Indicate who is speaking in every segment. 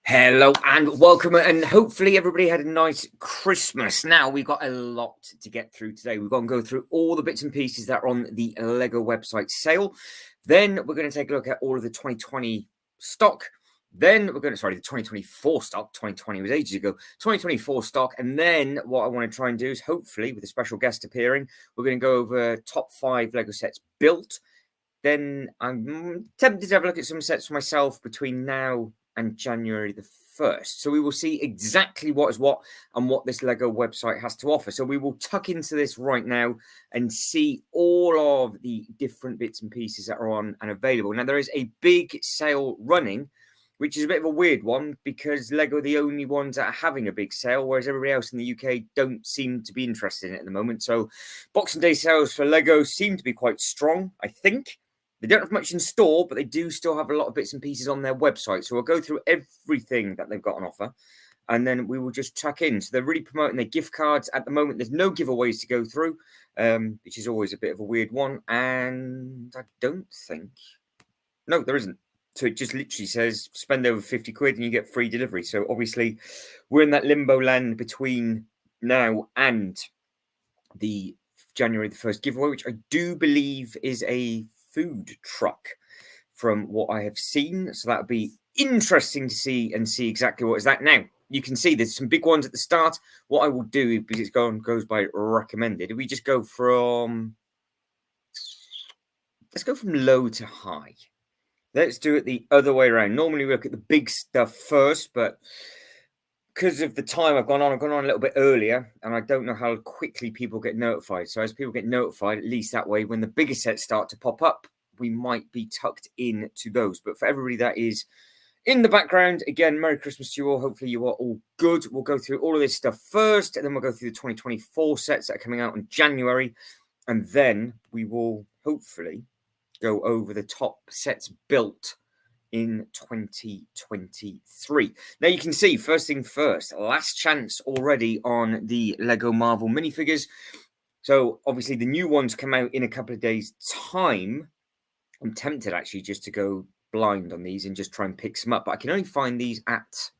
Speaker 1: Hello and welcome, and hopefully everybody had a nice Christmas. Now we've got a lot to get through today. We're going to go through all the bits and pieces that are on the Lego website sale. Then we're going to take a look at all of the 2020 stock. Then we're going to, the 2024 stock. 2020 was ages ago. 2024 stock. And then what I want to try and do is, hopefully with a special guest appearing, we're going to go over top 5 Lego sets built. Then I'm tempted to have a look at some sets for myself between now and January the 1st. So we will see exactly what is what and what this Lego website has to offer. So we will tuck into this right now and see all of the different bits and pieces that are on and available. Now, there is a big sale running, which is a bit of a weird one because Lego are the only ones that are having a big sale, whereas everybody else in the UK don't seem to be interested in it at the moment. So Boxing Day sales for Lego seem to be quite strong, I think. They don't have much in store, but they do still have a lot of bits and pieces on their website. So we'll go through everything that they've got on offer, and then we will just tuck in. So they're really promoting their gift cards at the moment. There's no giveaways to go through, which is always a bit of a weird one. And I don't think... No, there isn't. So it just literally says spend over 50 quid and you get free delivery. So obviously we're in that limbo land between now and the January the 1st giveaway, which I do believe is a food truck from what I have seen. So that would be interesting to see and see exactly what is that. Now, you can see there's some big ones at the start. What I will do, because it goes by recommended, we just go from... Let's go from low to high. Let's do it the other way around. Normally we look at the big stuff first, but because of the time I've gone on a little bit earlier, and I don't know how quickly people get notified. So as people get notified, at least that way, when the bigger sets start to pop up, we might be tucked in to those. But for everybody that is in the background, again, Merry Christmas to you all. Hopefully you are all good. We'll go through all of this stuff first, and then we'll go through the 2024 sets that are coming out in January. And then we will hopefully go over the top sets built in 2023. Now you can see, first thing first, last chance already on the Lego Marvel minifigures. So obviously the new ones come out in a couple of days' time. I'm tempted actually just to go blind on these and just try and pick some up, but I can only find these at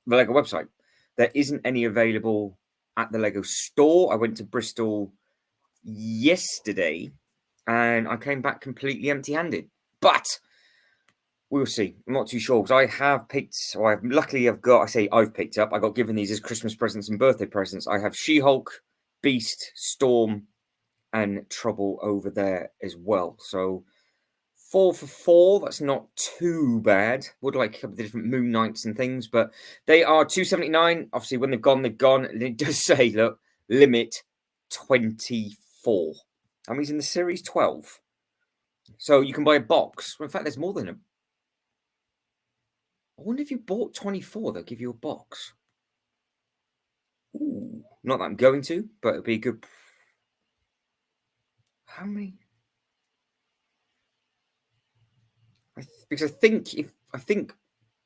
Speaker 1: the Lego website. There isn't any available at the Lego store. I went to Bristol yesterday and I came back completely empty-handed, but we'll see. I'm not too sure because I have picked, or I've picked up, I got given these as Christmas presents and birthday presents. I have She-Hulk, Beast, Storm, and Trouble over there as well. So 4 for 4, that's not too bad. Would like a couple of different Moon Knights and things, but they are $2.79. Obviously, when they've gone, they've gone. And it does say, look, limit 24. That means in the series 12. So you can buy a box. Well, in fact, there's more than a... I wonder if you bought 24, they'll give you a box. Ooh, not that I'm going to, but it'll be a good... How many? Because I think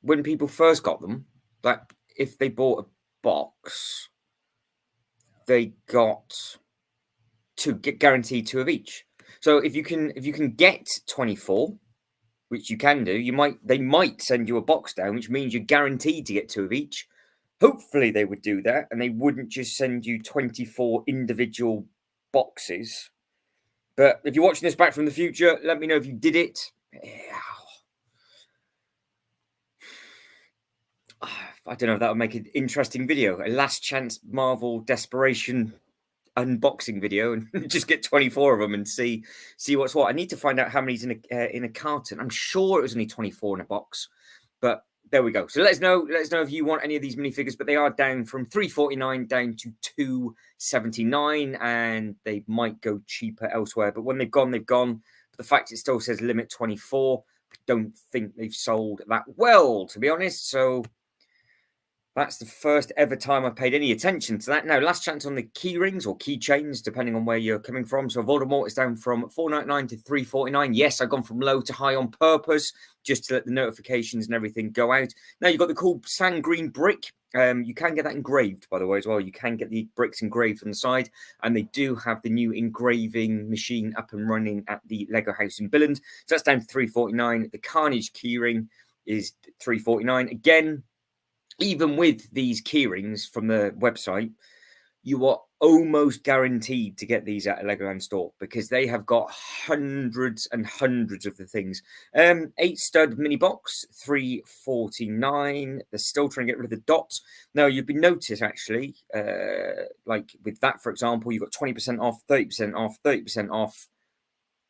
Speaker 1: when people first got them, that if they bought a box, they got guaranteed 2 of each. So if you can get 24, which you can do, they might send you a box down, which means you're guaranteed to get 2 of each. Hopefully they would do that, and they wouldn't just send you 24 individual boxes. But if you're watching this back from the future, let me know if you did it. I don't know if that would make an interesting video. A last chance Marvel desperation unboxing video, and just get 24 of them and see what's what. I need to find out how many's in a carton. I'm sure it was only 24 in a box, but there we go. So let us know if you want any of these minifigures, but they are down from $3.49 down to $2.79, and they might go cheaper elsewhere. But when they've gone, they've gone. But the fact it still says limit 24, I don't think they've sold that well, to be honest. So that's the first ever time I've paid any attention to that. Now, last chance on the key rings or keychains, depending on where you're coming from. So Voldemort is down from $4.99 to $3.49. Yes, I've gone from low to high on purpose, just to let the notifications and everything go out. Now, you've got the cool sand green brick. You can get that engraved, by the way, as well. You can get the bricks engraved on the side. And they do have the new engraving machine up and running at the Lego house in Billund. So that's down to $3.49. The Carnage keyring is $3.49. Again, even with these keyrings from the website, you are almost guaranteed to get these at a Legoland store because they have got hundreds and hundreds of the things. 8 stud mini box, $3.49. They're still trying to get rid of the dots. Now, you've been noticed actually, like with that, for example, you've got 20% off, 30% off, 30% off,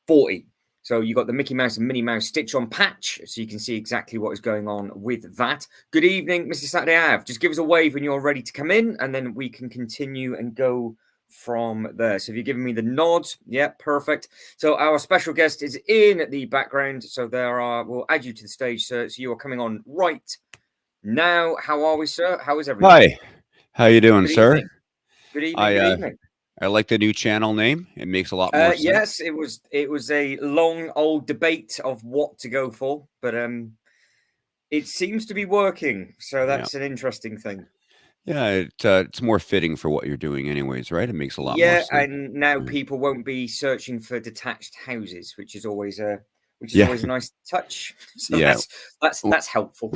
Speaker 1: 40. So you got the Mickey Mouse and Minnie Mouse stitch-on patch, so you can see exactly what is going on with that. Good evening, Mr. Saturday Ave. Just give us a wave when you're ready to come in, and then we can continue and go from there. So if you're giving me the nod, yeah, perfect. So our special guest is in the background. So we'll add you to the stage, sir. So you are coming on right now. How are we, sir? How is everyone?
Speaker 2: Hi, how you doing,
Speaker 1: Good
Speaker 2: sir?
Speaker 1: evening. Good evening.
Speaker 2: I
Speaker 1: Good
Speaker 2: uh,
Speaker 1: evening.
Speaker 2: I like the new channel name. It makes a lot more sense.
Speaker 1: Yes, it was a long old debate of what to go for, but it seems to be working, so
Speaker 2: Yeah,
Speaker 1: that's an interesting thing.
Speaker 2: yeah. It's more fitting for what you're doing, anyways, right? It makes a lot more
Speaker 1: Yeah,
Speaker 2: sense.
Speaker 1: and now
Speaker 2: Yeah,
Speaker 1: people won't be searching for detached houses, which is always a
Speaker 2: yeah,
Speaker 1: nice touch. So
Speaker 2: yeah.
Speaker 1: that's helpful.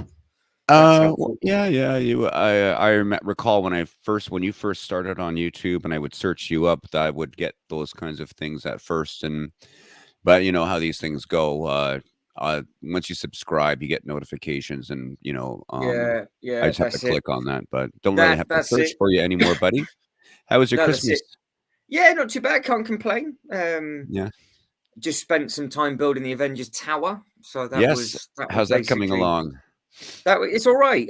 Speaker 1: That's helpful.
Speaker 2: Yeah, yeah. Recall when you first started on YouTube, and I would search you up, that I would get those kinds of things at first, but you know how these things go. Once you subscribe, you get notifications, and
Speaker 1: Yeah,
Speaker 2: I
Speaker 1: yeah,
Speaker 2: just have to
Speaker 1: that's it.
Speaker 2: click on that, but don't really have to
Speaker 1: That's
Speaker 2: search
Speaker 1: it.
Speaker 2: for you anymore, buddy. How was your
Speaker 1: No, that's
Speaker 2: Christmas?
Speaker 1: it. Yeah, not too bad. Can't complain.
Speaker 2: Yeah.
Speaker 1: Just spent some time building the Avengers Tower, so that
Speaker 2: Yes.
Speaker 1: was
Speaker 2: How's that coming
Speaker 1: basically
Speaker 2: along?
Speaker 1: that. It's all right.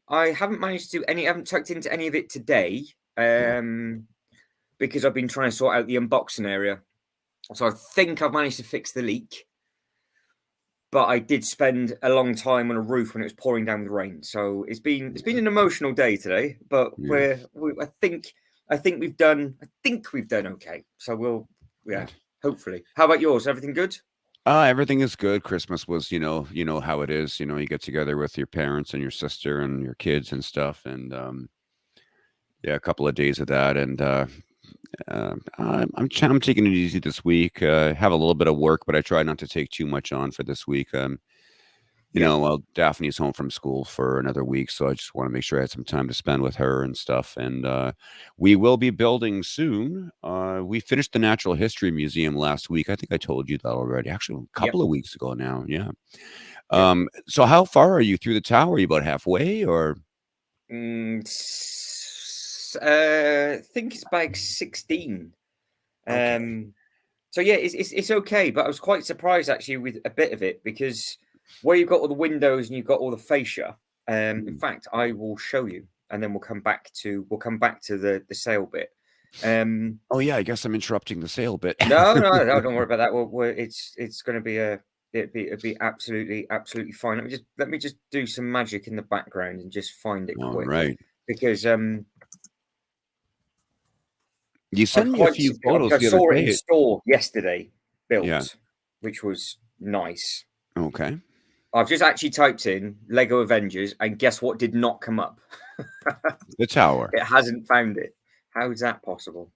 Speaker 1: I haven't managed to do any. I haven't tucked into any of it today.
Speaker 2: Yeah.
Speaker 1: Because I've been trying to sort out the unboxing area. So I think I've managed to fix the leak, but I did spend a long time on a roof when it was pouring down with rain. So it's been an emotional day today, but
Speaker 2: Yeah.
Speaker 1: I think we've done okay. So yeah,
Speaker 2: Good.
Speaker 1: hopefully. How about yours? Everything good?
Speaker 2: Everything is good. Christmas was, you know how it is. You get together with your parents and your sister and your kids and stuff, and yeah, a couple of days of that, and I'm taking it easy this week. Have a little bit of work, but I try not to take too much on for this week.
Speaker 1: Yeah,
Speaker 2: Well, Daphne's home from school for another week, so I just want to make sure I had some time to spend with her and stuff. And we will be building soon. We finished the Natural History Museum last week. I think I told you that already. Actually, a
Speaker 1: yep,
Speaker 2: couple of weeks ago now. Yeah.
Speaker 1: yep.
Speaker 2: So how far are you through the tower? Are you about halfway, or?
Speaker 1: I think it's bag 16.
Speaker 2: Okay.
Speaker 1: So yeah, it's okay, but I was quite surprised actually with a bit of it because where you've got all the windows and you've got all the fascia. In
Speaker 2: Mm.
Speaker 1: fact, I will show you, and then we'll come back to the sail bit. Um,
Speaker 2: Oh yeah, I guess I'm interrupting the sale bit.
Speaker 1: no, don't worry about that. It's going to be it'd be absolutely fine. Let me just do some magic in the background and just find it
Speaker 2: All
Speaker 1: quick
Speaker 2: right.
Speaker 1: because
Speaker 2: You
Speaker 1: I was
Speaker 2: sent me a
Speaker 1: quite
Speaker 2: few
Speaker 1: surprised.
Speaker 2: photos
Speaker 1: I
Speaker 2: the other
Speaker 1: saw it in
Speaker 2: day.
Speaker 1: store yesterday,
Speaker 2: Yeah.
Speaker 1: built, which was nice.
Speaker 2: Okay.
Speaker 1: I've just actually typed in Lego Avengers, and guess what did not come up?
Speaker 2: The tower.
Speaker 1: It hasn't found it. How is that possible?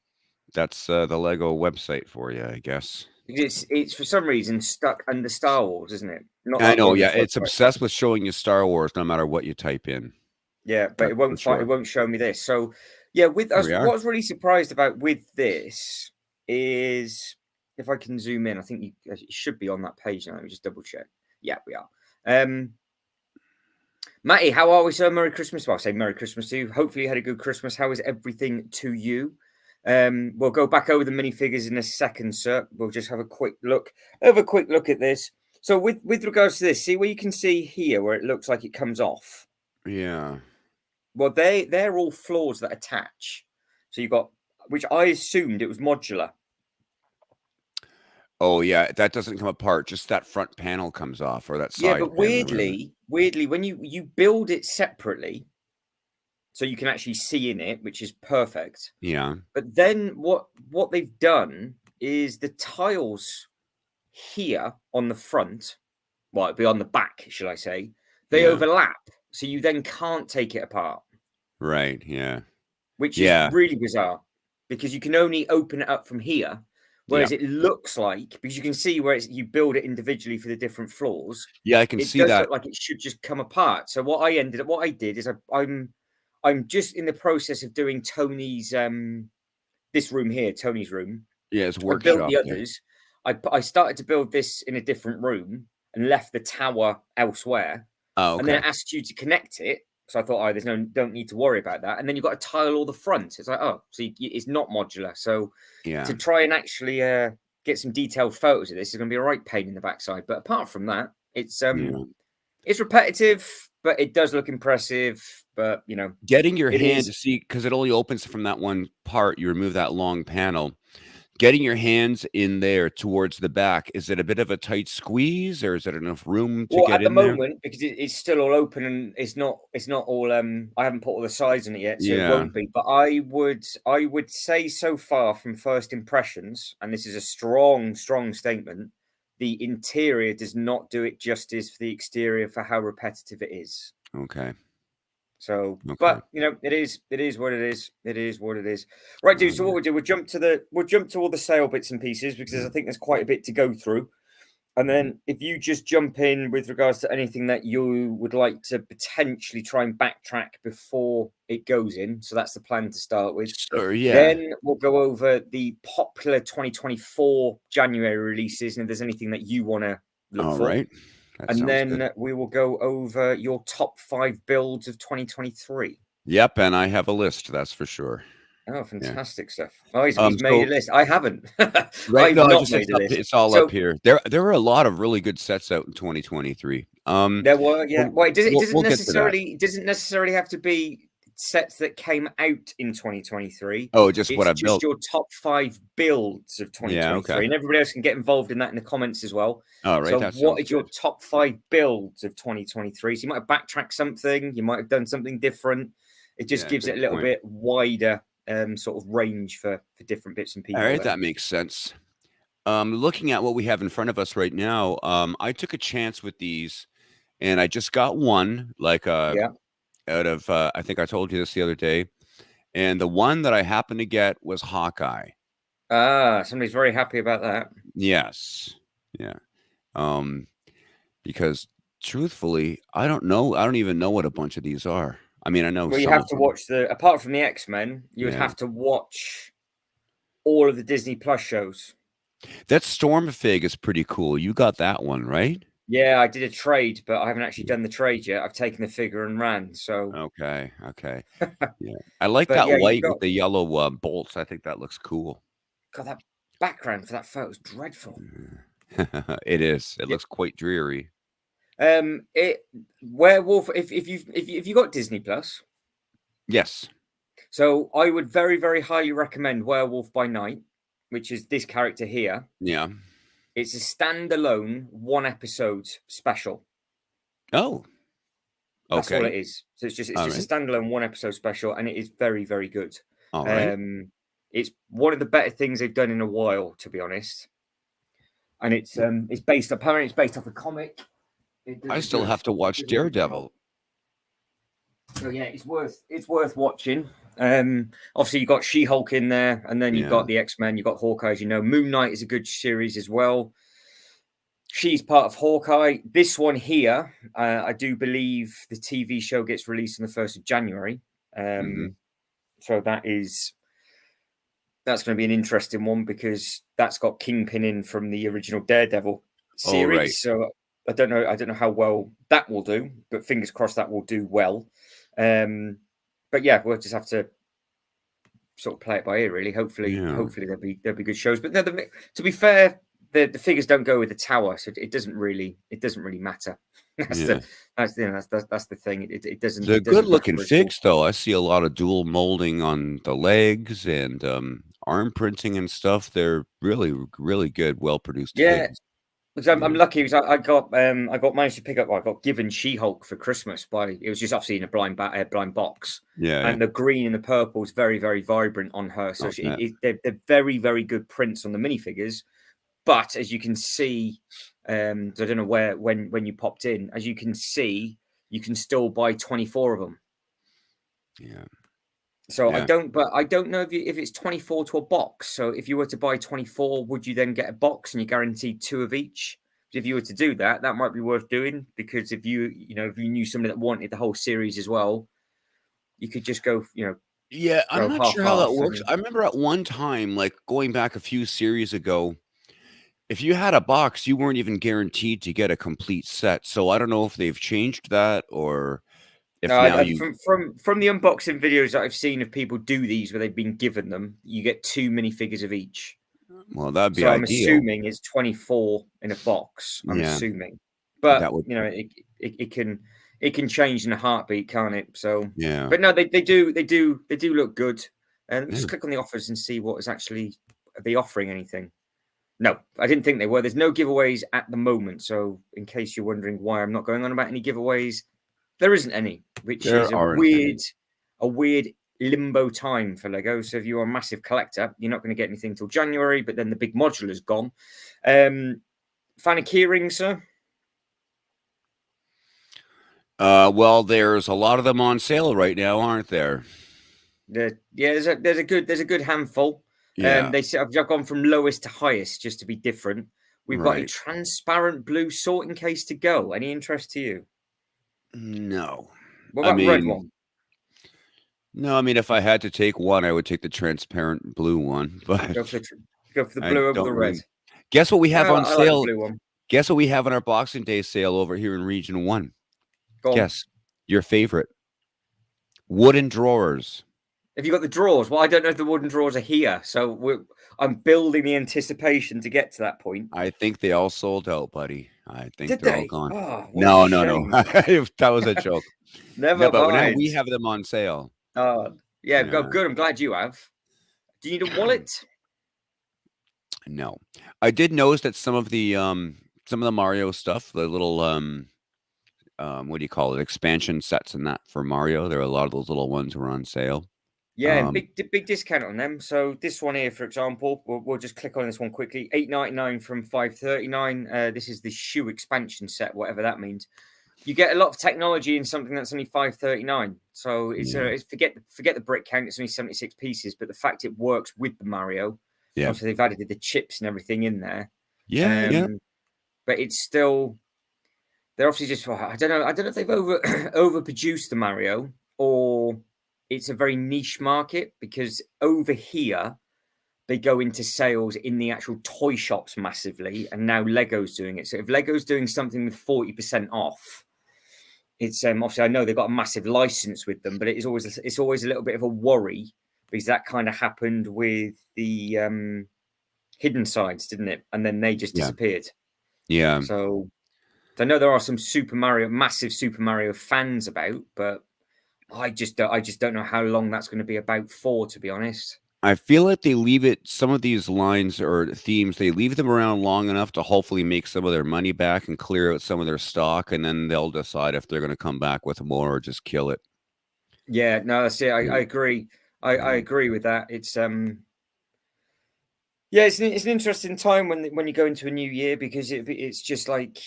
Speaker 2: That's the Lego website for you, I guess.
Speaker 1: It's for some reason stuck under Star Wars, isn't it? Not that
Speaker 2: I
Speaker 1: I'm
Speaker 2: know,
Speaker 1: going
Speaker 2: yeah.
Speaker 1: this
Speaker 2: It's
Speaker 1: website.
Speaker 2: obsessed with showing you Star Wars no matter what you type in.
Speaker 1: Yeah, but
Speaker 2: That's for
Speaker 1: it
Speaker 2: sure.
Speaker 1: won't show me this. So yeah, with
Speaker 2: Here
Speaker 1: us,
Speaker 2: we are.
Speaker 1: what I was really surprised about with this is if I can zoom in, I think it should be on that page now. Let me just double check. Yeah, we are. Matty, how are we, sir? Merry Christmas. Well, I'll say Merry Christmas to you. Hopefully, you had a good Christmas. How is everything to you? We'll go back over the minifigures in a second, sir. We'll just have a quick look. Have a quick look at this. So, with regards to this, see where you can see here where it looks like it comes off.
Speaker 2: Yeah.
Speaker 1: Well, they're all floors that attach. So you've got, which I assumed it was modular.
Speaker 2: Oh, yeah. That doesn't come apart. Just that front panel comes off, or that
Speaker 1: Yeah,
Speaker 2: side
Speaker 1: but
Speaker 2: panel, rather.
Speaker 1: weirdly, when you build it separately, so you can actually see in it, which is perfect.
Speaker 2: Yeah.
Speaker 1: But then what they've done is the tiles here on the front, well, it'd be on the back, shall I say, they
Speaker 2: Yeah.
Speaker 1: overlap. So you then can't take it apart,
Speaker 2: Right. Yeah.
Speaker 1: which is
Speaker 2: Yeah.
Speaker 1: really bizarre because you can only open it up from here. Whereas it looks like, because you can see where you build it individually for the different floors,
Speaker 2: Yeah, I can
Speaker 1: it
Speaker 2: see
Speaker 1: does
Speaker 2: that.
Speaker 1: look like it should just come apart. So what I did is I'm just in the process of doing Tony's this room here, Tony's room.
Speaker 2: Yeah, it's
Speaker 1: I built
Speaker 2: workshop.
Speaker 1: the
Speaker 2: Yeah.
Speaker 1: others. I started to build this in a different room and left the tower elsewhere.
Speaker 2: Oh,
Speaker 1: And then
Speaker 2: okay.
Speaker 1: it asked you to connect it. So I thought, oh, don't need to worry about that. And then you've got to tile all the front. It's like, oh, so it's not modular. So
Speaker 2: Yeah.
Speaker 1: to try and actually get some detailed photos of this is going to be a right pain in the backside. But apart from that, it's repetitive, but it does look impressive. But
Speaker 2: Getting your
Speaker 1: it
Speaker 2: hand
Speaker 1: is.
Speaker 2: to see, because it only opens from that one part. You remove that long panel. Getting your hands in there towards the back, is it a bit of a tight squeeze, or is it enough room to
Speaker 1: Well,
Speaker 2: get
Speaker 1: at the
Speaker 2: in there?
Speaker 1: moment, because it's still all open and it's not all I haven't put all the sides on it yet, so it
Speaker 2: Yeah.
Speaker 1: won't be. But I would say so far from first impressions, and this is a strong statement, the interior does not do it justice for the exterior for how repetitive it is.
Speaker 2: Okay.
Speaker 1: So,
Speaker 2: Okay.
Speaker 1: but it is what it is. It is what it is. Right, dude. So what we'll do, we'll jump to all the sale bits and pieces because I think there's quite a bit to go through. And then if you just jump in with regards to anything that you would like to potentially try and backtrack before it goes in. So that's the plan to start with.
Speaker 2: Sure, yeah.
Speaker 1: Then we'll go over the popular 2024 January releases and if there's anything that you want to look
Speaker 2: All
Speaker 1: for.
Speaker 2: right. That
Speaker 1: And
Speaker 2: sounds
Speaker 1: then
Speaker 2: good.
Speaker 1: we will go over your top 5 builds of 2023.
Speaker 2: Yep, and I have a list, that's for sure.
Speaker 1: Oh, fantastic stuff. Oh, he's
Speaker 2: So
Speaker 1: made a list. I haven't.
Speaker 2: right,
Speaker 1: I've
Speaker 2: no,
Speaker 1: not
Speaker 2: just
Speaker 1: made a list.
Speaker 2: it's all
Speaker 1: So
Speaker 2: up here. There were a lot of really good sets out in 2023.
Speaker 1: there were, yeah.
Speaker 2: But
Speaker 1: Well, it
Speaker 2: we'll get to that.
Speaker 1: doesn't necessarily have to be sets that came out in 2023.
Speaker 2: Oh, just what
Speaker 1: It's
Speaker 2: I
Speaker 1: just
Speaker 2: built.
Speaker 1: your top 5 builds of
Speaker 2: Yeah,
Speaker 1: 2023,
Speaker 2: okay.
Speaker 1: and everybody else can get involved in that in the comments as well.
Speaker 2: All right,
Speaker 1: So,
Speaker 2: that
Speaker 1: what
Speaker 2: sounds
Speaker 1: is your
Speaker 2: good.
Speaker 1: top 5 builds of 2023? So, you might have backtracked something, you might have done something different. It just gives
Speaker 2: good
Speaker 1: it a little
Speaker 2: point.
Speaker 1: bit wider sort of range for different bits and people.
Speaker 2: All right, that makes sense. Looking at what we have in front of us right now, I took a chance with these, and I just got one, like,
Speaker 1: Yeah.
Speaker 2: out of, I think I told you this the other day, and the one that I happened to get was Hawkeye.
Speaker 1: Ah, somebody's very happy about that.
Speaker 2: Yes. Yeah. Because truthfully, I don't even know what a bunch of these are. I mean, I know
Speaker 1: Well, you
Speaker 2: some
Speaker 1: have
Speaker 2: of
Speaker 1: to
Speaker 2: them.
Speaker 1: watch apart from the X-Men, you would
Speaker 2: Yeah.
Speaker 1: have to watch all of the Disney Plus shows.
Speaker 2: That Storm Fig is pretty cool. You got that one, right?
Speaker 1: Yeah, I did a trade, but I haven't actually done the trade yet. I've taken the figure and ran. So
Speaker 2: Okay. Yeah. I like
Speaker 1: but
Speaker 2: that
Speaker 1: yeah, you've
Speaker 2: white
Speaker 1: got
Speaker 2: with the yellow bolts. I think that looks cool.
Speaker 1: God, that background for that photo is dreadful.
Speaker 2: It is. It
Speaker 1: Yeah.
Speaker 2: looks quite dreary.
Speaker 1: It Werewolf. If you got Disney Plus,
Speaker 2: Yes.
Speaker 1: so I would very very highly recommend Werewolf by Night, which is this character here.
Speaker 2: Yeah.
Speaker 1: It's a standalone 1 episode special.
Speaker 2: Oh.
Speaker 1: That's all it
Speaker 2: Okay.
Speaker 1: is. So it's just
Speaker 2: All
Speaker 1: a
Speaker 2: right.
Speaker 1: standalone 1 episode special, and it is very very good.
Speaker 2: All right.
Speaker 1: It's one of the better things they've done in a while, to be honest. And it's based apparently it's based off a comic.
Speaker 2: I still have to watch Daredevil.
Speaker 1: So yeah, it's worth watching. Obviously you've got She-Hulk in there, and then you've got the X-Men, you've got Hawkeye, as you know. Moon Knight is a good series as well. She's part of Hawkeye. This one here, I do believe the TV show gets released on the 1st of January. So that's going to be an interesting one because that's got Kingpin in from the original Daredevil series.
Speaker 2: right.
Speaker 1: So I don't know how well that will do, but fingers crossed that will do well. But yeah, we'll just have to sort of play it by ear, really. Hopefully there'll be good shows. But no, to be fair, the figures don't go with the tower, so it doesn't really matter. That's the thing. It doesn't.
Speaker 2: They're
Speaker 1: It doesn't
Speaker 2: good-looking
Speaker 1: matter at all.
Speaker 2: figs, though. I see a lot of dual molding on the legs and arm printing and stuff. They're really, really good, well-produced figs.
Speaker 1: Because I'm lucky because I got managed to pick up. I got given She-Hulk for Christmas it was just obviously in a blind box.
Speaker 2: Yeah.
Speaker 1: And the green and the purple is very very vibrant on her. So they're very very good prints on the minifigures. But as you can see, I don't know when you popped in. As you can see, you can still buy 24 of them.
Speaker 2: Yeah.
Speaker 1: So
Speaker 2: Yeah.
Speaker 1: but I don't know if it's 24 to a box. So if you were to buy 24, would you then get a box and you're guaranteed two of each? If you were to do that, that might be worth doing, because if if you knew somebody that wanted the whole series as well, you could just go,
Speaker 2: Yeah, I'm
Speaker 1: go
Speaker 2: not
Speaker 1: half
Speaker 2: sure how that
Speaker 1: half.
Speaker 2: works. I remember at one time, like going back a few series ago, if you had a box, you weren't even guaranteed to get a complete set. So I don't know if they've changed that or
Speaker 1: No,
Speaker 2: if now you
Speaker 1: from the unboxing videos that I've seen of people do these where they've been given them, you get two minifigures of each.
Speaker 2: well, that'd be
Speaker 1: So I'm
Speaker 2: ideal.
Speaker 1: assuming it's 24 in a box. I'm
Speaker 2: Yeah,
Speaker 1: assuming,
Speaker 2: that
Speaker 1: but
Speaker 2: would
Speaker 1: it can change in a heartbeat, can't it? So,
Speaker 2: yeah.
Speaker 1: but no, they do look good. And let me
Speaker 2: Yeah.
Speaker 1: just click on the offers and see what is actually, are they offering anything? No, I didn't think they were. There's no giveaways at the moment. So in case you're wondering why I'm not going on about any giveaways, there isn't any, which is
Speaker 2: There aren't any.
Speaker 1: a weird limbo time for Lego. So if you're a massive collector, you're not going to get anything till January, but then the big modular's gone. Fan of keyring, sir?
Speaker 2: Well, there's a lot of them on sale right now, aren't there?
Speaker 1: Yeah, there's a good handful.
Speaker 2: Yeah,
Speaker 1: They said I've gone from lowest to highest just to be different. We've got a
Speaker 2: right.
Speaker 1: transparent blue sorting case to go. Any interest to you?
Speaker 2: No.
Speaker 1: What
Speaker 2: I
Speaker 1: about red
Speaker 2: mean,
Speaker 1: one?
Speaker 2: no, I mean, if I had to take one, I would take the transparent blue one, but
Speaker 1: Go for the
Speaker 2: I
Speaker 1: blue over
Speaker 2: don't
Speaker 1: the red.
Speaker 2: really. Guess what we have on
Speaker 1: I like the
Speaker 2: sale?
Speaker 1: blue one.
Speaker 2: Guess what we have on our Boxing Day sale over here in Region 1?
Speaker 1: Go on.
Speaker 2: Guess. Your favorite. Wooden drawers.
Speaker 1: Have you got the drawers? Well, I don't know if the wooden drawers are here, so I'm building the anticipation to get to that point.
Speaker 2: I think they all sold out, buddy. I think
Speaker 1: Did
Speaker 2: they're all
Speaker 1: they?
Speaker 2: gone.
Speaker 1: Oh, what a
Speaker 2: No, no, no.
Speaker 1: shame.
Speaker 2: That was a joke. No,
Speaker 1: Never
Speaker 2: but now
Speaker 1: mind.
Speaker 2: we have them on sale.
Speaker 1: Oh, yeah, go
Speaker 2: Yeah.
Speaker 1: good. I'm glad you have. Do you need a wallet?
Speaker 2: No. I did notice that some of the Mario stuff, the little what do you call it? Expansion sets and that for Mario. There are a lot of those little ones were on sale.
Speaker 1: Yeah, and
Speaker 2: Um
Speaker 1: big discount on them. So this one here, for example, we'll just click on this one quickly. £8.99 from £5.39. This is the shoe expansion set, whatever that means. You get a lot of technology in something that's only £5.39. So
Speaker 2: yeah.
Speaker 1: forget the brick count. It's only 76 pieces, but the fact it works with the Mario.
Speaker 2: Yeah.
Speaker 1: Obviously, they've added the chips and everything in there.
Speaker 2: Yeah, yeah.
Speaker 1: Um, but it's still, they're obviously just, I don't know. I don't know if they've overproduced the Mario, or it's a very niche market, because over here they go into sales in the actual toy shops massively, and now Lego's doing it. So if Lego's doing something with 40% off, it's obviously, I know they've got a massive license with them, but it's always a little bit of a worry, because that kind of happened with the Hidden Sides, didn't it? And then they just
Speaker 2: Yeah.
Speaker 1: disappeared.
Speaker 2: Yeah.
Speaker 1: So I know there are some massive Super Mario fans about, but I just don't know how long that's going to be about for, to be honest.
Speaker 2: I feel like they leave it some of these lines or themes, they leave them around long enough to hopefully make some of their money back and clear out some of their stock, and then they'll decide if they're going to come back with more or just kill it.
Speaker 1: Yeah, no, that's it.
Speaker 2: Yeah.
Speaker 1: I agree. I
Speaker 2: Yeah.
Speaker 1: agree with that. It's yeah, it's an interesting time when you go into a new year, because it's just like,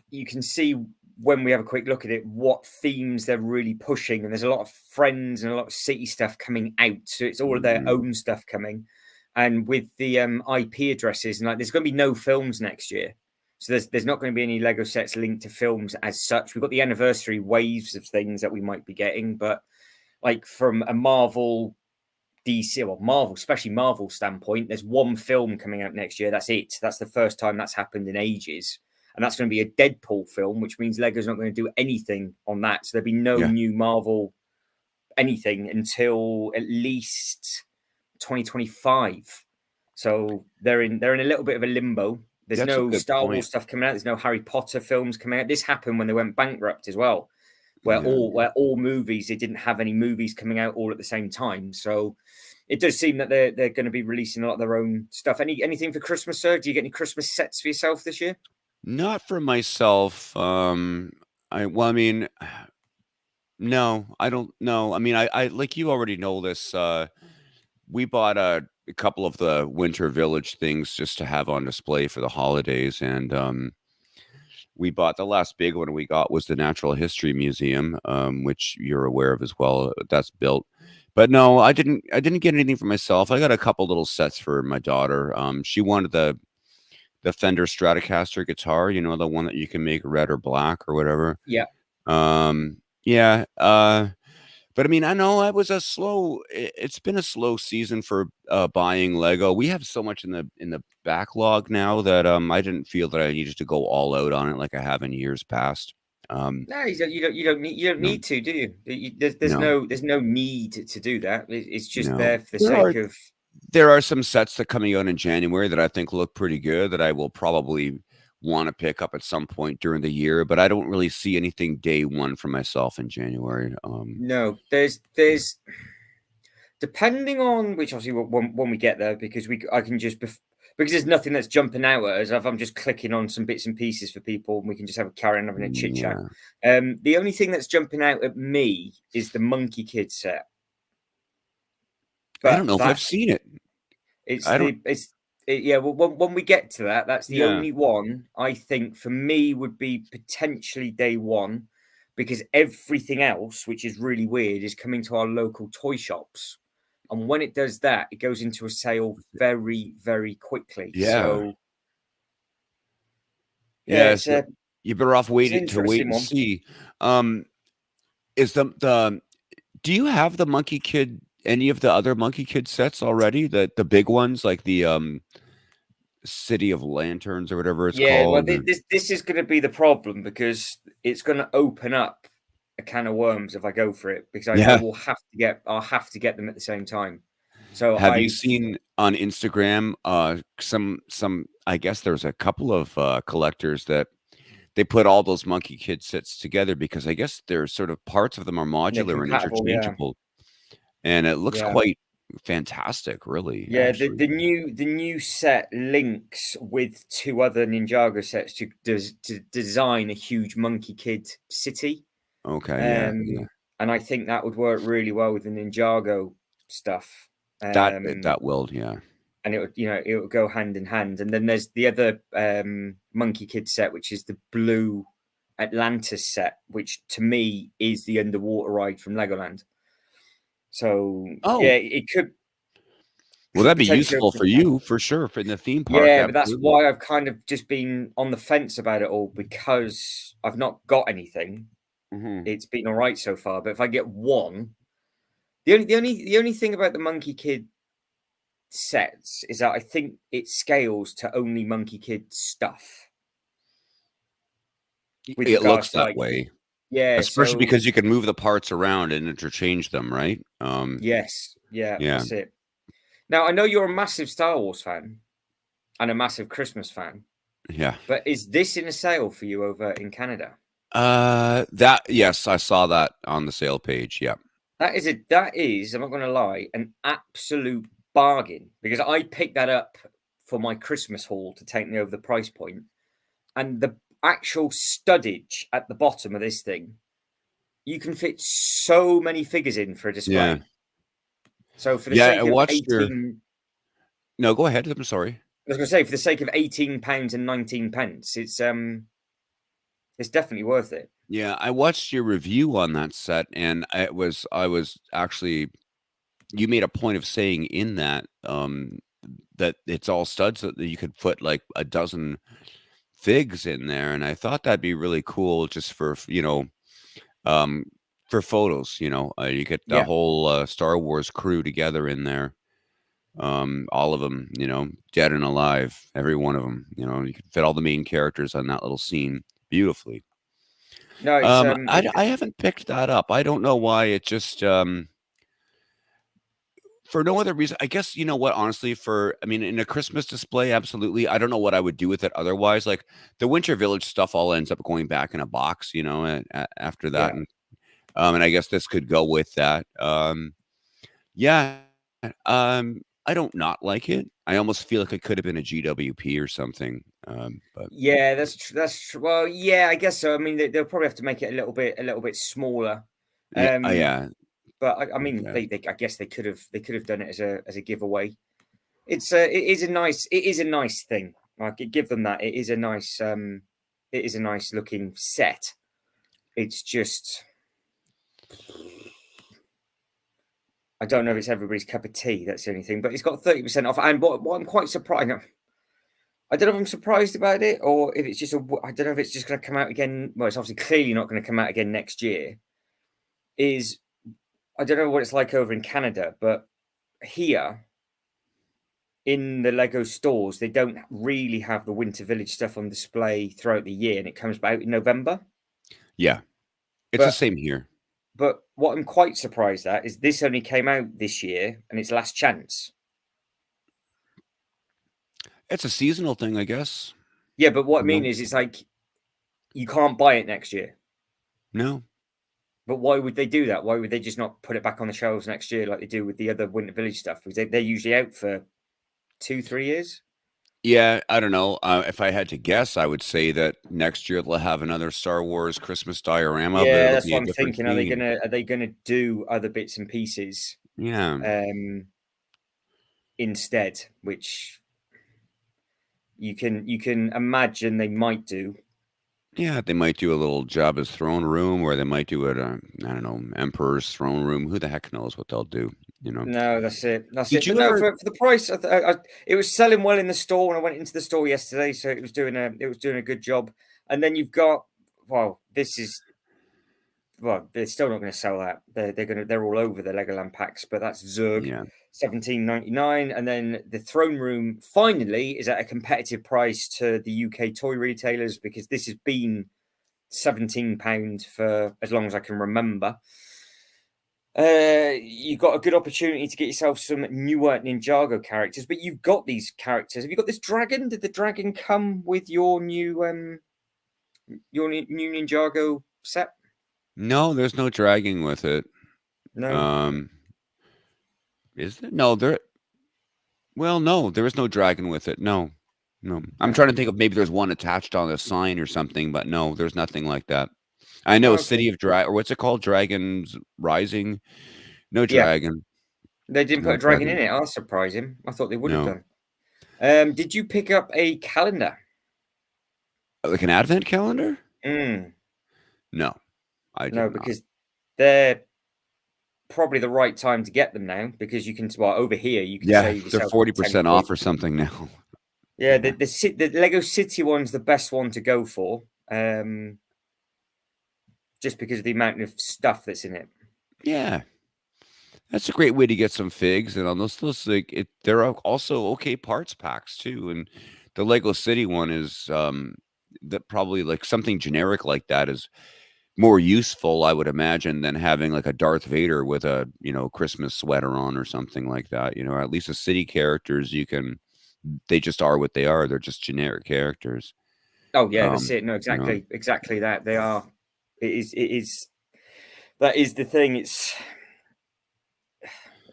Speaker 1: you can see when we have a quick look at it what themes they're really pushing, and there's a lot of Friends and a lot of City stuff coming out, so it's all of their
Speaker 2: Mhm.
Speaker 1: own stuff coming. And with the IP addresses, and like, there's going to be no films next year, so there's not going to be any Lego sets linked to films as such. We've got the anniversary waves of things that we might be getting, but like from a Marvel, DC, or Marvel, especially Marvel standpoint, there's one film coming out next year. That's it. That's the first time that's happened in ages. And that's going to be a Deadpool film, which means Lego's not going to do anything on that. So there'll be no
Speaker 2: Yeah.
Speaker 1: new Marvel anything until at least 2025. So they're in a little bit of a limbo. There's
Speaker 2: That's a
Speaker 1: no
Speaker 2: good
Speaker 1: Star
Speaker 2: point.
Speaker 1: Wars stuff coming out. There's no Harry Potter films coming out. This happened when they went bankrupt as well, where
Speaker 2: Yeah.
Speaker 1: all movies, they didn't have any movies coming out all at the same time. So it does seem that they're going to be releasing a lot of their own stuff. Anything for Christmas, sir? Do you get any Christmas sets for yourself this year?
Speaker 2: Not for myself. I mean, no, I don't know. I mean, I like you already know this. We bought a couple of the Winter Village things just to have on display for the holidays, and we bought the last big one we got was the Natural History Museum, which you're aware of as well. That's built. But no, I didn't get anything for myself. I got a couple little sets for my daughter. She wanted the Fender Stratocaster guitar, you know, the one that you can make red or black or whatever.
Speaker 1: Yeah.
Speaker 2: Yeah, but I mean, I know it's been a slow season for buying Lego. We have so much in the backlog now that I didn't feel that I needed to go all out on it like I have in years past. Um,
Speaker 1: No, you don't
Speaker 2: no,
Speaker 1: need to, do you?
Speaker 2: no,
Speaker 1: There's no need to do that. It's just
Speaker 2: no.
Speaker 1: there for the sake of.
Speaker 2: There are some sets that coming out in January that I think look pretty good that I will probably want to pick up at some point during the year, but I don't really see anything day one for myself in January.
Speaker 1: No, there's depending on which, obviously, when we get there, because I can just because there's nothing that's jumping out at us. If I'm just clicking on some bits and pieces for people, and we can just have a carry on having a chit chat.
Speaker 2: Yeah,
Speaker 1: The only thing that's jumping out at me is the Monkey Kid set,
Speaker 2: I don't
Speaker 1: but
Speaker 2: know if I've
Speaker 1: that's
Speaker 2: seen it.
Speaker 1: it's
Speaker 2: I don't.
Speaker 1: the it's it, yeah. Well, when we get to that, that's the
Speaker 2: Yeah.
Speaker 1: only one I think for me would be potentially day one, because everything else, which is really weird, is coming to our local toy shops, and when it does that, it goes into a sale very, very quickly.
Speaker 2: Yeah.
Speaker 1: So yeah,
Speaker 2: Yeah, so you're better off
Speaker 1: it's an
Speaker 2: waiting to wait
Speaker 1: interesting
Speaker 2: and
Speaker 1: one.
Speaker 2: see. Um, is the do you have the Monkey Kid any of the other Monkey Kid sets already? The big ones like the City of Lanterns or whatever it's
Speaker 1: Yeah, well,
Speaker 2: called? Or
Speaker 1: this is going to be the problem, because it's going to open up a can of worms if I go for it, because I
Speaker 2: yeah.
Speaker 1: will have to get I'll have to get them at the same time. So
Speaker 2: Have you
Speaker 1: I've
Speaker 2: seen on Instagram some I guess there's a couple of collectors that they put all those Monkey Kid sets together because I guess there's sort of parts of them are
Speaker 1: they're
Speaker 2: modular and
Speaker 1: compatible. Yeah,
Speaker 2: interchangeable. And it looks
Speaker 1: yeah,
Speaker 2: quite fantastic, really,
Speaker 1: yeah.
Speaker 2: actually.
Speaker 1: The new set links with two other Ninjago sets to design a huge Monkey Kid city.
Speaker 2: Okay, yeah, yeah.
Speaker 1: And I think that would work really well with the Ninjago stuff.
Speaker 2: That will, yeah.
Speaker 1: And it would, it would go hand in hand. And then there's the other Monkey Kid set, which is the blue Atlantis set, which to me is the underwater ride from Legoland. So yeah,
Speaker 2: Oh,
Speaker 1: it could
Speaker 2: well, that'd be
Speaker 1: potentially
Speaker 2: useful
Speaker 1: open
Speaker 2: for
Speaker 1: a can.
Speaker 2: you, for sure, for in the theme park,
Speaker 1: Yeah, but that's
Speaker 2: absolutely.
Speaker 1: why I've kind of just been on the fence about it all, because I've not got anything.
Speaker 2: Mhm.
Speaker 1: It's been all right so far, but if I get one, the only thing about the Monkey Kid sets is that I think it scales to only Monkey Kid stuff with
Speaker 2: It looks
Speaker 1: regards to,
Speaker 2: that
Speaker 1: like,
Speaker 2: way,
Speaker 1: yeah.
Speaker 2: especially
Speaker 1: So
Speaker 2: because you can move the parts around and interchange them, right?
Speaker 1: yes, yeah,
Speaker 2: Yeah,
Speaker 1: that's it. Now I know you're a massive Star Wars fan and a massive Christmas fan,
Speaker 2: yeah.
Speaker 1: but is this in a sale for you over in Canada?
Speaker 2: Yes, I saw that on the sale page, yeah.
Speaker 1: That is, I'm not going to lie, an absolute bargain, because I picked that up for my Christmas haul to take me over the price point, and the actual studdage at the bottom of this thing, you can fit so many figures in for a
Speaker 2: Yeah.
Speaker 1: display. So for the
Speaker 2: Yeah, I
Speaker 1: sake of
Speaker 2: watched your
Speaker 1: 18,
Speaker 2: No, go ahead, I'm sorry.
Speaker 1: I was going to say, for the sake of £18 and 19 pence, it's definitely worth it.
Speaker 2: Yeah, I watched your review on that set, and I was actually you made a point of saying in that, that it's all studs that you could put, like, a dozen figs in there, and I thought that'd be really cool just um, for photos, you get the
Speaker 1: Yeah.
Speaker 2: whole, Star Wars crew together in there, all of them, dead and alive, every one of them. You could fit all the main characters on that little scene beautifully.
Speaker 1: No,
Speaker 2: I haven't picked that up. I don't know why. It just for no other reason. I guess you know what. Honestly, I mean, in a Christmas display, absolutely. I don't know what I would do with it otherwise. Like the Winter Village stuff, all ends up going back in a box. After that,
Speaker 1: yeah.
Speaker 2: and I guess this could go with that. Yeah. I don't not like it. I almost feel like it could have been a GWP or something. But
Speaker 1: Yeah, that's true. Well, yeah, I guess so. I mean, they'll probably have to make it a little bit smaller.
Speaker 2: yeah,
Speaker 1: Um,
Speaker 2: yeah,
Speaker 1: but I mean,
Speaker 2: yeah.
Speaker 1: I guess they could have done it as a giveaway. It is a nice thing. I could give them that. It is a nice looking set. It's just I don't know if it's everybody's cup of tea. That's the only thing. But it's got 30% off. And what I'm quite surprised. I don't know if I'm surprised about it or if it's just I don't know if it's just going to come out again. Well, it's obviously clearly not going to come out again next year. Is I don't know what it's like over in Canada, but here in the Lego stores, they don't really have the Winter Village stuff on display throughout the year, and it comes out in November.
Speaker 2: Yeah, it's the
Speaker 1: But
Speaker 2: same here.
Speaker 1: but what I'm quite surprised at is this only came out this year, and it's Last Chance.
Speaker 2: It's a seasonal thing, I guess.
Speaker 1: Yeah, but what I
Speaker 2: You
Speaker 1: mean
Speaker 2: know?
Speaker 1: is, it's like you can't buy it next year.
Speaker 2: No.
Speaker 1: But why would they do that? Why would they just not put it back on the shelves next year like they do with the other Winter Village stuff? Because they're usually out for 2-3 years.
Speaker 2: Yeah, I don't know. If I had to guess, I would say that next year they'll have another Star Wars Christmas diorama, but
Speaker 1: Yeah,
Speaker 2: it'll
Speaker 1: that's
Speaker 2: be a
Speaker 1: what I'm
Speaker 2: different
Speaker 1: thinking.
Speaker 2: theme.
Speaker 1: Are they gonna do other bits and pieces
Speaker 2: Yeah.
Speaker 1: instead, which you can imagine they might do.
Speaker 2: Yeah, they might do a little Jabba's throne room, or they might do it, I don't know, Emperor's throne room. Who the heck knows what they'll do, you know?
Speaker 1: No, that's it. That's
Speaker 2: Did
Speaker 1: it. But
Speaker 2: you
Speaker 1: no,
Speaker 2: ever
Speaker 1: for the price, it was selling well in the store when I went into the store yesterday, so it was doing a good job. And then you've got they're still not going to sell that. They're all over the Legoland packs, but that's Zerg,
Speaker 2: Yeah.
Speaker 1: 17.99, and then the throne room finally is at a competitive price to the UK toy retailers because this has been £17 for as long as I can remember. You've got a good opportunity to get yourself some newer Ninjago characters, but you've got these characters. Have you got this dragon? Did the dragon come with your new Ninjago set?
Speaker 2: No, there's no dragging with it.
Speaker 1: No.
Speaker 2: Um, is there? No, no, there is no dragon with it. No. No. I'm trying to think of maybe there's one attached on a sign or something, but no, there's nothing like that. I know
Speaker 1: Okay.
Speaker 2: City of Drag or what's it called? Dragons Rising? No
Speaker 1: Yeah,
Speaker 2: dragon.
Speaker 1: they didn't put
Speaker 2: No
Speaker 1: a dragon in
Speaker 2: dragon.
Speaker 1: it. I'll surprise him. I thought they would have
Speaker 2: No.
Speaker 1: done. Did you pick up a calendar?
Speaker 2: Like an advent calendar?
Speaker 1: Mm,
Speaker 2: No, I
Speaker 1: no,
Speaker 2: did not.
Speaker 1: because they're probably the right time to get them now because you can. Well, over here you can
Speaker 2: Yeah,
Speaker 1: save
Speaker 2: they're
Speaker 1: yourself
Speaker 2: 40%
Speaker 1: 10 quid.
Speaker 2: off or something now.
Speaker 1: Yeah,
Speaker 2: Yeah.
Speaker 1: the Lego City one's the best one to go for, just because of the amount of stuff that's in it.
Speaker 2: Yeah. That's a great way to get some figs, and on those like there are also okay parts packs too. And the Lego City one is that probably like something generic like that is more useful, I would imagine, than having like a Darth Vader with a Christmas sweater on or something like that. Or at least the city characters they just are what they are. They're just generic characters.
Speaker 1: Oh yeah, that's
Speaker 2: Um,
Speaker 1: it. No,
Speaker 2: you know,
Speaker 1: exactly that. They are. It is. That is the thing.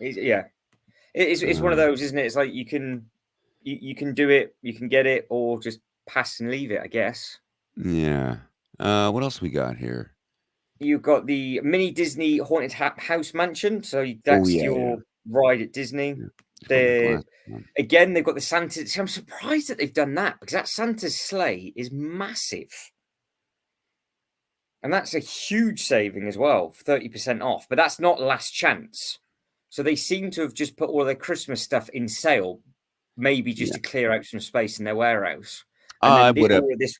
Speaker 1: Yeah. It's one of
Speaker 2: uh,
Speaker 1: those, isn't it? It's like you can do it, you can get it, or just pass and leave it. I guess.
Speaker 2: yeah. What else we got here?
Speaker 1: You've got the mini Disney Haunted House Mansion, so
Speaker 2: Oh
Speaker 1: that's
Speaker 2: yeah, yeah.
Speaker 1: your ride at Disney.
Speaker 2: Yeah. Let's put my
Speaker 1: They
Speaker 2: glasses on.
Speaker 1: Again, they've got the Santa. See, I'm surprised that they've done that because that Santa's sleigh is massive. And that's a huge saving as well, 30% off. But that's not Last Chance. So they seem to have just put all their Christmas stuff in sale, maybe just
Speaker 2: Yeah.
Speaker 1: to clear out some space in their warehouse. And
Speaker 2: I
Speaker 1: then
Speaker 2: would have.
Speaker 1: all of this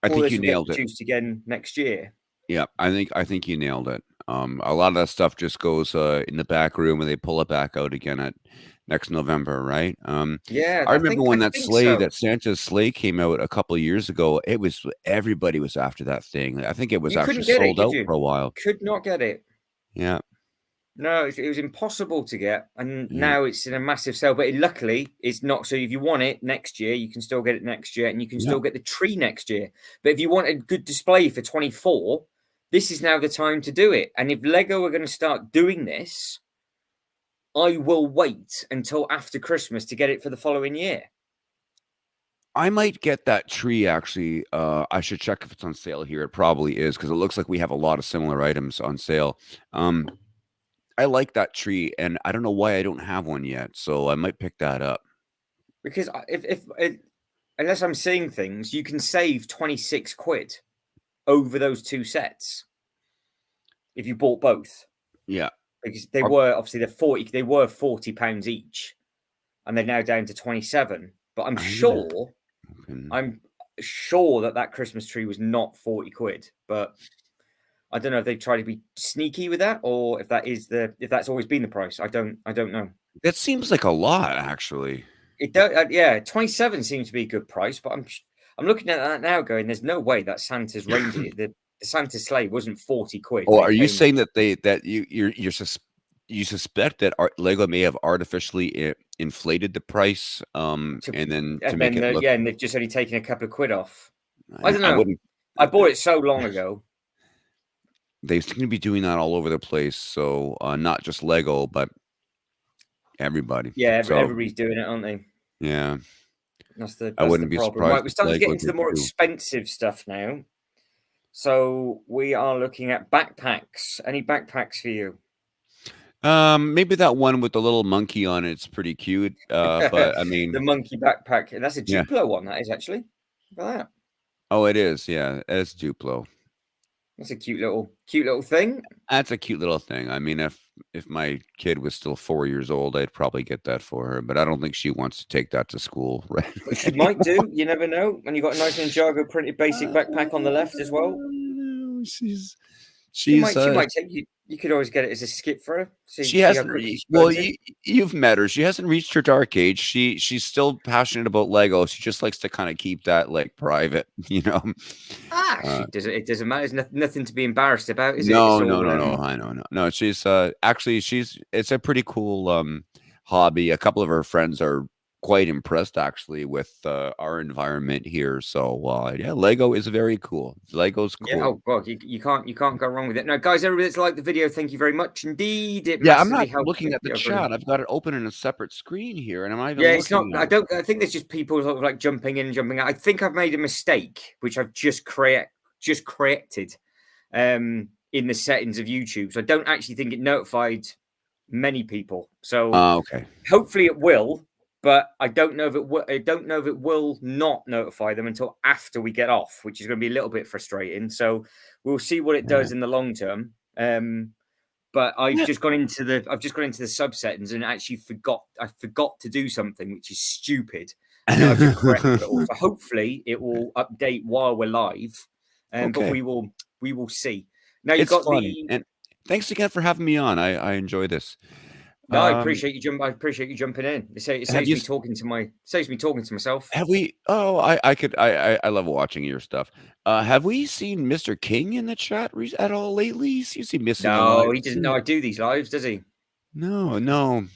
Speaker 2: I
Speaker 1: all
Speaker 2: think
Speaker 1: this
Speaker 2: you
Speaker 1: will get
Speaker 2: nailed it.
Speaker 1: reduced again next year.
Speaker 2: Yeah, I think you nailed it. A lot of that stuff just goes in the back room, and they pull it back out again at next November, right?
Speaker 1: Yeah,
Speaker 2: I
Speaker 1: I
Speaker 2: remember
Speaker 1: think
Speaker 2: when
Speaker 1: I think
Speaker 2: that
Speaker 1: so.
Speaker 2: Santa's sleigh came out a couple of years ago. It was everybody was after that thing. I think it was
Speaker 1: You
Speaker 2: actually
Speaker 1: couldn't get it,
Speaker 2: sold
Speaker 1: could
Speaker 2: out
Speaker 1: you?
Speaker 2: for a while.
Speaker 1: Could not get it.
Speaker 2: Yeah,
Speaker 1: No, it was impossible to get, and
Speaker 2: yeah,
Speaker 1: now it's in a massive sale. But luckily, it's not. So if you want it next year, you can still get it next year, and you can
Speaker 2: yeah.
Speaker 1: still get the tree next year. But if you want a good display for 24, this is now the time to do it. And if Lego are going to start doing this, I will wait until after Christmas to get it for the following year.
Speaker 2: I might get that tree actually. I should check if it's on sale here. It probably is because it looks like we have a lot of similar items on sale. Um, I like that tree, and I don't know why I don't have one yet, so I might pick that up.
Speaker 1: Because unless I'm seeing things, you can save 26 quid over those two sets if you bought both.
Speaker 2: Yeah.
Speaker 1: because they
Speaker 2: Are,
Speaker 1: were obviously they were £40 each, and they're now down to 27. But I'm
Speaker 2: yeah.
Speaker 1: sure
Speaker 2: Okay.
Speaker 1: I'm sure that Christmas tree was not 40 quid, but I don't know if they try to be sneaky with that or if that's always been the price. I don't know.
Speaker 2: That seems like a lot, actually.
Speaker 1: It does, yeah. 27 seems to be a good price, but I'm looking at that now, going, there's no way that Santa's reindeer, the Santa sleigh wasn't 40 quid,
Speaker 2: Oh,
Speaker 1: and it
Speaker 2: are you
Speaker 1: came.
Speaker 2: saying that you suspect that Lego may have artificially inflated the price,
Speaker 1: To,
Speaker 2: and then to
Speaker 1: and
Speaker 2: make
Speaker 1: then
Speaker 2: it look?
Speaker 1: yeah, and they've just only taken a couple of quid off. I don't
Speaker 2: I
Speaker 1: know.
Speaker 2: wouldn't.
Speaker 1: I bought it so long ago.
Speaker 2: They seem to be doing that all over the place. So not just Lego, but everybody.
Speaker 1: Yeah,
Speaker 2: So
Speaker 1: everybody's doing it, aren't they?
Speaker 2: yeah, I
Speaker 1: That's the
Speaker 2: wouldn't be
Speaker 1: problem.
Speaker 2: surprised
Speaker 1: Right, we're
Speaker 2: if
Speaker 1: starting to get
Speaker 2: Lego
Speaker 1: into the
Speaker 2: did
Speaker 1: more
Speaker 2: too.
Speaker 1: expensive stuff now. So we are looking at backpacks. Any backpacks for you?
Speaker 2: Maybe that one with the little monkey on it's pretty cute. But I
Speaker 1: The
Speaker 2: mean,
Speaker 1: monkey backpack. And that's a
Speaker 2: yeah.
Speaker 1: Duplo one, that is actually. Look at that.
Speaker 2: Oh, it is. Yeah, it's Duplo.
Speaker 1: That's a cute little thing.
Speaker 2: That's a cute little thing. I mean, if my kid was still 4 years old, I'd probably get that for her. But I don't think she wants to take that to school, right?
Speaker 1: But she might do. You never know. And you've got a nice Ninjago printed basic backpack on the left as well.
Speaker 2: She's
Speaker 1: She
Speaker 2: she's
Speaker 1: might. She might take you. You could always get it as a skip for her.
Speaker 2: she
Speaker 1: See how
Speaker 2: hasn't
Speaker 1: quickly she
Speaker 2: well,
Speaker 1: learns it.
Speaker 2: you've met her. She hasn't reached her dark age. She's still passionate about Lego. She just likes to kind of keep that like private, you know.
Speaker 1: She
Speaker 2: Uh,
Speaker 1: doesn't. It doesn't matter. There's nothing to be embarrassed about, is it? It's
Speaker 2: no, no,
Speaker 1: all.
Speaker 2: no, no. I know, no, no. She's actually it's a pretty cool hobby. A couple of her friends are quite impressed actually with our environment here. So yeah, Lego is very cool. Lego's
Speaker 1: Yeah.
Speaker 2: cool.
Speaker 1: Oh God, you can't go wrong with it. Now, guys, everybody that's liked the video, thank you very much indeed. It
Speaker 2: Yeah, I'm
Speaker 1: massively
Speaker 2: not
Speaker 1: helps.
Speaker 2: looking at the
Speaker 1: Yeah, brilliant.
Speaker 2: chat. I've got it open in a separate screen here, and I'm not even
Speaker 1: Yeah, it's not.
Speaker 2: looking
Speaker 1: I
Speaker 2: at it.
Speaker 1: don't. I think there's just people sort of like jumping in and jumping out. I think I've made a mistake, which I've just corrected in the settings of YouTube. So I don't actually think it notified many people. So
Speaker 2: Okay.
Speaker 1: hopefully it will, but I don't know if it will. I don't know if it will not notify them until after we get off, which is going to be a little bit frustrating. So we'll see what it
Speaker 2: Yeah.
Speaker 1: does in the long term. But I've just gone into the sub settings and actually I forgot to do something which is stupid. And now I've just corrected it all. So hopefully it will update while we're live. But
Speaker 2: Okay.
Speaker 1: we will see. Now you
Speaker 2: It's
Speaker 1: got
Speaker 2: fun,
Speaker 1: the
Speaker 2: and thanks again for having me on. I enjoy this.
Speaker 1: no, I
Speaker 2: Um,
Speaker 1: appreciate you jumping in. It
Speaker 2: have
Speaker 1: saves
Speaker 2: you
Speaker 1: me talking to myself.
Speaker 2: have we I could I love watching your stuff. Have we seen Mr. King in the chat at all lately? He seems to be missing a lot.
Speaker 1: No, he doesn't know I do these lives, does he?
Speaker 2: No, no.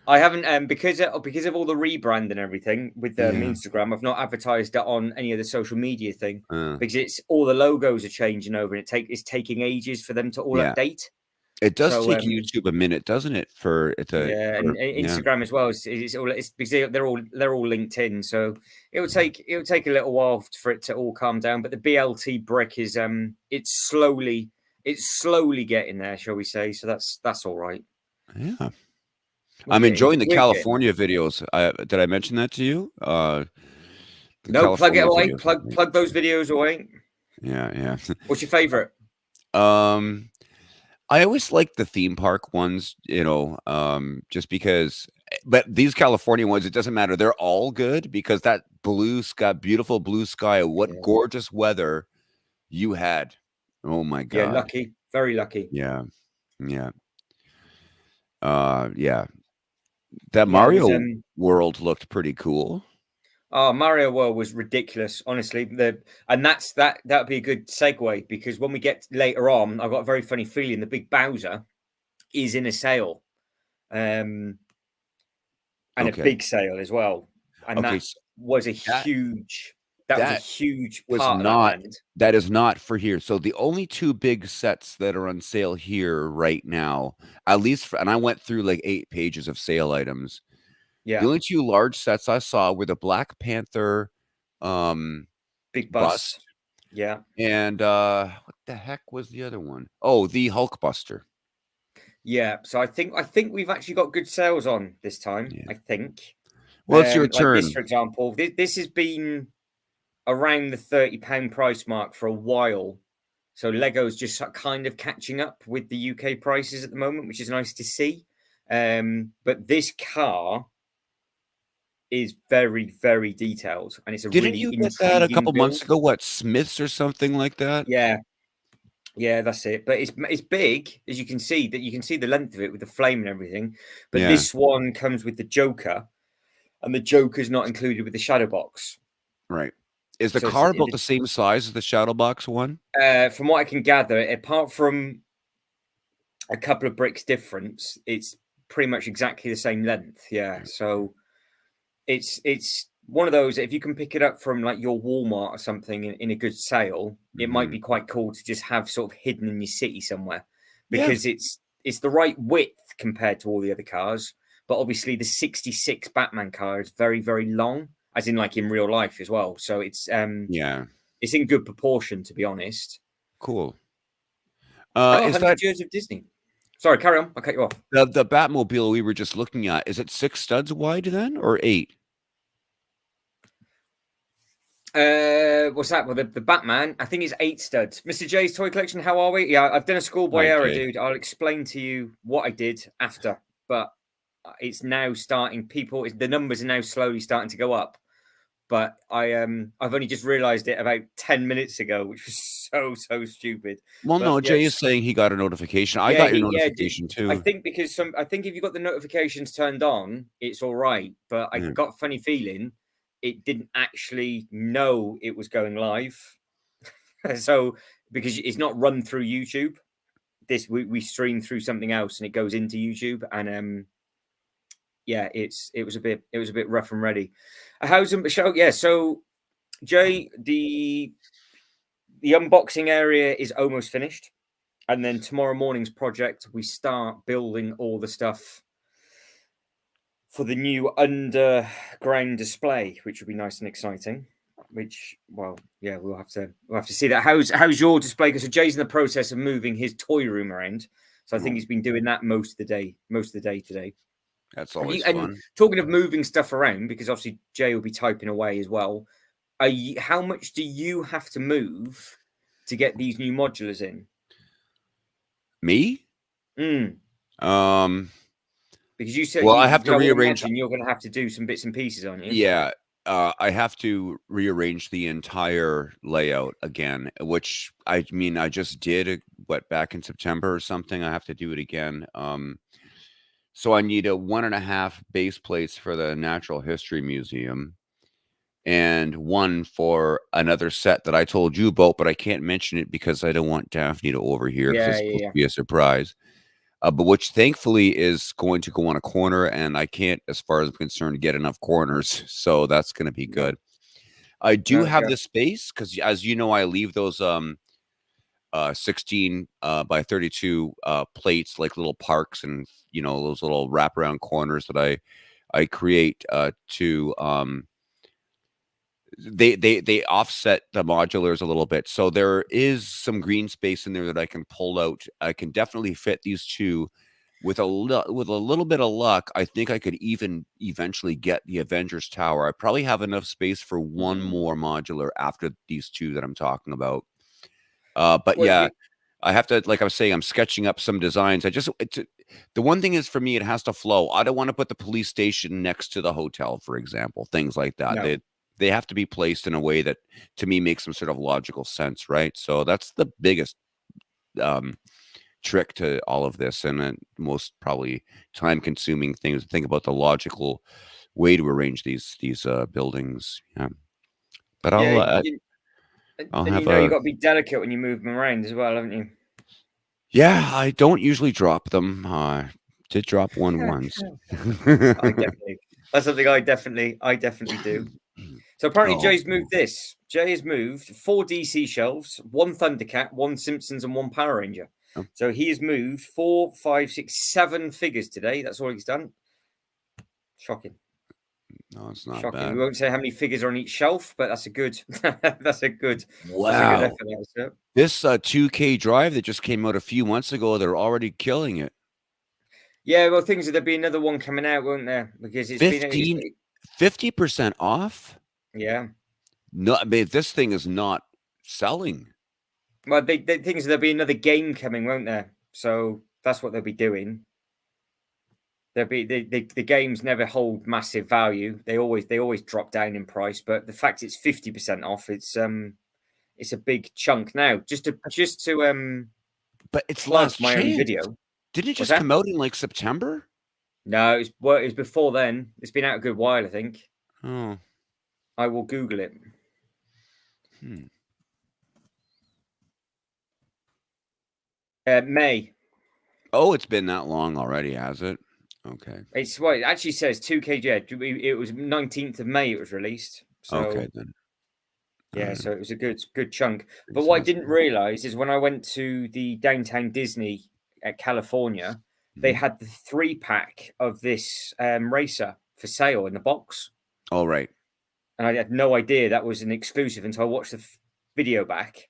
Speaker 1: I haven't because of all the rebrand and everything with
Speaker 2: Yeah.
Speaker 1: Instagram. I've not advertised it on any of the social media thing
Speaker 2: Uh,
Speaker 1: because it's all the logos are changing over and it's taking ages for them to all
Speaker 2: yeah.
Speaker 1: update.
Speaker 2: It does
Speaker 1: So
Speaker 2: take YouTube a minute, doesn't it, for it to
Speaker 1: yeah, and
Speaker 2: yeah.
Speaker 1: Instagram as well. It's because they're all linked in. So it'll take a little while for it to all calm down. But the BLT brick is it's slowly getting there, shall we say? So that's all right.
Speaker 2: Yeah. I'm enjoying the
Speaker 1: We're getting there.
Speaker 2: California videos. Did I mention that to you? The
Speaker 1: No, plug it
Speaker 2: California
Speaker 1: away.
Speaker 2: videos.
Speaker 1: Plug those videos away.
Speaker 2: Yeah, yeah.
Speaker 1: What's your favorite?
Speaker 2: Um, I always like the theme park ones, just because. But these California ones, it doesn't matter. They're all good because that blue sky, beautiful blue sky. What
Speaker 1: Yeah,
Speaker 2: gorgeous weather you had! Oh my
Speaker 1: yeah,
Speaker 2: God.
Speaker 1: lucky, very lucky.
Speaker 2: Yeah, yeah, yeah. That
Speaker 1: Yeah, it was
Speaker 2: Mario world looked pretty cool.
Speaker 1: oh, Mario World was ridiculous, honestly. That'd be a good segue because when we get later on, I've got a very funny feeling the big Bowser is in a sale. And a
Speaker 2: Okay.
Speaker 1: big sale as well. And
Speaker 2: Okay.
Speaker 1: that was a
Speaker 2: That
Speaker 1: huge
Speaker 2: that was
Speaker 1: part of that
Speaker 2: not
Speaker 1: land.
Speaker 2: that is not for here. So the only two big sets that are on sale here right now, at least and I went through like 8 pages of sale items. The
Speaker 1: Yeah,
Speaker 2: only two large sets I saw were the Black Panther um
Speaker 1: big
Speaker 2: bust
Speaker 1: bust. Yeah.
Speaker 2: and what the heck was the other one? Oh, the Hulkbuster.
Speaker 1: Yeah. So I think we've actually got good sales on this time.
Speaker 2: Yeah.
Speaker 1: I think.
Speaker 2: Well, it's your
Speaker 1: Like this,
Speaker 2: turn.
Speaker 1: for example, this has been around the £30 price mark for a while. So Lego's just kind of catching up with the UK prices at the moment, which is nice to see. But this car is very, very detailed, and it's a
Speaker 2: Didn't
Speaker 1: really
Speaker 2: you get that a
Speaker 1: intriguing
Speaker 2: couple months
Speaker 1: build.
Speaker 2: ago? What, Smiths or something like that?
Speaker 1: Yeah, yeah, that's it. But it's big, as you can see. That you can see the length of it with the flame and everything. But
Speaker 2: Yeah,
Speaker 1: this one comes with the Joker, and the Joker's not included with the shadow box.
Speaker 2: right. Is the
Speaker 1: So it's
Speaker 2: car about the same size as the Shadowbox one?
Speaker 1: from what I can gather, apart from a couple of bricks difference, it's pretty much exactly the same length. Yeah, so it's one of those. If you can pick it up from like your Walmart or something in a good sale, it might
Speaker 2: Mhm.
Speaker 1: be quite cool to just have sort of hidden in your city somewhere,
Speaker 2: Yeah.
Speaker 1: because it's the right width compared to all the other cars. But obviously, the '66 Batman car is very, very long, as in like in real life as well. So
Speaker 2: Yeah.
Speaker 1: it's in good proportion, to be honest.
Speaker 2: Cool.
Speaker 1: Oh,
Speaker 2: Is that
Speaker 1: 100 Years of Disney. Sorry, carry on. I'll cut you off.
Speaker 2: the Batmobile we were just looking at? Is it 6 studs wide then, or 8?
Speaker 1: What's that? Well, the Batman, I think it's 8 studs. Mr. J's toy collection, how are we? Yeah, I've done a schoolboy
Speaker 2: Hi,
Speaker 1: error,
Speaker 2: Jay.
Speaker 1: dude. I'll explain to you what I did after, but it's now starting. The numbers are now slowly starting to go up. But I've only just realised it about 10 minutes ago, which was so stupid.
Speaker 2: Well,
Speaker 1: But
Speaker 2: no, Jay
Speaker 1: yes,
Speaker 2: is saying he got a notification. I
Speaker 1: yeah,
Speaker 2: got your
Speaker 1: yeah.
Speaker 2: notification
Speaker 1: I
Speaker 2: too.
Speaker 1: think I think if you've got the notifications turned on, it's all right. But I
Speaker 2: Yeah.
Speaker 1: got a funny feeling it didn't actually know it was going live. So because it's not run through YouTube, we stream through something else and it goes into YouTube, and yeah, it was a bit rough and ready. How's the show? Yeah, so Jay, the unboxing area is almost finished, and then tomorrow morning's project we start building all the stuff for the new underground display, which will be nice and exciting. Which, well, yeah, we'll have to see that. How's your display? Because so Jay's in the process of moving his toy room around, so I think
Speaker 2: Oh,
Speaker 1: he's been doing that most of the day today.
Speaker 2: that's
Speaker 1: Have you?
Speaker 2: always
Speaker 1: And
Speaker 2: fun.
Speaker 1: talking of moving stuff around, because obviously Jay will be typing away as well. How much do you have to move to get these new modulars in?
Speaker 2: Me?
Speaker 1: Mm,
Speaker 2: Um,
Speaker 1: because you said
Speaker 2: well, I have to
Speaker 1: I would
Speaker 2: rearrange.
Speaker 1: imagine you're going to have to do some bits and pieces, aren't you?
Speaker 2: Yeah, I have to rearrange the entire layout again, which I mean, I just did back in September or something. I have to do it again. So I need a 1.5 base plates for the Natural History Museum and one for another set that I told you about, but I can't mention it because I don't want Daphne to overhear because
Speaker 1: Yeah,
Speaker 2: it's
Speaker 1: yeah,
Speaker 2: supposed to
Speaker 1: yeah.
Speaker 2: be a surprise. But which thankfully is going to go on a corner, and I can't, as far as I'm concerned, get enough corners. So that's going to be
Speaker 1: No,
Speaker 2: good. I do
Speaker 1: no,
Speaker 2: have
Speaker 1: yeah,
Speaker 2: the space because, as you know, I leave those 16 by 32 plates like little parks, and those little wraparound corners that I create to they offset the modulars a little bit, so there is some green space in there that I can pull out. I can definitely fit these two with with a little bit of luck. I think I could even eventually get the Avengers Tower. I probably have enough space for one
Speaker 1: mm.
Speaker 2: more modular after these two that I'm talking about. But
Speaker 1: Well,
Speaker 2: yeah, I have to, like I was saying, I'm sketching up some designs. The one thing is for me, it has to flow. I don't want to put the police station next to the hotel, for example, things like that.
Speaker 1: no,
Speaker 2: They have to be placed in a way that to me makes some sort of logical sense, right? So that's the biggest um trick to all of this, and most probably time consuming thing to think about the logical way to arrange these buildings. Yeah. But
Speaker 1: yeah,
Speaker 2: I'll
Speaker 1: and
Speaker 2: have
Speaker 1: you
Speaker 2: a
Speaker 1: got to be delicate when you move them around as well, haven't you?
Speaker 2: Yeah, I don't usually drop them. Did drop one once.
Speaker 1: I definitely. That's something I definitely do. So apparently
Speaker 2: Oh,
Speaker 1: Jay's moved this. Jay has moved 4 DC shelves, one Thundercat, one Simpsons, and one Power Ranger.
Speaker 2: oh,
Speaker 1: So he has moved 4, 5, 6, 7 figures today. That's all he's done. Shocking.
Speaker 2: no, it's not
Speaker 1: Shocking. We
Speaker 2: bad.
Speaker 1: won't say how many figures are on each shelf, but that's a good that's a good
Speaker 2: Wow.
Speaker 1: effort, that is, sir.
Speaker 2: This 2K drive that just came out a few months ago, they're already killing it.
Speaker 1: Yeah, well, things there'll be another one coming out, won't there? Because it's
Speaker 2: 15 50% off?
Speaker 1: yeah.
Speaker 2: No, I mean, this thing is not selling.
Speaker 1: Well, the thing is, there'll be another game coming, won't there? So that's what they'll be doing. There'll be the games never hold massive value. They always drop down in price. But the fact it's 50% off, it's a big chunk now. Just to
Speaker 2: But it's
Speaker 1: plug
Speaker 2: last
Speaker 1: my own
Speaker 2: chance.
Speaker 1: video.
Speaker 2: Didn't it
Speaker 1: What's
Speaker 2: just
Speaker 1: that?
Speaker 2: come out in like September?
Speaker 1: No, it was before then. It's been out a good while, I think.
Speaker 2: Oh,
Speaker 1: I will Google it.
Speaker 2: hmm.
Speaker 1: May.
Speaker 2: Oh, it's been that long already, has it? Okay.
Speaker 1: It's what it actually says 2 kg. It was 19th of May. It was released.
Speaker 2: Okay
Speaker 1: So
Speaker 2: then.
Speaker 1: yeah, so it was a good chunk. But
Speaker 2: Thanks,
Speaker 1: what I
Speaker 2: last
Speaker 1: didn't realize is when I went to the downtown Disney at California, they
Speaker 2: Mhm.
Speaker 1: had the 3-pack of this racer for sale in the box,
Speaker 2: All right.
Speaker 1: and I had no idea that was an exclusive until I watched the video back,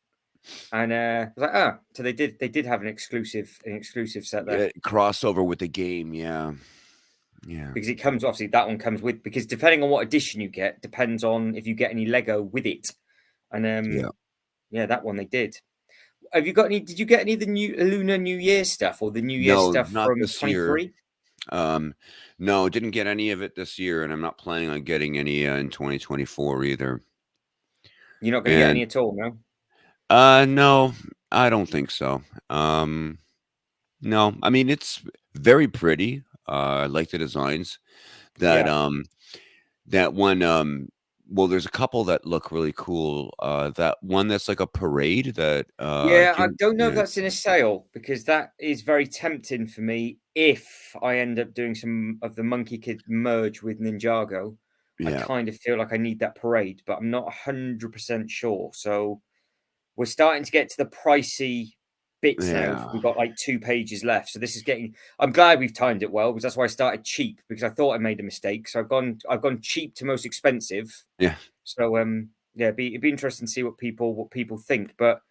Speaker 1: and I was like, oh, so they did have an exclusive set there.
Speaker 2: Crossover with the game, yeah. Yeah.
Speaker 1: Because it comes obviously that one comes with because depending on what edition you get depends on if you get any Lego with it, and
Speaker 2: Yeah.
Speaker 1: yeah, that one they did. Have you got any? Did you get any of the new Lunar New Year stuff or the New Year
Speaker 2: No,
Speaker 1: stuff
Speaker 2: not
Speaker 1: from
Speaker 2: this year.
Speaker 1: 23?
Speaker 2: Um, no, didn't get any of it this year, and I'm not planning on getting any in 2024 either.
Speaker 1: You're not going to get
Speaker 2: And
Speaker 1: any at all, no?
Speaker 2: no, I don't think so. Um, no, I mean it's very pretty. I like the designs. That
Speaker 1: Yeah,
Speaker 2: um that one well there's a couple that look really cool. That one that's like a parade that
Speaker 1: yeah. I
Speaker 2: do
Speaker 1: don't know if
Speaker 2: yeah,
Speaker 1: that's in a sale because that is very tempting for me. If I end up doing some of the Monkey Kid merge with Ninjago, I
Speaker 2: yeah,
Speaker 1: kind of feel like I need that parade, but I'm not 100% sure. So we're starting to get to the pricey bits now.
Speaker 2: yeah,
Speaker 1: We've got like 2 pages left. So this is getting I'm glad we've timed it well because that's why I started cheap because I thought I made a mistake. So I've gone cheap to most expensive.
Speaker 2: yeah.
Speaker 1: So yeah, it'd be interesting to see what people think. But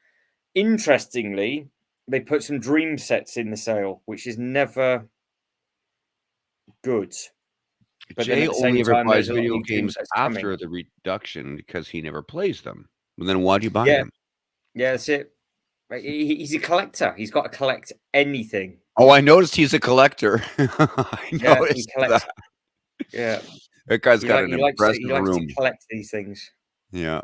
Speaker 1: interestingly, they put some dream sets in the sale, which is never good. But then
Speaker 2: Jay
Speaker 1: at the
Speaker 2: only
Speaker 1: same
Speaker 2: ever
Speaker 1: time,
Speaker 2: buys
Speaker 1: there's a lot of
Speaker 2: video
Speaker 1: new dream
Speaker 2: games
Speaker 1: sets coming.
Speaker 2: after the reduction because he never plays them. Well, then why do you buy
Speaker 1: Yeah,
Speaker 2: them?
Speaker 1: yeah, that's it. He's a collector. He's got to collect anything.
Speaker 2: Oh, I noticed he's a collector. I
Speaker 1: Yeah, he
Speaker 2: noticed that.
Speaker 1: collects. Yeah,
Speaker 2: That guy's
Speaker 1: he
Speaker 2: got
Speaker 1: like
Speaker 2: an
Speaker 1: he likes to
Speaker 2: impressive
Speaker 1: he likes to
Speaker 2: room.
Speaker 1: collect these things.
Speaker 2: Yeah.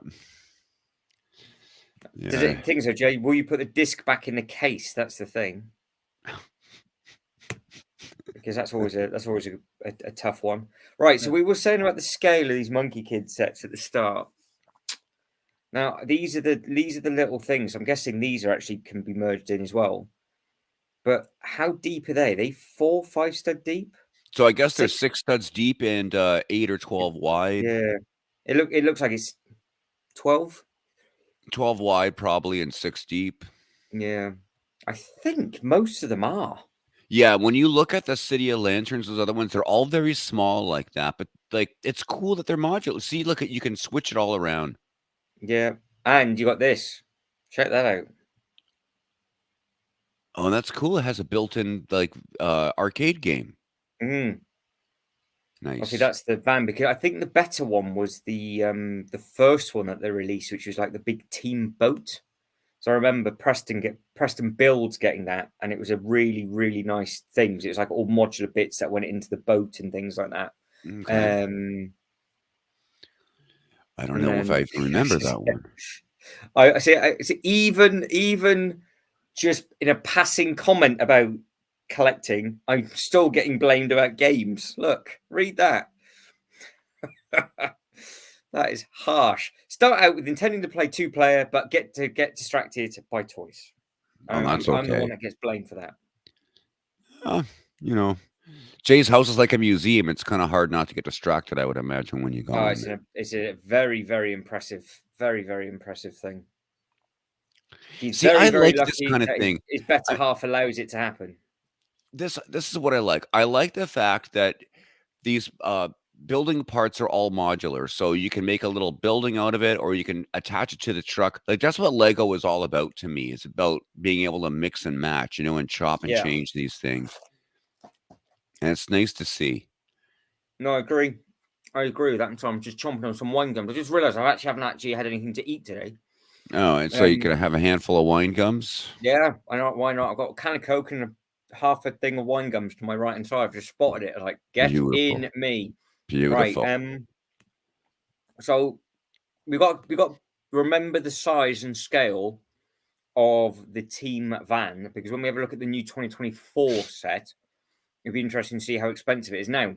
Speaker 1: Does
Speaker 2: Yeah.
Speaker 1: it think so, Jay? Will you put the disc back in the case? That's the thing, because that's always a tough one. Right. So we were saying about the scale of these Monkey Kid sets at the start. Now these are the little things. I'm guessing these are actually can be merged in as well. But how deep are they? Are they 4, 5 stud deep?
Speaker 2: So I guess there's
Speaker 1: 6?
Speaker 2: 6 studs deep and 8 or 12 wide.
Speaker 1: Yeah. It looks like it's 12.
Speaker 2: 12 wide probably and 6 deep.
Speaker 1: Yeah. I think most of them are.
Speaker 2: Yeah, when you look at the City of Lanterns, those other ones, they're all very small like that, but, like, it's cool that they're modular. See, look at you can switch it all around.
Speaker 1: Yeah. And you got this. Check that out.
Speaker 2: Oh, that's cool. It has a built-in, like, arcade game.
Speaker 1: Mm. Obviously,
Speaker 2: Nice.
Speaker 1: that's the van because I think the better one was the first one that they released, which was like the big team boat. So I remember Preston Builds getting that, and it was a really really nice thing. It was like all modular bits that went into the boat and things like that.
Speaker 2: Okay.
Speaker 1: Um,
Speaker 2: I don't
Speaker 1: and
Speaker 2: know if I
Speaker 1: then
Speaker 2: even remember that one.
Speaker 1: I see even just in a passing comment about collecting, I'm still getting blamed about games. Look, read that. That is harsh. Start out with intending to play 2-player, but get distracted by toys.
Speaker 2: Oh, that's
Speaker 1: I'm the
Speaker 2: okay.
Speaker 1: one that gets blamed for that.
Speaker 2: Uh, you know, Jay's house is like a museum. It's kinda hard not to get distracted, I would imagine, when you go
Speaker 1: Oh,
Speaker 2: in
Speaker 1: it's
Speaker 2: there.
Speaker 1: a very very impressive, very very impressive thing. He's
Speaker 2: See,
Speaker 1: very
Speaker 2: I
Speaker 1: very
Speaker 2: like this
Speaker 1: lucky
Speaker 2: kinda
Speaker 1: that his,
Speaker 2: thing.
Speaker 1: his better
Speaker 2: I
Speaker 1: half allows it to happen.
Speaker 2: this is what I like. I like the fact that these, building parts are all modular, so you can make a little building out of it, or you can attach it to the truck. Like, that's what Lego is all about to me. It's about being able to mix and match, and chop and
Speaker 1: Yeah,
Speaker 2: change these things, and it's nice to see.
Speaker 1: no, I agree. I agree with that. And so I'm just chomping on some wine gums. I just realised I haven't actually had anything to eat today.
Speaker 2: Oh, and so you could have a handful of wine gums.
Speaker 1: Yeah, I know. Why not? I've got a can of Coke and half a thing of wine gums to my right hand side. I've just spotted it. Like, get
Speaker 2: Beautiful,
Speaker 1: in me. Right.
Speaker 2: beautiful.
Speaker 1: So we got remember the size and scale of the team van, because when we have a look at the new 2024 set, it'd be interesting to see how expensive it is. Now,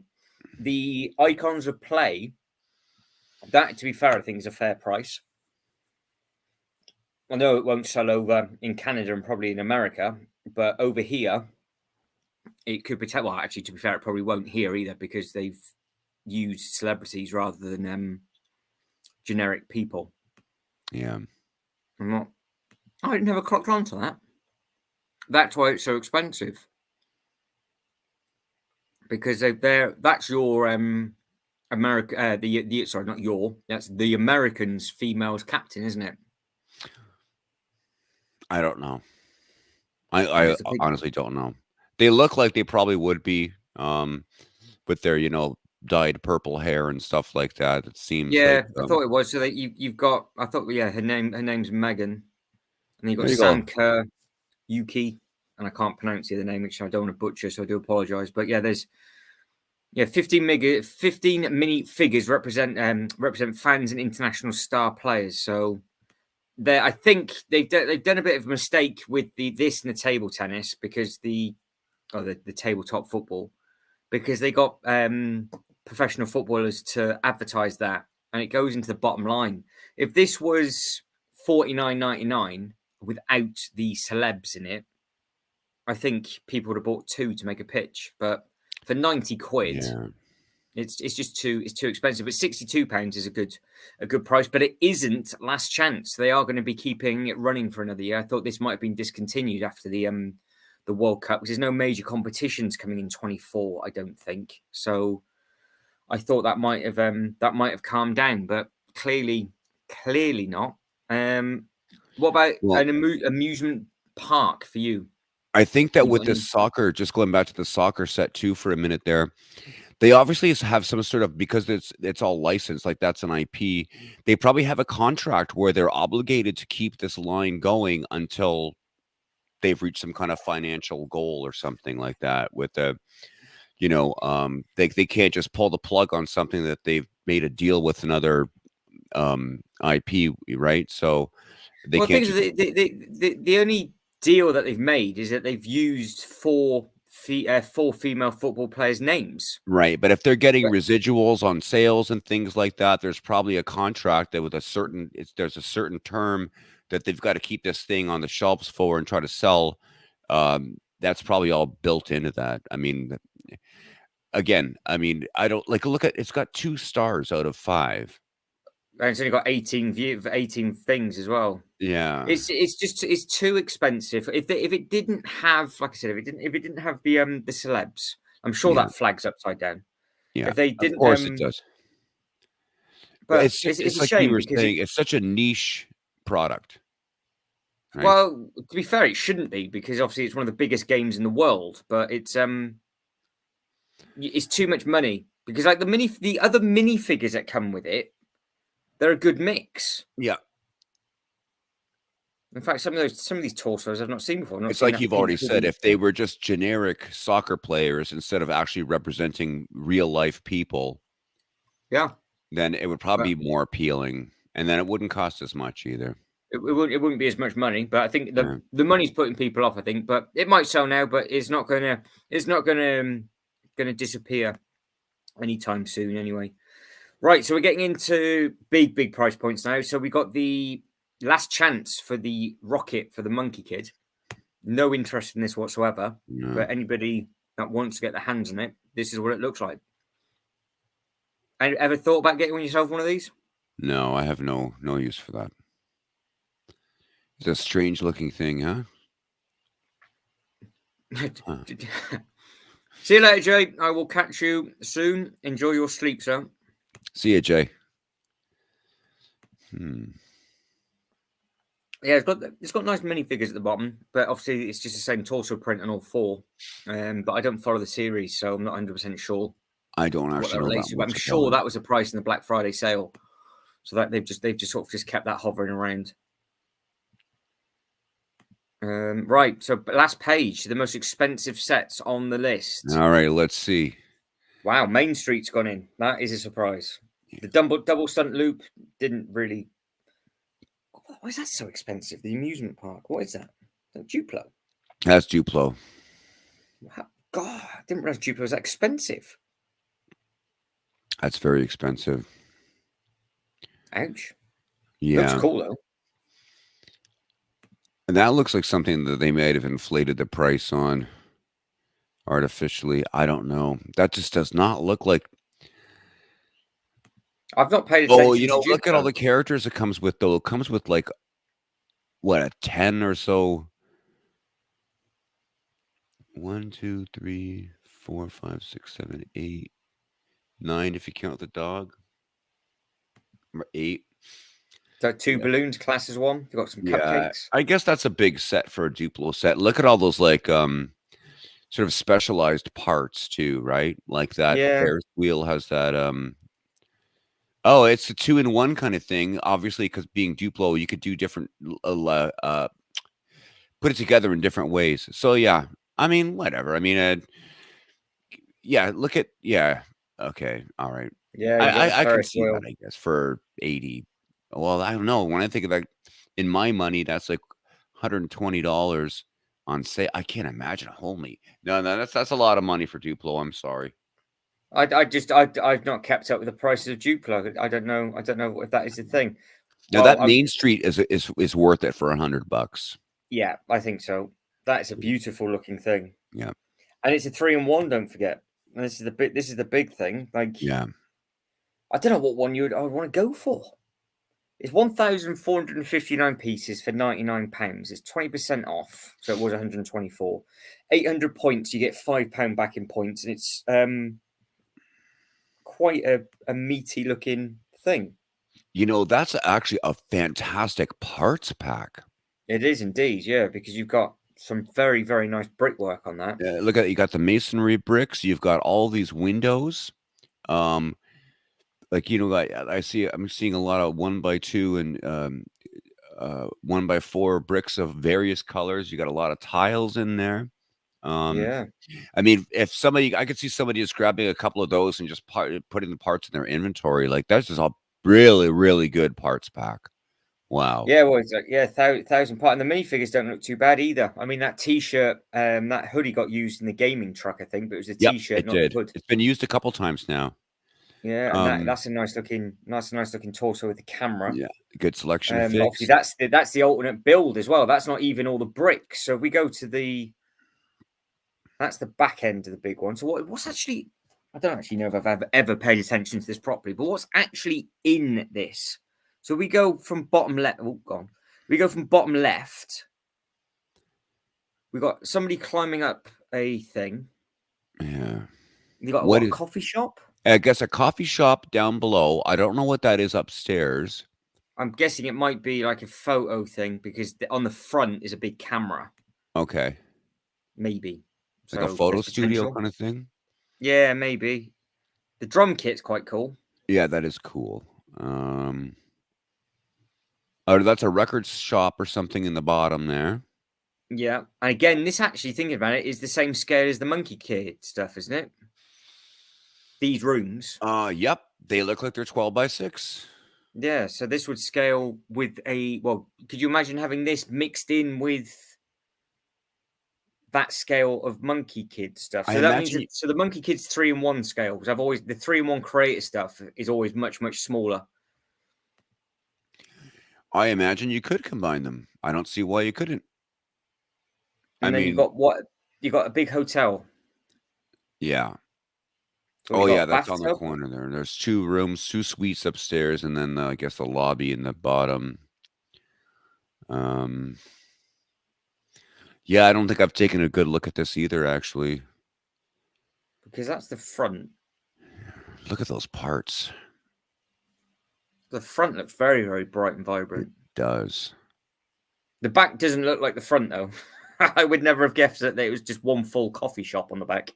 Speaker 1: the icons of play, that, to be fair, I think is a fair price. I know it won't sell over in Canada and probably in America, but over here, it could be. Well, actually, to be fair, it probably won't here either, because they've used celebrities rather than generic people.
Speaker 2: Yeah.
Speaker 1: I never clocked on to that. That's why it's so expensive. Because that's your America, sorry, not your, that's the Americans' females captain, isn't it?
Speaker 2: I don't know. I honestly don't know. They look like they probably would be, with their, dyed purple hair and stuff like that. It seems
Speaker 1: Yeah,
Speaker 2: like,
Speaker 1: I thought it was. So that you've got, I thought, yeah, her name's Megan, and you've got
Speaker 2: there you
Speaker 1: Sam
Speaker 2: go.
Speaker 1: Kerr, Yuki, and I can't pronounce the other name, which I don't want to butcher, so I do apologize. But yeah, there's 15 mini figures represent fans and international star players. So I think they've done a bit of a mistake with this and the table tennis, because the tabletop football, because they got professional footballers to advertise that, and it goes into the bottom line. If this was $49.99 without the celebs in it, I think people would have bought two to make a pitch. But for 90 quid,
Speaker 2: Yeah.
Speaker 1: it's just too expensive. But £62 is a good price. But it isn't last chance. They are going to be keeping it running for another year. I thought this might have been discontinued after the World Cup, because there's no major competitions coming in 24, I don't think. So I thought that might have calmed down, but clearly not. What about an amusement park for you?
Speaker 2: I think that
Speaker 1: You
Speaker 2: with
Speaker 1: got
Speaker 2: the
Speaker 1: any?
Speaker 2: soccer, just going back to the soccer set too for a minute there, they obviously have some sort of, because it's all licensed, like that's an IP. They probably have a contract where they're obligated to keep this line going until they've reached some kind of financial goal or something like that. With the, they can't just pull the plug on something that they've made a deal with another IP, right? So they
Speaker 1: Well,
Speaker 2: can't
Speaker 1: things
Speaker 2: keep
Speaker 1: the only deal that they've made is that they've used four female football players' names.
Speaker 2: right. But if they're getting
Speaker 1: But,
Speaker 2: residuals on sales and things like that, there's probably a contract that with a certain, there's a certain term that they've got to keep this thing on the shelves for and try to sell. That's probably all built into that. I mean, again, I don't like look at, it's got 2 stars out of 5.
Speaker 1: and it's only got 18 things as well.
Speaker 2: Yeah.
Speaker 1: It's too expensive. If it didn't have, like I said, if it didn't have the celebs, I'm sure
Speaker 2: Yeah.
Speaker 1: that flag's upside down.
Speaker 2: Yeah.
Speaker 1: If they
Speaker 2: Of
Speaker 1: didn't,
Speaker 2: course it does. But
Speaker 1: but
Speaker 2: it's just,
Speaker 1: it's
Speaker 2: it's
Speaker 1: a
Speaker 2: like you
Speaker 1: shame
Speaker 2: were
Speaker 1: because
Speaker 2: saying, it's such a niche product, right?
Speaker 1: well, to be fair, it shouldn't be, because obviously it's one of the biggest games in the world. But it's too much money, because like the other mini figures that come with it, they're a good mix.
Speaker 2: Yeah.
Speaker 1: In fact, some of these torsos I've not seen before. I've not
Speaker 2: It's
Speaker 1: seen
Speaker 2: like
Speaker 1: that
Speaker 2: you've
Speaker 1: pink
Speaker 2: already said,
Speaker 1: hoodie.
Speaker 2: if they were just generic soccer players instead of actually representing real life people,
Speaker 1: Yeah,
Speaker 2: then it would
Speaker 1: but
Speaker 2: probably be more appealing, and then it wouldn't cost as much either.
Speaker 1: it wouldn't be as much money. But I think
Speaker 2: Yeah.
Speaker 1: the money's putting people off. I think, but it might sell now. But it's not gonna disappear anytime soon. Anyway, right. So we're getting into big price points now. So we got the last chance for the rocket for the monkey kid. No interest in this whatsoever.
Speaker 2: Yeah.
Speaker 1: But anybody that wants to get their hands on it, this is what it looks like. And ever thought about getting yourself one of these?
Speaker 2: No, I have no use for that. It's a strange looking thing, huh? Huh.
Speaker 1: See you later, Jay. I will catch you soon. Enjoy your sleep, sir.
Speaker 2: See you, Jay.
Speaker 1: Yeah, it's got nice minifigures at the bottom, but obviously it's just the same torso print on all four. But I don't follow the series, so I'm not 100% sure
Speaker 2: I don't
Speaker 1: what that
Speaker 2: actually know
Speaker 1: relates
Speaker 2: that
Speaker 1: to. But I'm
Speaker 2: much
Speaker 1: sure
Speaker 2: about it.
Speaker 1: that was a price in the Black Friday sale, so that they've just sort of kept that hovering around. Right. So last page, the most expensive sets on the list.
Speaker 2: All right, let's see.
Speaker 1: Wow, Main Street's gone in. That is a surprise. The double stunt loop didn't really. Why is that so expensive? The amusement park. What is that? Is that Duplo?
Speaker 2: That's Duplo.
Speaker 1: God, I didn't realize Duplo was that expensive.
Speaker 2: That's very expensive.
Speaker 1: Ouch. Looks
Speaker 2: Yeah.
Speaker 1: cool though.
Speaker 2: And that looks like something that they might have inflated the price on artificially. I don't know. That just does not look like.
Speaker 1: I've not paid
Speaker 2: Oh,
Speaker 1: attention to
Speaker 2: look at all
Speaker 1: Duplo.
Speaker 2: the characters it comes with, though. It comes with like what, a 10 or so. 1, 2, 3, 4, 5, 6, 7, 8, 9 if you count the dog. Number 8.
Speaker 1: So two
Speaker 2: Yeah.
Speaker 1: balloons, class as one. You've got some
Speaker 2: Yeah.
Speaker 1: cupcakes.
Speaker 2: I guess that's a big set for a Duplo set. Look at all those like sort of specialized parts too, right? Like that
Speaker 1: Yeah,
Speaker 2: Ferris wheel has that oh, it's a 2-in-1 kind of thing. Obviously, because being Duplo, you could do different put it together in different ways. So yeah, I mean, whatever. I mean, yeah, look at yeah. Okay, all right.
Speaker 1: yeah.
Speaker 2: I
Speaker 1: You got the
Speaker 2: I can
Speaker 1: Ferris
Speaker 2: see that,
Speaker 1: wheel.
Speaker 2: I guess, for 80. Well, I don't know. When I think of that in my money, that's like $120 on say. I can't imagine. Holy no, no, that's a lot of money for Duplo. I'm sorry.
Speaker 1: I've not kept up with the prices of Duplo. I don't know. I don't know if that is the thing.
Speaker 2: Now
Speaker 1: Well,
Speaker 2: that Main Street is worth it for $100.
Speaker 1: yeah, I think so. That is a beautiful looking thing,
Speaker 2: Yeah,
Speaker 1: and it's a 3-in-1. Don't forget. And this is the big. This is the big thing. Like
Speaker 2: yeah.
Speaker 1: I don't know what one I would want to go for. It's 1,459 pieces for £99. It's 20% off, so it was 124. 800 points, you get £5 back in points, and it's quite a meaty looking thing.
Speaker 2: That's actually a fantastic parts pack.
Speaker 1: It is indeed, yeah, because you've got some very, very nice brickwork on that.
Speaker 2: Look at you got the masonry bricks. You've got all these windows. Um, like I'm seeing a lot of 1x2 and 1x4 bricks of various colors. You got a lot of tiles in there. Um,
Speaker 1: Yeah.
Speaker 2: I mean, I could see somebody just grabbing a couple of those and just putting the parts in their inventory. Like that's just a really, really good parts pack. Wow.
Speaker 1: Yeah, well, it's like, yeah, 1,000 part. And the minifigures don't look too bad either. I mean, that T-shirt, that hoodie got used in the gaming truck, I think, but it was a
Speaker 2: Yep,
Speaker 1: T-shirt,
Speaker 2: it
Speaker 1: not the
Speaker 2: did.
Speaker 1: hood.
Speaker 2: It's been used a couple times now.
Speaker 1: Yeah, and
Speaker 2: Um,
Speaker 1: that's a nice looking torso with the camera.
Speaker 2: yeah, good selection of
Speaker 1: Obviously,
Speaker 2: figs.
Speaker 1: that's the alternate build as well. That's not even all the bricks. So if we go to that's the back end of the big one. So what's actually? I don't actually know if I've ever paid attention to this properly, but what's actually in this? So we go from bottom left. Oh, gone. We go from bottom left. We got somebody climbing up a thing.
Speaker 2: Yeah.
Speaker 1: You got
Speaker 2: What
Speaker 1: what? A
Speaker 2: is
Speaker 1: coffee shop?
Speaker 2: I guess a coffee shop down below. I don't know what that is upstairs.
Speaker 1: I'm guessing it might be like a photo thing because on the front is a big camera.
Speaker 2: Okay.
Speaker 1: Maybe.
Speaker 2: Like a
Speaker 1: So
Speaker 2: photo
Speaker 1: there's
Speaker 2: studio
Speaker 1: potential.
Speaker 2: kind of thing?
Speaker 1: Yeah, maybe. The drum kit's quite cool.
Speaker 2: Yeah, that is cool. Oh, that's a record shop or something in the bottom there.
Speaker 1: Yeah. And again, this actually, thinking about it, is the same scale as the Monkey Kid stuff, isn't it? These rooms.
Speaker 2: Yep. They look like they're 12x6.
Speaker 1: Yeah. So this would scale with well, could you imagine having this mixed in with that scale of Monkey Kid stuff?
Speaker 2: I
Speaker 1: So that means
Speaker 2: imagine
Speaker 1: that, so the Monkey Kid's 3-in-1 scale, because the 3-in-1 creator stuff is always much, much smaller.
Speaker 2: you could combine them. I don't see why you couldn't. I
Speaker 1: And then you
Speaker 2: mean,
Speaker 1: got what? You got a big hotel.
Speaker 2: yeah.
Speaker 1: So we
Speaker 2: Oh, yeah,
Speaker 1: got
Speaker 2: that's on the
Speaker 1: bathtub.
Speaker 2: corner there. There's 2 rooms, 2 suites upstairs, and then, I guess the lobby in the bottom. Um, yeah, I don't think I've taken a good look at this either, actually.
Speaker 1: Because that's the front.
Speaker 2: Look at those parts.
Speaker 1: The front looks very, very bright and
Speaker 2: It
Speaker 1: vibrant.
Speaker 2: does.
Speaker 1: The back doesn't look like the front, though. I would never have guessed that it was just one full coffee shop on the back.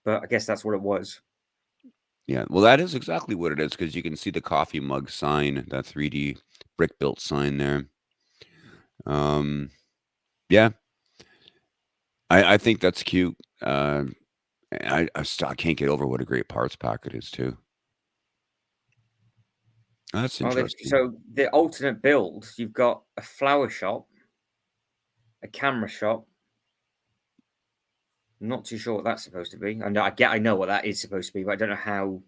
Speaker 1: But I guess that's what it was.
Speaker 2: Yeah, well, that is exactly what it is because you can see the coffee mug sign, that 3D brick built sign there. Um, Yeah, I think that's cute. I can't get over what a great parts packet is too. That's
Speaker 1: Oh,
Speaker 2: interesting.
Speaker 1: so the alternate build, you've got a flower shop, a camera shop. Not too sure what that's supposed to be. And I know what that is supposed to be, but I don't know how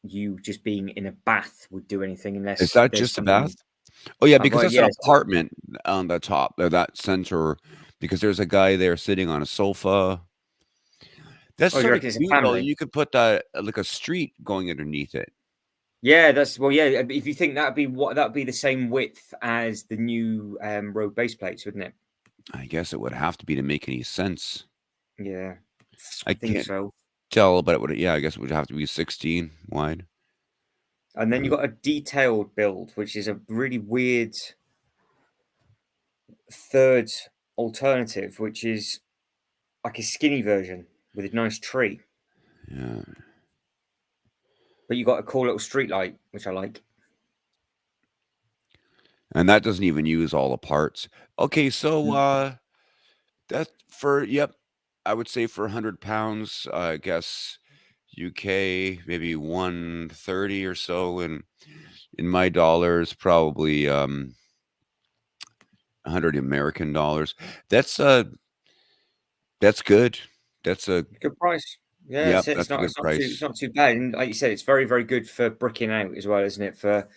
Speaker 1: you just being in a bath would do anything
Speaker 2: Is
Speaker 1: unless
Speaker 2: that
Speaker 1: there's
Speaker 2: just a bath?
Speaker 1: something.
Speaker 2: Oh yeah, because
Speaker 1: Well,
Speaker 2: that's an
Speaker 1: yeah. So,
Speaker 2: apartment on the top, that center. Because there's a guy there sitting on a sofa. That's
Speaker 1: oh, you
Speaker 2: sort of
Speaker 1: reckon it's a
Speaker 2: cute though.
Speaker 1: family?
Speaker 2: You could put that like a street going underneath it.
Speaker 1: Yeah, that's well, yeah. If you think that'd be the same width as the new road base plates, wouldn't it?
Speaker 2: I guess it would have to be to make any sense.
Speaker 1: Yeah, I
Speaker 2: I
Speaker 1: think
Speaker 2: can't
Speaker 1: so.
Speaker 2: tell, but it would. Yeah, I guess it would have to be 16 wide.
Speaker 1: And then
Speaker 2: Uh,
Speaker 1: you've got a detailed build, which is a really weird third alternative, which is like a skinny version with a nice tree.
Speaker 2: yeah,
Speaker 1: But you got a cool little street light, which I like.
Speaker 2: and that doesn't even use all the parts. Okay, so
Speaker 1: Mm.
Speaker 2: that's for yep. I would say for £100, I guess UK maybe 130 or so, and in my dollars probably 100 American dollars. That's that's good. That's a
Speaker 1: Good price. Yeah,
Speaker 2: yep.
Speaker 1: it's
Speaker 2: That's a
Speaker 1: not
Speaker 2: good
Speaker 1: it's
Speaker 2: price.
Speaker 1: not too bad. And like you said, it's very very good for bricking out as well, isn't it? For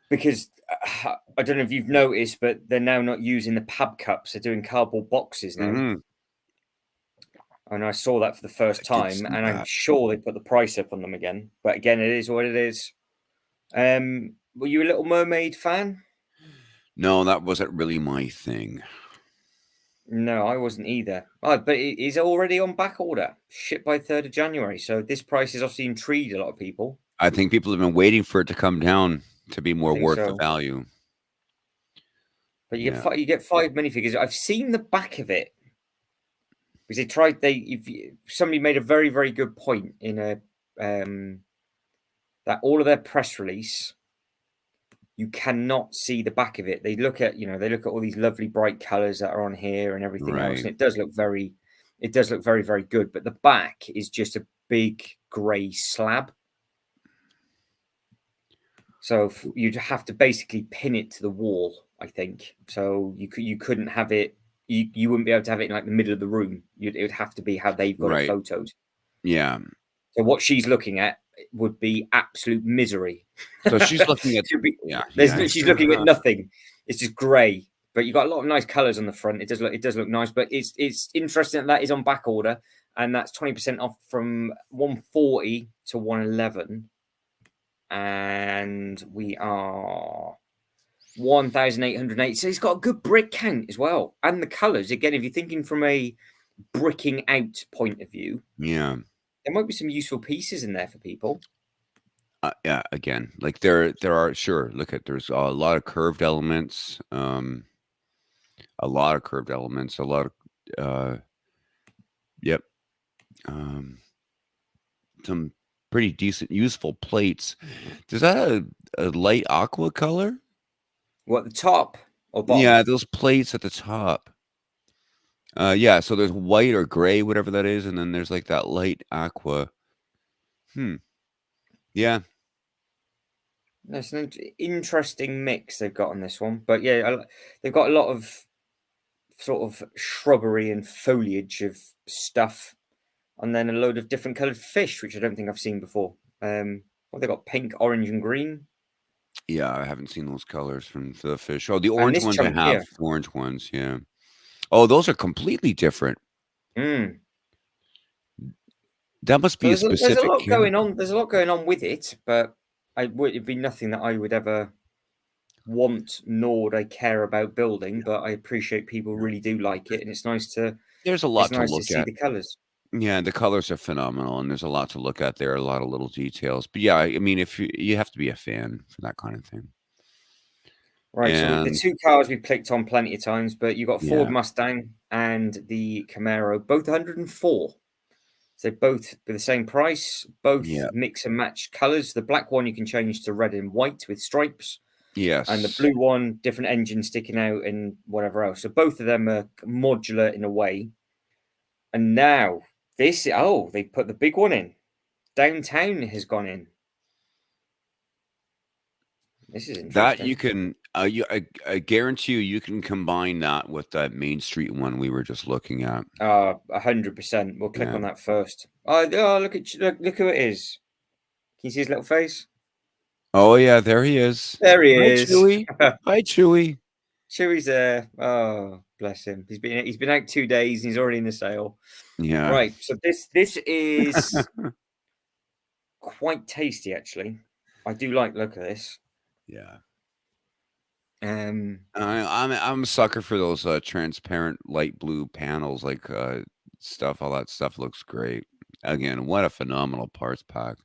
Speaker 1: because I don't know if you've noticed, but they're now not using the pub cups; they're doing cardboard boxes now.
Speaker 2: Hmm.
Speaker 1: And I saw that for the
Speaker 2: I
Speaker 1: first
Speaker 2: did
Speaker 1: time,
Speaker 2: see
Speaker 1: and I'm
Speaker 2: that.
Speaker 1: sure they put the price up on them again. But again, it is what it is. Were you a Little Mermaid fan?
Speaker 2: No, that wasn't really my thing.
Speaker 1: No, I wasn't either. Oh, but it is already on back order, shipped by 3rd of January. So this price has obviously intrigued a lot of people.
Speaker 2: I think people have been waiting for it to come down to be
Speaker 1: I
Speaker 2: more
Speaker 1: think
Speaker 2: worth the
Speaker 1: so.
Speaker 2: value.
Speaker 1: But
Speaker 2: Yeah,
Speaker 1: you get 5 minifigures. I've seen the back of it because they tried. Somebody made a very very good point in a that all of their press release, you cannot see the back of it. They look at all these lovely bright colors that are on here and everything else,
Speaker 2: right,
Speaker 1: and it does look very very good. But the back is just a big grey slab. So you'd have to basically pin it to the wall, I think. So you couldn't have it. You wouldn't be able to have it in like the middle of the room. It would have to be how they've got it
Speaker 2: right.
Speaker 1: photoed.
Speaker 2: Yeah.
Speaker 1: So what she's looking at would be absolute misery.
Speaker 2: So she's looking at yeah, yeah.
Speaker 1: She's looking at nothing. It's just grey. But you got a lot of nice colours on the front. It does look nice. But it's interesting that is on back order, and that's 20% off from 140 to 111, and we are 1,808. So it's got a good brick count as well, and the colours. Again, if you're thinking from a bricking out point of view,
Speaker 2: Yeah.
Speaker 1: there might be some useful pieces in there for people.
Speaker 2: Yeah, again, like there are sure, look at there's a lot of curved elements, a lot of curved elements, a lot of yep, um, some pretty decent useful plates. Does that have a light aqua color?
Speaker 1: What, the top or bottom?
Speaker 2: Yeah, those plates at the top. Yeah, so there's white or gray, whatever that is, and then there's like that light aqua. Hmm. Yeah.
Speaker 1: That's an interesting mix they've got on this one, but yeah, they've got a lot of sort of shrubbery and foliage of stuff, and then a load of different coloured fish, which I don't think I've seen before. Well, they got pink, orange, and green,
Speaker 2: Yeah, I haven't seen those colors from the fish. Oh, the
Speaker 1: and
Speaker 2: orange
Speaker 1: this
Speaker 2: ones I
Speaker 1: chunk
Speaker 2: have.
Speaker 1: here.
Speaker 2: Orange ones, yeah. Oh, those are completely different.
Speaker 1: Mm.
Speaker 2: That must
Speaker 1: So
Speaker 2: be a
Speaker 1: there's a
Speaker 2: specific
Speaker 1: lot going
Speaker 2: camera.
Speaker 1: on. There's a lot going on with it, but it'd be nothing that I would ever want nor would I care about building. But I appreciate people really do like it, and
Speaker 2: There's a
Speaker 1: it's
Speaker 2: lot to
Speaker 1: nice to
Speaker 2: look
Speaker 1: see
Speaker 2: at.
Speaker 1: the colours.
Speaker 2: Yeah, the colors are phenomenal, and there's a lot to look at there, a lot of little details. But yeah, I mean, if you have to be a fan for that kind of thing.
Speaker 1: Right, so the
Speaker 2: And
Speaker 1: two cars we've clicked on plenty of times, but you've got Ford
Speaker 2: yeah,
Speaker 1: Mustang and the Camaro, both 104. So both for the same price, both
Speaker 2: yeah,
Speaker 1: mix and match colours. The black one you can change to red and white with stripes. And the
Speaker 2: Yes.
Speaker 1: blue one, different engine sticking out and whatever else. So both of them are modular in a way. And now this, they put the big one in. Downtown has gone in. This is
Speaker 2: That you
Speaker 1: interesting.
Speaker 2: can, I guarantee you can combine that with that Main Street one we were just looking at.
Speaker 1: 100%. We'll click
Speaker 2: Yeah.
Speaker 1: on that first. Oh, look who it is. Can you see his little face?
Speaker 2: Oh yeah, there he is.
Speaker 1: There he
Speaker 2: Hi,
Speaker 1: is.
Speaker 2: Chewy. Hi, Chewy.
Speaker 1: Chewy's there. Oh, bless him. He's been out 2 days and he's already in the sale.
Speaker 2: Yeah.
Speaker 1: Right. So this is quite tasty actually. I do like the look of this.
Speaker 2: Yeah.
Speaker 1: Um
Speaker 2: I'm a sucker for those transparent light blue panels, like stuff. All that stuff looks great. Again, what a phenomenal parts pack.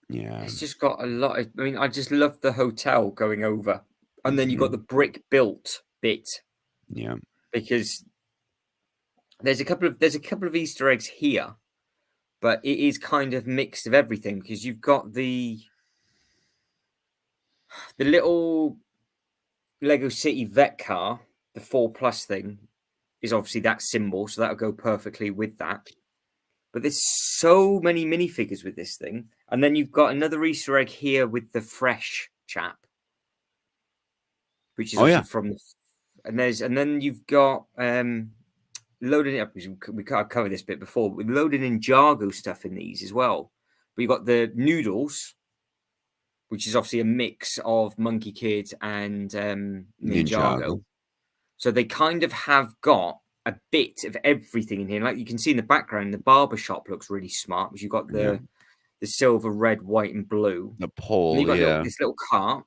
Speaker 2: Yeah.
Speaker 1: it's just got a lot of, I mean, I just love the hotel going over. And then you've got
Speaker 2: Mhm.
Speaker 1: the brick built bit
Speaker 2: Yeah.
Speaker 1: because there's a couple of Easter eggs here, but it is kind of mixed of everything because you've got the little Lego City vet car, the 4+ thing is obviously that symbol, so that'll go perfectly with that. But there's so many minifigures with this thing, and then you've got another Easter egg here with the fresh chap, which is
Speaker 2: Oh yeah.
Speaker 1: obviously from the, and then you've got loading up. We can't cover this bit before, but with loading Ninjago stuff in these as well. But you've got the noodles, which is obviously a mix of Monkey Kid and
Speaker 2: Ninjago.
Speaker 1: Ninjago. So they kind of have got a bit of everything in here. Like you can see in the background, the barber shop looks really smart because you've got
Speaker 2: Yeah.
Speaker 1: the silver, red, white, and blue.
Speaker 2: The
Speaker 1: And you've
Speaker 2: pole.
Speaker 1: got
Speaker 2: Yeah.
Speaker 1: this little cart,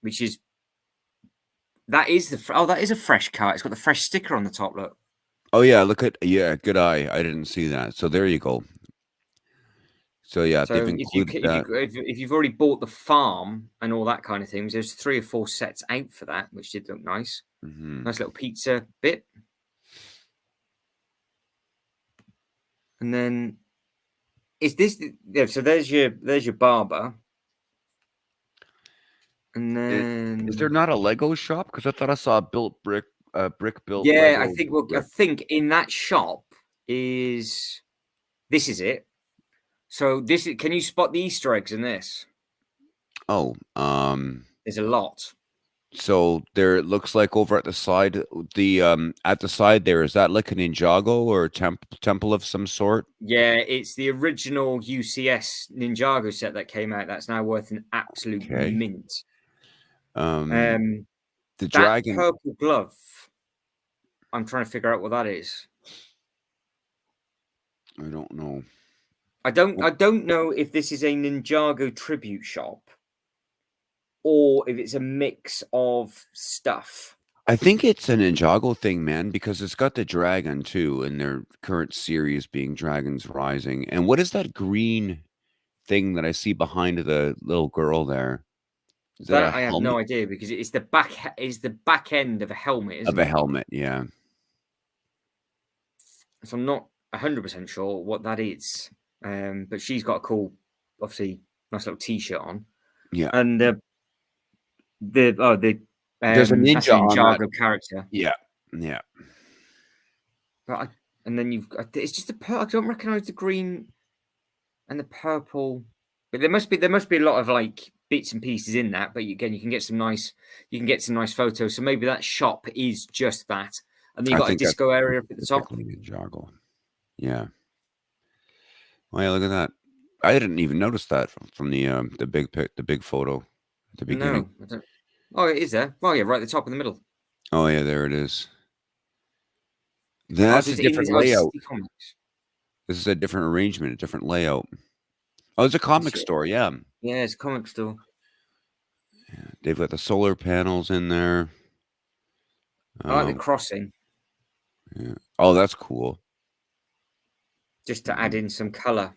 Speaker 1: which is that is that is a fresh cart. It's got the fresh sticker on the top. Look.
Speaker 2: Oh yeah. Look at good eye. I didn't see that. So there you go. So yeah, they've
Speaker 1: So
Speaker 2: included that.
Speaker 1: if you've already bought the farm and all that kind of things, there's 3 or 4 sets out for that, which did look nice.
Speaker 2: Mhm.
Speaker 1: Nice little pizza bit. And then is this so there's your barber. And
Speaker 2: Is there
Speaker 1: then
Speaker 2: not a Lego shop? Because I thought I saw a brick built
Speaker 1: yeah,
Speaker 2: Lego
Speaker 1: I
Speaker 2: brick.
Speaker 1: think in that shop is this is it. So this is, can you spot the Easter eggs in this?
Speaker 2: Oh,
Speaker 1: There's a lot.
Speaker 2: so there it looks like over at the side, at the side there, is that like a Ninjago or a temple of some sort?
Speaker 1: Yeah, it's the original UCS Ninjago set that came out. That's now worth an absolute
Speaker 2: Okay.
Speaker 1: mint.
Speaker 2: The
Speaker 1: That
Speaker 2: dragon.
Speaker 1: purple glove, I'm trying to figure out what that is.
Speaker 2: I don't know.
Speaker 1: I don't know if this is a Ninjago tribute shop or if it's a mix of stuff.
Speaker 2: I think it's a Ninjago thing, man, because it's got the dragon too, in their current series being Dragons Rising. And what is that green thing that I see behind the little girl there? Is that a
Speaker 1: That I have no
Speaker 2: helmet?
Speaker 1: idea because it's the back end of a helmet,
Speaker 2: Of
Speaker 1: isn't
Speaker 2: a
Speaker 1: it?
Speaker 2: helmet, yeah.
Speaker 1: So I'm not 100% sure what that is. But she's got a cool, obviously, nice little T-shirt on,
Speaker 2: Yeah.
Speaker 1: and
Speaker 2: There's a
Speaker 1: that's a
Speaker 2: ninja on that.
Speaker 1: Ninjago character.
Speaker 2: Yeah. Yeah.
Speaker 1: But and then you've got it's just I don't recognize the green and the purple, but there must be a lot of like bits and pieces in that. But again, you can get some nice photos. So maybe that shop is just that, and then you
Speaker 2: I
Speaker 1: got a
Speaker 2: think that's
Speaker 1: disco area up at the top.
Speaker 2: specifically Ninjago. Yeah. Oh yeah, look at that. I didn't even notice that from the the big photo at the beginning.
Speaker 1: No, I don't. Oh, it is there. Oh yeah, right at the top in the middle.
Speaker 2: Oh yeah, there it is.
Speaker 1: Oh,
Speaker 2: That's
Speaker 1: so
Speaker 2: a
Speaker 1: it's in
Speaker 2: different
Speaker 1: this. Oh, it's
Speaker 2: layout.
Speaker 1: City Comics.
Speaker 2: This is a different arrangement, a different layout. Oh, it's a comic store, yeah.
Speaker 1: Yeah, it's a comic store.
Speaker 2: Yeah, they've got the solar panels in there.
Speaker 1: I like the
Speaker 2: Um,
Speaker 1: crossing,
Speaker 2: yeah. Oh, that's cool.
Speaker 1: just to add
Speaker 2: Mhm.
Speaker 1: in some color.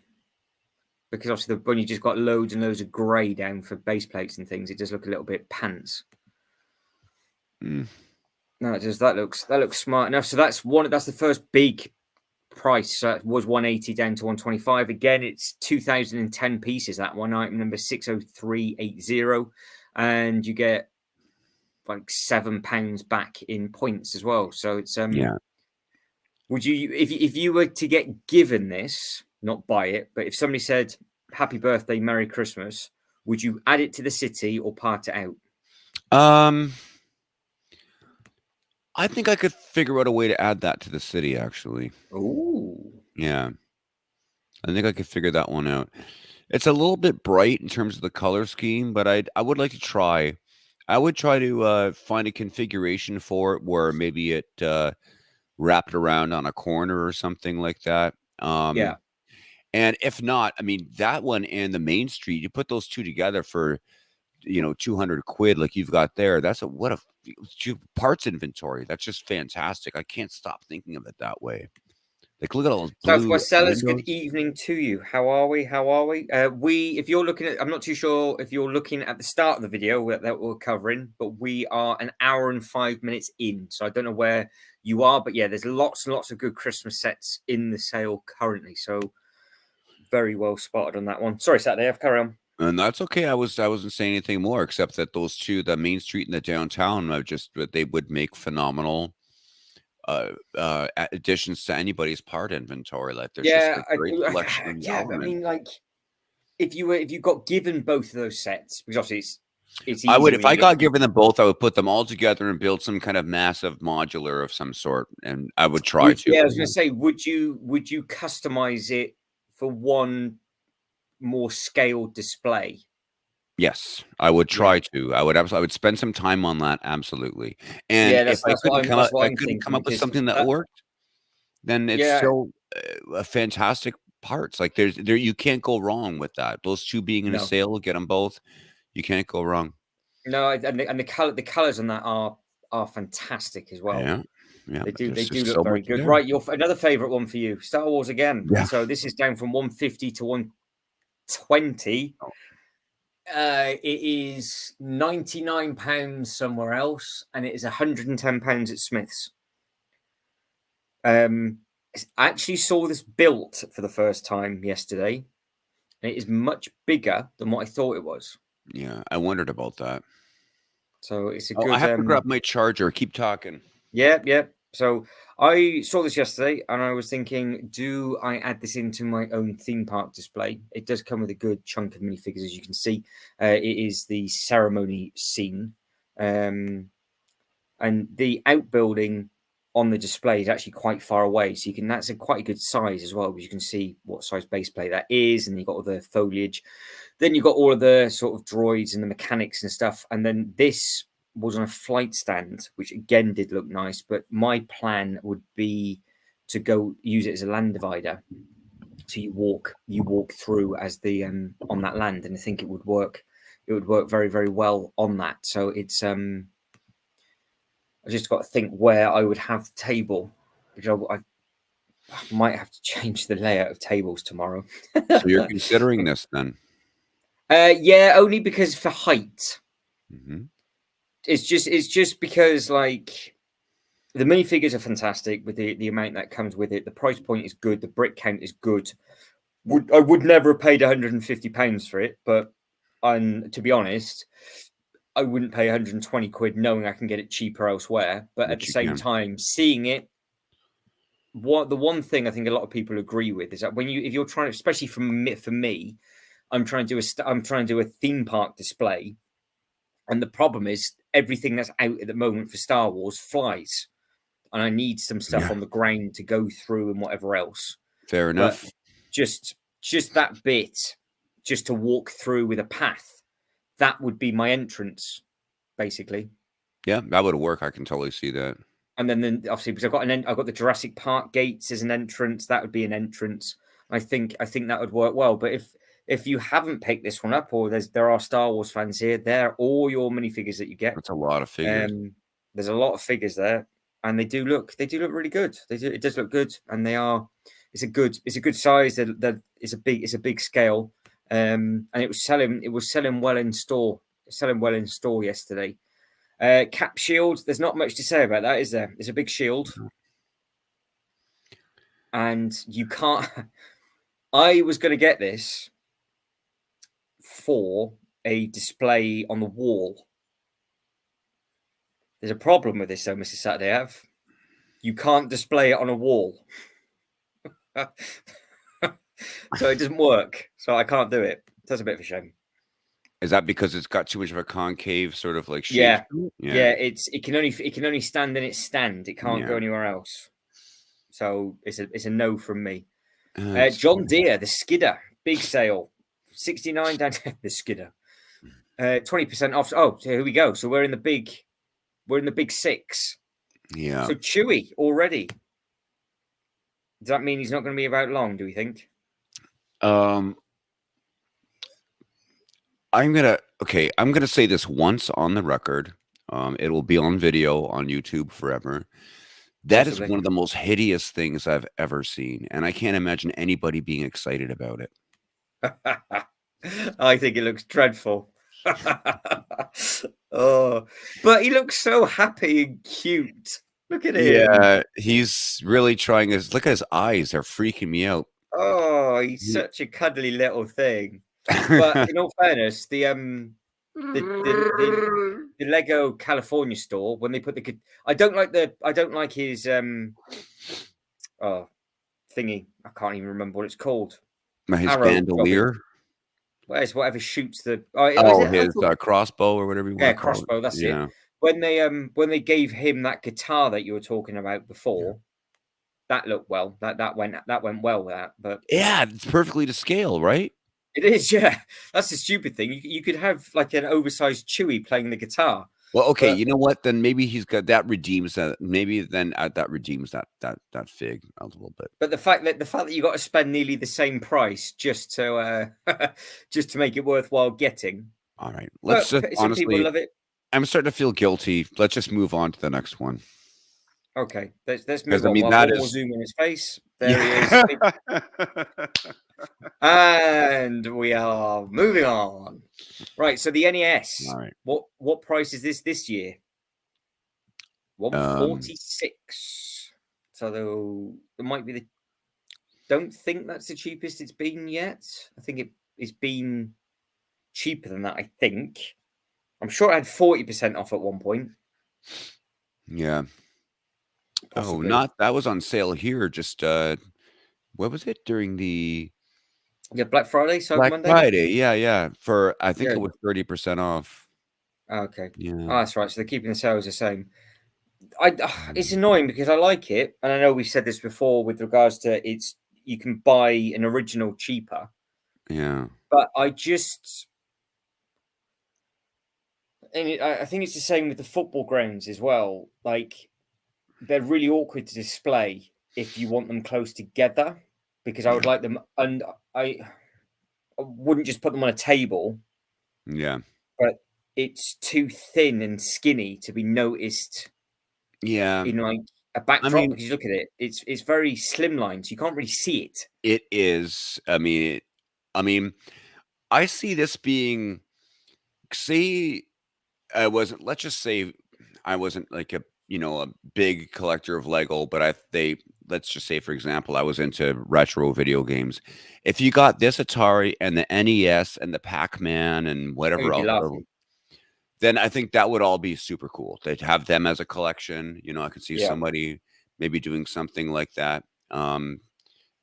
Speaker 1: Because obviously, when you just got loads and loads of grey down for base plates and things, it does look a little bit pants.
Speaker 2: Mm.
Speaker 1: No, it does. That looks smart enough. So that's the first big price was 180 down to 125. Again, it's 2010 pieces, that one, item number 60380, and you get like £7 back in points as well. So it's
Speaker 2: Yeah.
Speaker 1: would you, if you were to get given this, not buy it, but if somebody said happy birthday, Merry Christmas, would you add it to the city or part it out?
Speaker 2: I think I could figure out a way to add that to the city, actually.
Speaker 1: Oh,
Speaker 2: Yeah. I think I could figure that one out. It's a little bit bright in terms of the color scheme, but I would like to try. I would try to find a configuration for it where maybe it wrapped around on a corner or something like that.
Speaker 1: yeah.
Speaker 2: And if not, I mean that one and the Main Street, you put those two together for 200 quid like you've got there. That's what a parts inventory. That's just fantastic. I can't stop thinking of it that way. Like, look at all those blue
Speaker 1: Southwest Sellers, good
Speaker 2: windows.
Speaker 1: evening to you. How are we? How are we? If you're looking at, I'm not too sure if you're looking at the start of the video that we're covering, but we are an hour and 5 minutes in. So I don't know where you are, but yeah, there's lots and lots of good Christmas sets in the sale currently. So very well spotted on that one. Sorry, Saturday, I've carry on.
Speaker 2: And that's okay. I wasn't saying anything more except that those two, the Main Street and the downtown, they would make phenomenal additions to anybody's part inventory. Like there's just
Speaker 1: Yeah,
Speaker 2: a great selection of
Speaker 1: yeah, but I
Speaker 2: elements.
Speaker 1: mean, like if you got given both of those sets, because obviously it's
Speaker 2: I would,
Speaker 1: easy
Speaker 2: if
Speaker 1: when
Speaker 2: I
Speaker 1: you get
Speaker 2: got given them both, I would put them all together and build some kind of massive modular of some sort, and I would try
Speaker 1: would,
Speaker 2: to.
Speaker 1: yeah, I was going to say, would you customize it for one more scaled display?
Speaker 2: Yes, I would
Speaker 1: Yeah,
Speaker 2: try to. I would spend some time on that, absolutely. And
Speaker 1: yeah, that's what
Speaker 2: if I
Speaker 1: I'm
Speaker 2: couldn't come
Speaker 1: thinking
Speaker 2: up with
Speaker 1: because
Speaker 2: something that worked, then it's
Speaker 1: yeah,
Speaker 2: still a fantastic parts. Like there, you can't go wrong with that. Those two being in a
Speaker 1: no,
Speaker 2: sale, get them both. You can't go wrong.
Speaker 1: no, and the colors on that are fantastic as well.
Speaker 2: Yeah, yeah. But
Speaker 1: They
Speaker 2: there's
Speaker 1: do
Speaker 2: just
Speaker 1: look
Speaker 2: so
Speaker 1: very
Speaker 2: much
Speaker 1: good.
Speaker 2: there.
Speaker 1: Right, your another favorite one for you, Star Wars again, and
Speaker 2: Yeah.
Speaker 1: so this is down from 150 to 120.
Speaker 2: Oh,
Speaker 1: It is £99 somewhere else, and it is £110 at Smith's. I actually saw this built for the first time yesterday, and it is much bigger than what I thought it was.
Speaker 2: yeah. I wondered about that.
Speaker 1: So it's a
Speaker 2: Oh, I
Speaker 1: good
Speaker 2: have to grab my charger. Keep talking.
Speaker 1: yeah, yeah. So I saw this yesterday and I was thinking, do I add this into my own theme park display? It does come with a good chunk of minifigures, as you can see. It is the ceremony scene. And the outbuilding on the display is actually quite far away. So you can, that's quite a good size as well, because you can see what size base plate that is, and you've got all the foliage. Then you've got all of the sort of droids and the mechanics and stuff. And then this was on a flight stand, which again did look nice. But my plan would be to go use it as a land divider. So you walk through as the on that land, and I think it would work. It would work very, very well on that. So it's I just got to think where I would have the table, because I might have to change the layout of tables tomorrow.
Speaker 2: So you're considering this then?
Speaker 1: Yeah, only because for height.
Speaker 2: Hmm.
Speaker 1: It's just because like the minifigures are fantastic with the amount that comes with it. The price point is good. The brick count is good. I would never have paid £150 for it, but to be honest, I wouldn't pay 120 quid knowing I can get it cheaper elsewhere. But at the
Speaker 2: Which you
Speaker 1: same
Speaker 2: can.
Speaker 1: time, seeing it, the one thing I think a lot of people agree with is that if you're trying, especially for me, I'm trying to do a theme park display, and the problem is everything that's out at the moment for Star Wars flies, and I need some stuff
Speaker 2: Yeah.
Speaker 1: on the ground to go through and whatever else.
Speaker 2: Fair
Speaker 1: But
Speaker 2: enough.
Speaker 1: just that bit, just to walk through with a path, that would be my entrance, basically.
Speaker 2: Yeah, that would work. I can totally see that.
Speaker 1: And then obviously because I've got the Jurassic Park gates as an entrance, that would be an entrance. I think that would work well. But if you haven't picked this one up, or there are Star Wars fans here, they're all your minifigures that you get.
Speaker 2: That's a lot of figures.
Speaker 1: There's a lot of figures there, and they do look really good. It does look good, and it's a good size. It's a big scale, and it was selling well in store. Selling well in store yesterday. Cap shield. There's not much to say about that, is there? It's a big shield, and you can't. I was going to get this for a display on the wall. There's a problem with this, though, Mr. Saturday Ave. You can't display it on a wall. So it doesn't work. So I can't do it. That's a bit of a shame.
Speaker 2: Is that because it's got too much of a concave sort of like shape?
Speaker 1: Yeah.
Speaker 2: to it?
Speaker 1: Yeah. It can only stand in its stand. It can't go
Speaker 2: Yeah.
Speaker 1: anywhere else. So it's a no from me.
Speaker 2: It's
Speaker 1: John Deere, the skidder, big sale, 69 down to the skidder. 20% off. Oh, so here we go. So we're in the big six.
Speaker 2: yeah.
Speaker 1: So Chewy already. Does that mean he's not going to be about long, do we think?
Speaker 2: I'm gonna say this once on the record. It will be on video on YouTube forever. That is
Speaker 1: Possibly.
Speaker 2: one of the most hideous things I've ever seen, and I can't imagine anybody being excited about it.
Speaker 1: I think it looks dreadful. Oh, but he looks so happy and cute. Look at him.
Speaker 2: Yeah, he's really trying his look at his eyes, they're freaking me out.
Speaker 1: Oh, he's such a cuddly little thing. But in all fairness, the Lego California store, when they put the I don't like his thingy. I can't even remember what it's called.
Speaker 2: His
Speaker 1: Arrow
Speaker 2: bandolier.
Speaker 1: Well, it's whatever shoots the
Speaker 2: His crossbow or whatever you want to call
Speaker 1: crossbow.
Speaker 2: it.
Speaker 1: That's
Speaker 2: Yeah.
Speaker 1: it. When they gave him that guitar that you were talking about before, that looked well. That went well with that. But
Speaker 2: Yeah, it's perfectly to scale, right?
Speaker 1: it is, yeah. That's the stupid thing. You could have like an oversized Chewy playing the guitar.
Speaker 2: Well, okay,
Speaker 1: But
Speaker 2: you know what? Then maybe he's got that redeems that. Maybe then that redeems that fig a little bit.
Speaker 1: But the fact that you got to spend nearly the same price just to just to make it worthwhile getting.
Speaker 2: All right, let's just
Speaker 1: some people
Speaker 2: honestly.
Speaker 1: love it.
Speaker 2: I'm starting to feel guilty. Let's just move on to the next one.
Speaker 1: Okay, let's move
Speaker 2: 'Cause, I
Speaker 1: on.
Speaker 2: mean,
Speaker 1: While
Speaker 2: that
Speaker 1: we'll
Speaker 2: is-
Speaker 1: zoom in his face. There he is. And we are moving on. Right, so the NES.
Speaker 2: All right.
Speaker 1: What price is this year? 146. So there might be the. Don't think that's the cheapest it's been yet. I think it's been cheaper than that. I think. I'm sure it had 40% off at one point.
Speaker 2: Yeah.
Speaker 1: Possibly.
Speaker 2: Oh, that was on sale here. Just what was it during the
Speaker 1: Black Friday, so
Speaker 2: Black
Speaker 1: Monday.
Speaker 2: Friday? Yeah. For I think it was 30% off.
Speaker 1: Okay.
Speaker 2: Yeah.
Speaker 1: Oh, that's right. So they're keeping the sales the same. It's annoying because I like it, and I know we've said this before with regards to you can buy an original cheaper.
Speaker 2: Yeah.
Speaker 1: But I think it's the same with the football grounds as well. Like they're really awkward to display if you want them close together, because I would like them, and I wouldn't just put them on a table.
Speaker 2: Yeah.
Speaker 1: But it's too thin and skinny to be noticed.
Speaker 2: Yeah.
Speaker 1: In like a backdrop, because you look at it, it's very slimline, so you can't really see it.
Speaker 2: It is. I mean, I see this being. Say, let's just say, I wasn't like a big collector of Lego, but let's just say, for example, I was into retro video games. If you got this Atari and the NES and the Pac-Man and whatever else, then I think that would all be super cool. They'd have them as a collection. I could see somebody maybe doing something like that, and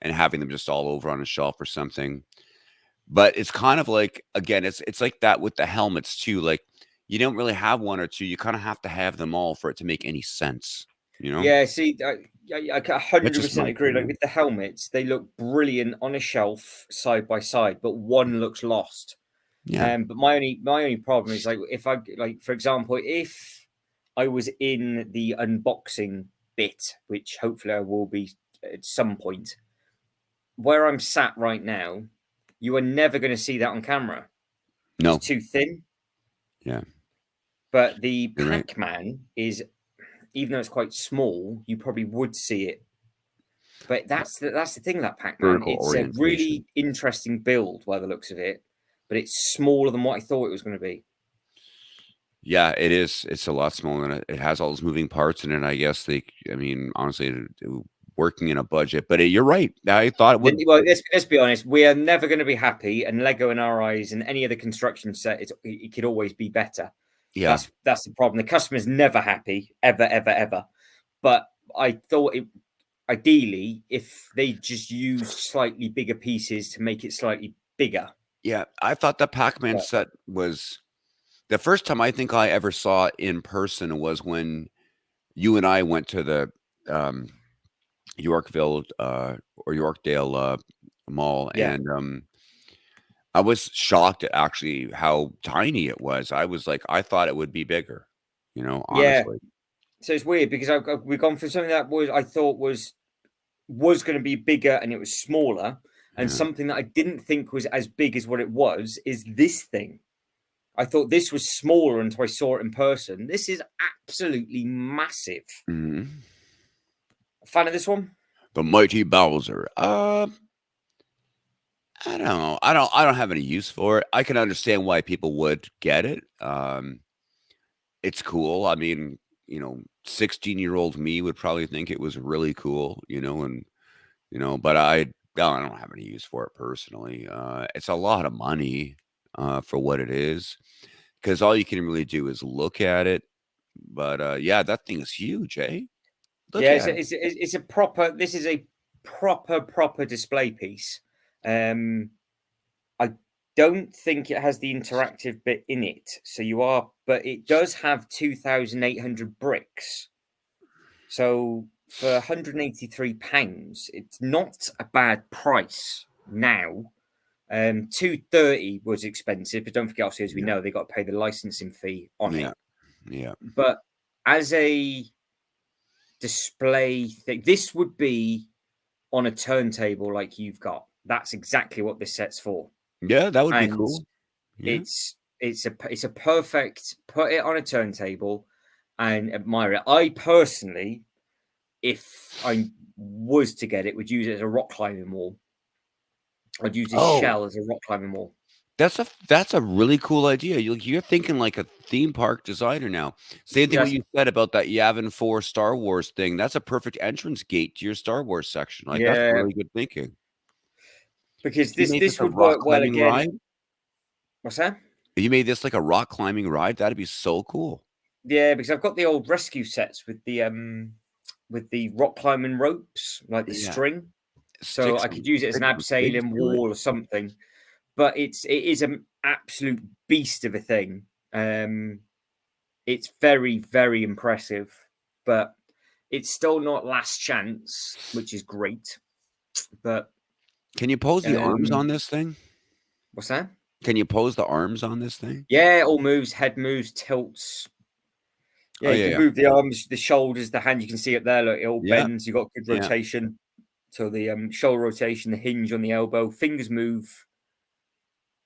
Speaker 2: having them just all over on a shelf or something. But it's kind of like, again, it's like that with the helmets too. Like you don't really have one or two. You kind of have to have them all for it to make any sense.
Speaker 1: Yeah. See, I 100% agree. Like with the helmets, they look brilliant on a shelf side by side, but one looks lost.
Speaker 2: Yeah.
Speaker 1: But my only problem is like if I for example, if I was in the unboxing bit, which hopefully I will be at some point, where I'm sat right now, you are never going to see that on camera.
Speaker 2: No,
Speaker 1: it's too thin.
Speaker 2: Yeah.
Speaker 1: But the Pac-Man is, even though it's quite small, you probably would see it. But that's the thing, that Pac-Man. It's a really interesting build by the looks of it. But it's smaller than what I thought it was going to be.
Speaker 2: Yeah, it is. It's a lot smaller than it has all those moving parts in it. I guess honestly, working in a budget. But you're right. I thought it would.
Speaker 1: Well, let's be honest. We are never going to be happy, and Lego in our eyes, and any other construction set, it could always be better.
Speaker 2: Yeah.
Speaker 1: That's the problem. The customer's never happy, ever, ever, ever. But I thought it ideally if they just used slightly bigger pieces to make it slightly bigger.
Speaker 2: Yeah. I thought the Pac-Man
Speaker 1: But
Speaker 2: set was the first time I think I ever saw it in person was when you and I went to the um, Yorkville or Yorkdale mall,
Speaker 1: yeah,
Speaker 2: and I was shocked at actually how tiny it was. I was like, I thought it would be bigger,
Speaker 1: yeah.
Speaker 2: honestly.
Speaker 1: So it's weird because we've gone from something that I thought was going to be bigger and it was smaller, and
Speaker 2: Yeah.
Speaker 1: something that I didn't think was as big as what it was is this thing. I thought this was smaller until I saw it in person. This is absolutely massive.
Speaker 2: Mhm.
Speaker 1: A fan of this one?
Speaker 2: The mighty Bowser. I don't know. I don't have any use for it. I can understand why people would get it. It's cool. I mean, 16-year-old me would probably think it was really cool, and but I don't have any use for it personally. It's a lot of money for what it is because all you can really do is look at it. But yeah, that thing is huge, eh? Look
Speaker 1: Yeah,
Speaker 2: at it.
Speaker 1: it's a proper. This is a proper display piece. I don't think it has the interactive bit in it, but it does have 2,800 bricks. So for £183, it's not a bad price now. 230 was expensive, but don't forget, obviously, as we
Speaker 2: Yeah,
Speaker 1: know, they got to pay the licensing fee on
Speaker 2: yeah,
Speaker 1: it.
Speaker 2: yeah.
Speaker 1: But as a display thing, this would be on a turntable like you've got. That's exactly what this set's for.
Speaker 2: Yeah, that would be
Speaker 1: And
Speaker 2: cool. Yeah.
Speaker 1: it's a perfect put it on a turntable and admire it. I personally, if I was to get it, would use it as a rock climbing wall. I'd use this
Speaker 2: Oh,
Speaker 1: shell as a rock climbing wall.
Speaker 2: that's a really cool idea. You're thinking like a theme park designer now. Same thing what
Speaker 1: Yes,
Speaker 2: you said about that Yavin 4 Star Wars thing. That's a perfect entrance gate to your Star Wars section. Like that's
Speaker 1: yeah,
Speaker 2: really good thinking.
Speaker 1: because
Speaker 2: If you made this
Speaker 1: this
Speaker 2: a
Speaker 1: would
Speaker 2: rock
Speaker 1: work well
Speaker 2: climbing
Speaker 1: again.
Speaker 2: ride,
Speaker 1: What's that?
Speaker 2: if you made this like a rock climbing ride, that'd be so cool.
Speaker 1: Yeah, because I've got the old rescue sets with the rock climbing ropes, like the
Speaker 2: Yeah.
Speaker 1: string. So
Speaker 2: Stick
Speaker 1: I could use it as an
Speaker 2: some figs
Speaker 1: abseiling
Speaker 2: to it.
Speaker 1: wall or something. But it is an absolute beast of a thing. It's very, very impressive, but it's still not last chance, which is great. But
Speaker 2: Can you pose the arms
Speaker 1: um,
Speaker 2: on this thing?
Speaker 1: what's that?
Speaker 2: Can you pose the arms on this thing?
Speaker 1: Yeah, it all moves, head moves, tilts.
Speaker 2: Oh,
Speaker 1: Yeah, you
Speaker 2: yeah,
Speaker 1: can
Speaker 2: yeah.
Speaker 1: move the arms, the shoulders, the hand. You can see up there. Look, it all
Speaker 2: Yeah,
Speaker 1: bends. You got good
Speaker 2: yeah,
Speaker 1: rotation. So the shoulder rotation, the hinge on the elbow, fingers move.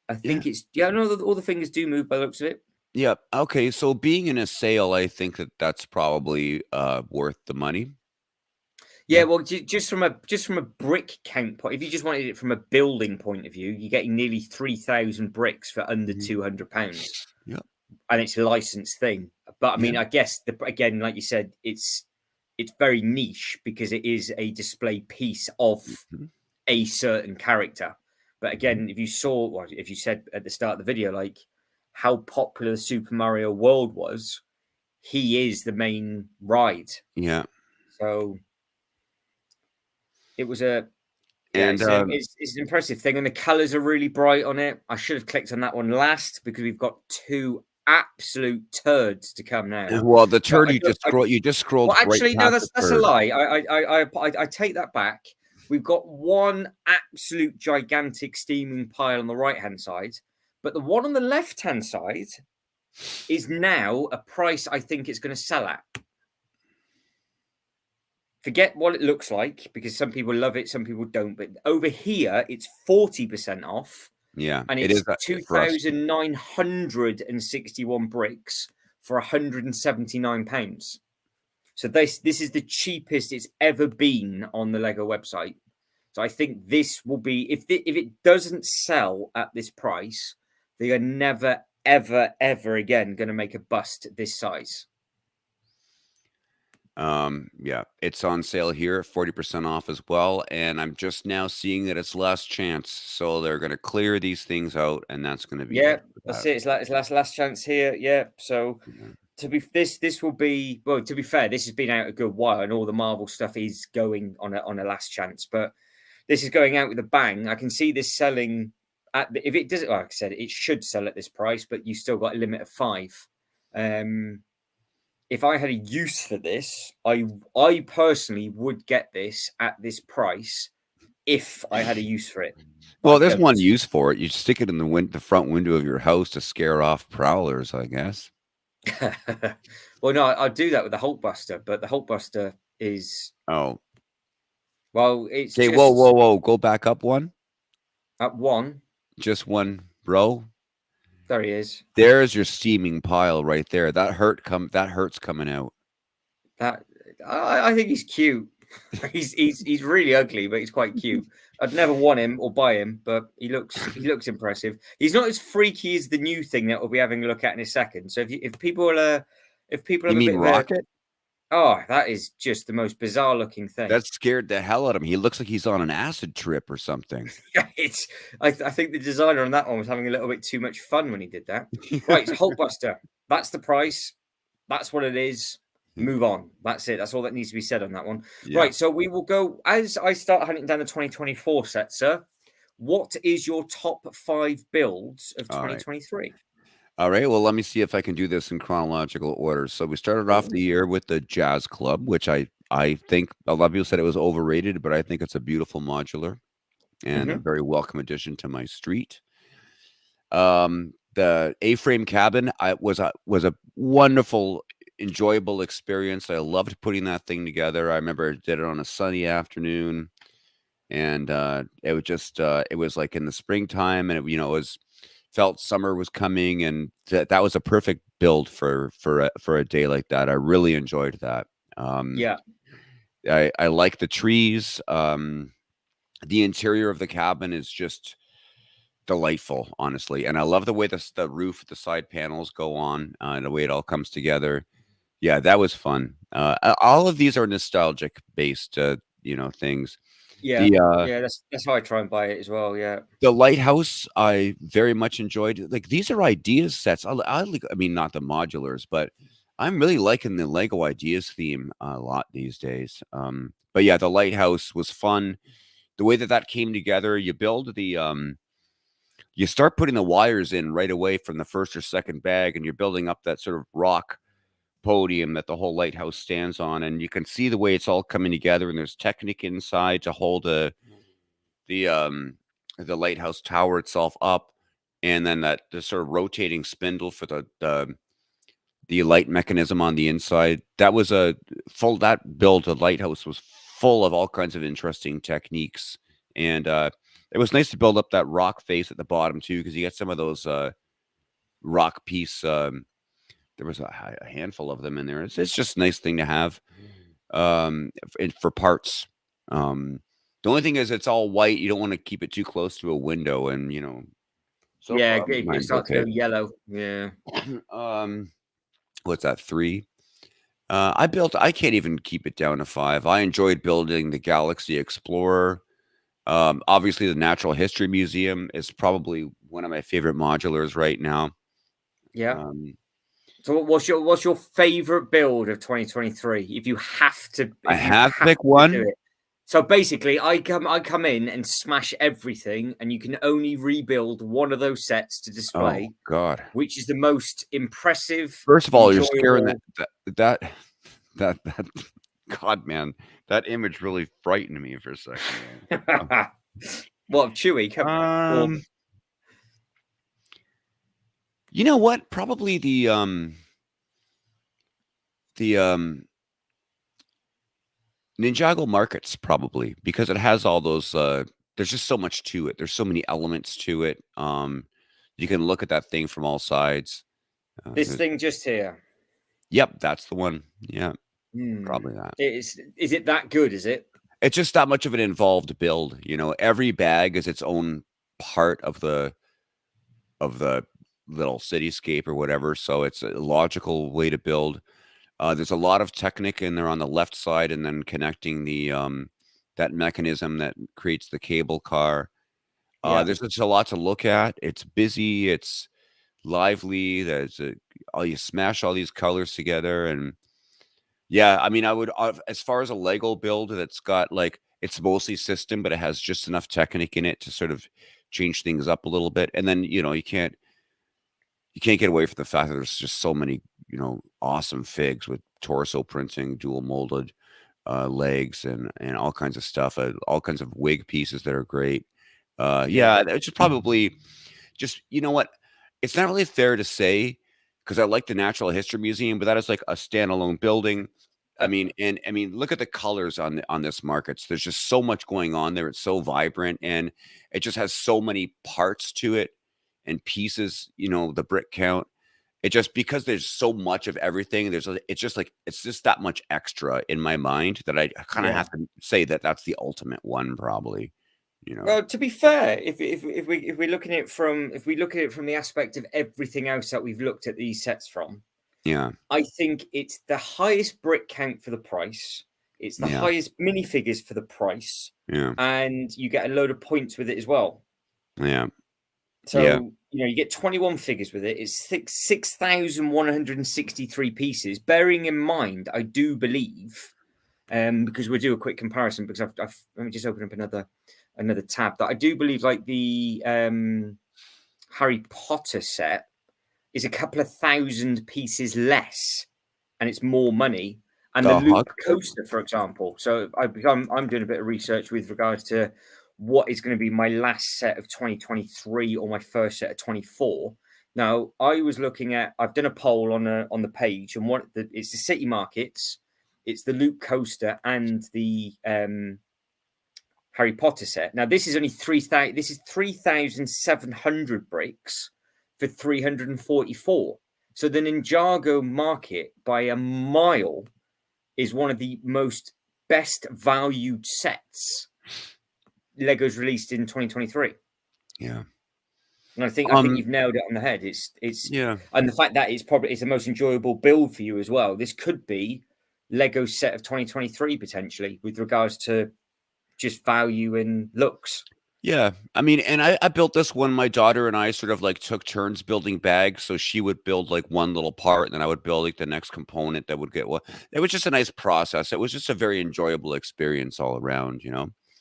Speaker 1: I
Speaker 2: yeah.
Speaker 1: think it's yeah. No, all the fingers do move by the looks of it.
Speaker 2: Yep. Okay, so being in a sale, I think that's probably, worth the money.
Speaker 1: Yeah,
Speaker 2: Yeah.
Speaker 1: well, just from a brick count point, if you just wanted it from a building point of view, you're getting nearly 3,000 bricks for under
Speaker 2: Mhm.
Speaker 1: £200,
Speaker 2: Yep.
Speaker 1: and it's a licensed thing. But I
Speaker 2: Yeah.
Speaker 1: mean, I guess again, like you said, it's very niche because it is a display piece of
Speaker 2: Mhm,
Speaker 1: a certain character. But
Speaker 2: mhm.
Speaker 1: again, if you saw, well, if you said at the start of the video, like how popular Super Mario World was, he is the main ride.
Speaker 2: Yeah,
Speaker 1: So it was a yeah,
Speaker 2: and,
Speaker 1: it's an impressive thing, and the colours are really bright on it. I should have clicked on that one last because we've got two absolute turds to come now.
Speaker 2: well, the
Speaker 1: So
Speaker 2: turd you just scrolled
Speaker 1: well,
Speaker 2: right
Speaker 1: actually, no,
Speaker 2: past the
Speaker 1: that's a
Speaker 2: turd.
Speaker 1: lie. I take that back. We've got one absolute gigantic steaming pile on the right hand side, but the one on the left hand side is now a price I think it's going to sell at. Forget what it looks like because some people love it, some people don't. But over here, it's 40% off,
Speaker 2: Yeah,
Speaker 1: and
Speaker 2: it is,
Speaker 1: it's
Speaker 2: for us.
Speaker 1: 2,961 bricks for £179. So this is the cheapest it's ever been on the Lego website. So I think this will be if it doesn't sell at this price, they are never ever ever again going to make a bust this size.
Speaker 2: Yeah, it's on sale here, 40% off as well. And I'm just now seeing that it's last chance. So they're going to clear these things out, and that's going to be
Speaker 1: Yeah,
Speaker 2: it for
Speaker 1: that's
Speaker 2: that.
Speaker 1: it. It's last chance here. Yeah. So
Speaker 2: Yeah.
Speaker 1: this will be, well, to be fair, this has been out a good while, and all the Marvel stuff is going on a last chance. But this is going out with a bang. I can see this selling if it does, like I said, it should sell at this price, but you still got a limit of 5. If I had a use for this, I personally would get this at this price if I had a use for it. But I
Speaker 2: Well, there's one
Speaker 1: don't.
Speaker 2: use for it. You stick it in the front window of your house to scare off prowlers, I guess.
Speaker 1: Well, no, I'd do that with the Hulkbuster, but the Hulkbuster is,
Speaker 2: Oh,
Speaker 1: well, it's
Speaker 2: okay. Whoa,
Speaker 1: just
Speaker 2: whoa, whoa. Go back up one.
Speaker 1: at one.
Speaker 2: Just one row.
Speaker 1: There he is.
Speaker 2: There's your steaming pile right there. That hurts coming out.
Speaker 1: That I think he's cute. He's really ugly, but he's quite cute. I'd never want him or buy him, but he looks impressive. He's not as freaky as the new thing that we'll be having a look at in a second. So if people
Speaker 2: You
Speaker 1: have a
Speaker 2: mean
Speaker 1: bit of a,
Speaker 2: Rocket?
Speaker 1: oh, that is just the most bizarre looking thing.
Speaker 2: That scared the hell out of him. He looks like he's on an acid trip or something.
Speaker 1: It's I think the designer on that one was having a little bit too much fun when he did that. Right, Hulkbuster. That's the price. That's what it is. Move on. That's it. That's all that needs to be said on that one.
Speaker 2: Yeah.
Speaker 1: Right. So we will go as I start hunting down the 2024 set, sir. What is your top 5 builds of
Speaker 2: All right.
Speaker 1: 2023?
Speaker 2: All right. Well, let me see if I can do this in chronological order. So we started off the year with the Jazz Club, which I think a lot of people said it was overrated, but I think it's a beautiful modular and a
Speaker 1: Mm-hmm.
Speaker 2: very welcome addition to my street. The A-frame cabin was a wonderful, enjoyable experience. I loved putting that thing together. I remember I did it on a sunny afternoon, and it was just it was like in the springtime, and it was felt summer was coming, and that was a perfect build for a day like that. I really enjoyed that. Um,
Speaker 1: Yeah.
Speaker 2: I like the trees. The interior of the cabin is just delightful, honestly, and I love the way the roof, the side panels go on, and the way it all comes together. Yeah, that was fun. All of these are nostalgic based, things.
Speaker 1: Yeah.
Speaker 2: The
Speaker 1: Yeah. That's how I try and buy it as well. Yeah.
Speaker 2: the lighthouse, I very much enjoyed. Like these are ideas sets. I mean, not the modulars, but I'm really liking the Lego ideas theme a lot these days. But yeah, the lighthouse was fun. The way that came together, you start putting the wires in right away from the first or second bag, and you're building up that sort of rock podium that the whole lighthouse stands on, and you can see the way it's all coming together. And there's Technic inside to hold the um the lighthouse tower itself up, and then that the sort of rotating spindle for the light mechanism on the inside. That was a full that build. The lighthouse was full of all kinds of interesting techniques, and it was nice to build up that rock face at the bottom too, because you get some of those rock piece. There was a handful of them in there. It's just a nice thing to have for parts. The only thing is it's all white. You don't want to keep it too close to a window, and so
Speaker 1: Yeah.
Speaker 2: far
Speaker 1: It
Speaker 2: mine's
Speaker 1: starts to go
Speaker 2: okay.
Speaker 1: yellow. Yeah.
Speaker 2: What's that? 3. I can't even keep it down to 5. I enjoyed building the Galaxy Explorer. Obviously, the Natural History Museum is probably one of my favorite modulars right now.
Speaker 1: Yeah.
Speaker 2: Um,
Speaker 1: So what's your favorite build of 2023? If you have to,
Speaker 2: I
Speaker 1: if you
Speaker 2: have to
Speaker 1: have
Speaker 2: pick
Speaker 1: to do
Speaker 2: one.
Speaker 1: it. So basically, I come in and smash everything, and you can only rebuild one of those sets to
Speaker 2: Oh
Speaker 1: display,
Speaker 2: God!
Speaker 1: which is the most impressive,
Speaker 2: First of all, you're scaring
Speaker 1: enjoyable.
Speaker 2: that God, man, that image really frightened me for a second
Speaker 1: What, Chewy?
Speaker 2: there.
Speaker 1: Or
Speaker 2: You know what? Probably the Ninjago markets, probably, because it has all those there's just so much to it. There's so many elements to it. You can look at that thing from all sides.
Speaker 1: this thing just here.
Speaker 2: Yep, that's the one. Yeah,
Speaker 1: Hmm.
Speaker 2: probably that.
Speaker 1: Is it that good? Is it?
Speaker 2: It's just that much of an involved build. Every bag is its own part of the little cityscape or whatever. So it's a logical way to build. There's a lot of Technic in there on the left side, and then connecting the that mechanism that creates the cable car.
Speaker 1: Yeah.
Speaker 2: There's just a lot to look at. It's busy. It's lively. Oh, you smash all these colors together, and yeah, I mean, I would as far as a Lego build that's got like it's mostly system, but it has just enough Technic in it to sort of change things up a little bit, and then you can't get away from the fact that there's just so many awesome figs with torso printing, dual molded legs, and all kinds of stuff, all kinds of wig pieces that are great.
Speaker 1: Yeah.
Speaker 2: Yeah, it's just probably just you know what? It's not really fair to say because I like the Natural History Museum, but that is like a standalone building.
Speaker 1: Yep.
Speaker 2: I mean, look at the colors on this market. So there's just so much going on there. It's so vibrant, and it just has so many parts to it and pieces. The brick count. It just because there's so much of everything. It's just that much extra in my mind that I kind of
Speaker 1: Yeah.
Speaker 2: have to say that that's the ultimate one, probably. You know.
Speaker 1: Well, to be fair, if we look at it from the aspect of everything else that we've looked at these sets from,
Speaker 2: Yeah.
Speaker 1: I think it's the highest brick count for the price. It's the
Speaker 2: Yeah.
Speaker 1: highest minifigures for the price,
Speaker 2: Yeah.
Speaker 1: and you get a load of points with it as well.
Speaker 2: Yeah. Yeah.
Speaker 1: So you get 21 figures with it. It's 6,163 pieces. Bearing in mind, I do believe, because we'll do a quick comparison. Because let me just open up another tab that I do believe, like the Harry Potter set is a couple of thousand pieces less, and it's more money. And the
Speaker 2: The
Speaker 1: loop
Speaker 2: Huckster?
Speaker 1: coaster, for example. So I'm doing a bit of research with regards to what is going to be my last set of 2023 or my first set of 24. Now, I've done a poll on the page, and it's the city markets, it's the loop coaster, and the Harry Potter set. Now, this is only 3,000. This is 3,700 bricks for 344. So the Ninjago market by a mile is one of the most best valued sets Lego's released in 2023.
Speaker 2: Yeah.
Speaker 1: And I think
Speaker 2: Um,
Speaker 1: you've nailed it on the head. It's
Speaker 2: yeah.
Speaker 1: and the fact that it's the most enjoyable build for you as well. This could be Lego's set of 2023 potentially with regards to just value and looks.
Speaker 2: Yeah. I mean, and I built this one. My daughter and I sort of like took turns building bags. So she would build like one little part, and then I would build like the next component that would get what. It was just a nice process. It was just a very enjoyable experience all around.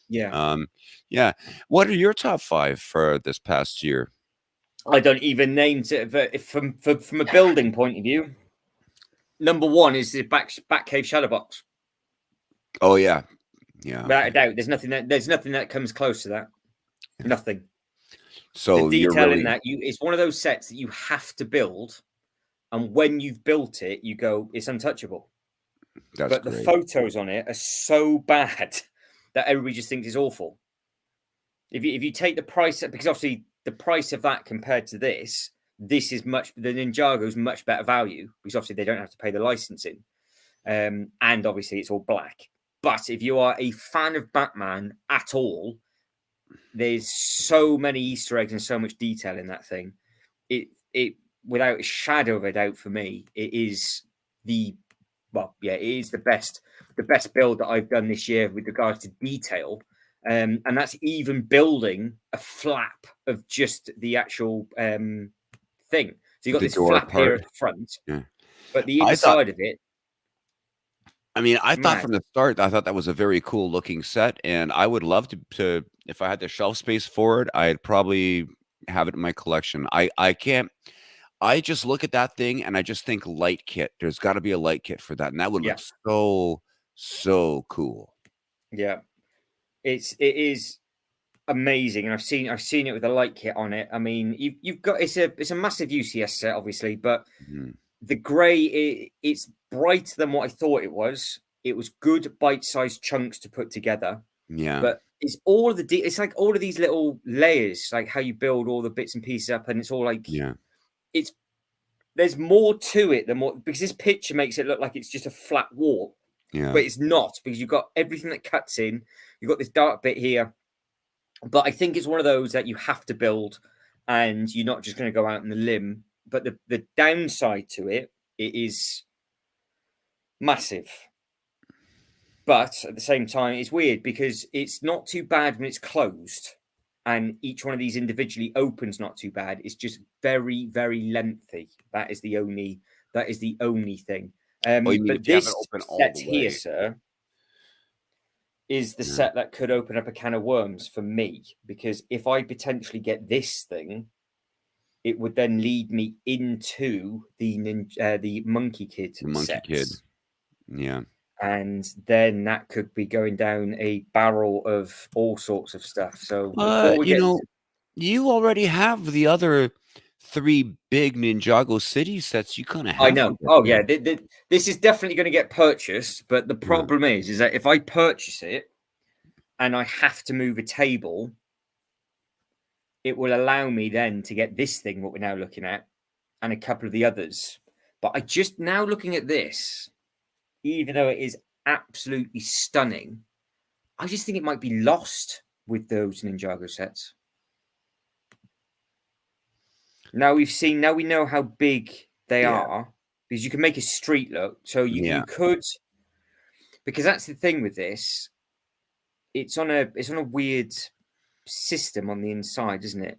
Speaker 1: Yeah.
Speaker 2: Um, yeah. What are your top 5 for this past year?
Speaker 1: I don't even name it, but if from a building point of view, number one is the back cave shadow box.
Speaker 2: Oh yeah. Yeah.
Speaker 1: Without
Speaker 2: Okay.
Speaker 1: a doubt, there's nothing that comes close to that.
Speaker 2: Yeah.
Speaker 1: Nothing. The
Speaker 2: So you're
Speaker 1: detail in
Speaker 2: really
Speaker 1: that it's one of those sets that you have to build, and when you've built it, you go, it's untouchable.
Speaker 2: that's
Speaker 1: But the
Speaker 2: great.
Speaker 1: photos on it are so bad that everybody just thinks it's awful. If you take the price, because obviously the price of that compared to this is the Ninjago is much better value because obviously they don't have to pay the licensing, and obviously it's all black. But if you are a fan of Batman at all, there's so many Easter eggs and so much detail in that thing. It without a shadow of a doubt for me, it is it is the best build that I've done this year with regards to detail. And that's even building a flap of just the actual thing. So you've got
Speaker 2: The
Speaker 1: this
Speaker 2: door
Speaker 1: flap here
Speaker 2: part.
Speaker 1: at the front,
Speaker 2: Yeah.
Speaker 1: but the
Speaker 2: I thought
Speaker 1: inside of it,
Speaker 2: I thought
Speaker 1: mad.
Speaker 2: from the start, I thought that was a very cool looking set, and I would love to if I had the shelf space for it, I'd probably have it in my collection. I can't I just look at that thing and I just think light kit. There's gotta be a light kit for that, and that would
Speaker 1: Yeah,
Speaker 2: look so, so cool.
Speaker 1: yeah. It is amazing, and I've seen it with a light kit on it. I mean, you've got it's a massive UCS set, obviously, but
Speaker 2: Mhm.
Speaker 1: the grey it's brighter than what I thought it was. It was good bite-sized chunks to put together,
Speaker 2: Yeah,
Speaker 1: but it's like all of these little layers, like how you build all the bits and pieces up, and it's all like
Speaker 2: yeah,
Speaker 1: it's there's more to it than what because this picture makes it look like it's just a flat wall,
Speaker 2: yeah,
Speaker 1: but it's not because you've got everything that cuts in. You've got this dark bit here, but I think it's one of those that you have to build, and you're not just going to go out on the limb. But the downside to it is massive. But at the same time, it's weird because it's not too bad when it's closed, and each one of these individually opens not too bad. It's just very, very lengthy. That is the only thing.
Speaker 2: Oh, you mean if
Speaker 1: But
Speaker 2: you have it
Speaker 1: this
Speaker 2: open all
Speaker 1: set
Speaker 2: the
Speaker 1: here,
Speaker 2: way?
Speaker 1: sir, is the
Speaker 2: Yeah.
Speaker 1: set that could open up a can of worms for me, because if I potentially get this thing, it would then lead me into the Monkey Kid
Speaker 2: The Monkey Kid.
Speaker 1: sets.
Speaker 2: Yeah.
Speaker 1: And then that could be going down a barrel of all sorts of stuff. So before we
Speaker 2: You
Speaker 1: get
Speaker 2: know, you already have the other 3 big Ninjago City sets. You kinda
Speaker 1: I
Speaker 2: have to
Speaker 1: know.
Speaker 2: get
Speaker 1: Oh yeah,
Speaker 2: them.
Speaker 1: this is definitely going to get purchased. But the
Speaker 2: Yeah.
Speaker 1: problem is that if I purchase it and I have to move a table, it will allow me then to get this thing, what we're now looking at, and a couple of the others. But I just now looking at this, even though it is absolutely stunning, I just think it might be lost with those Ninjago sets. Now we know how big they
Speaker 2: Yeah.
Speaker 1: are, because you can make a street look. So you
Speaker 2: Yeah.
Speaker 1: could, because that's the thing with this. It's on a weird system on the inside, isn't it?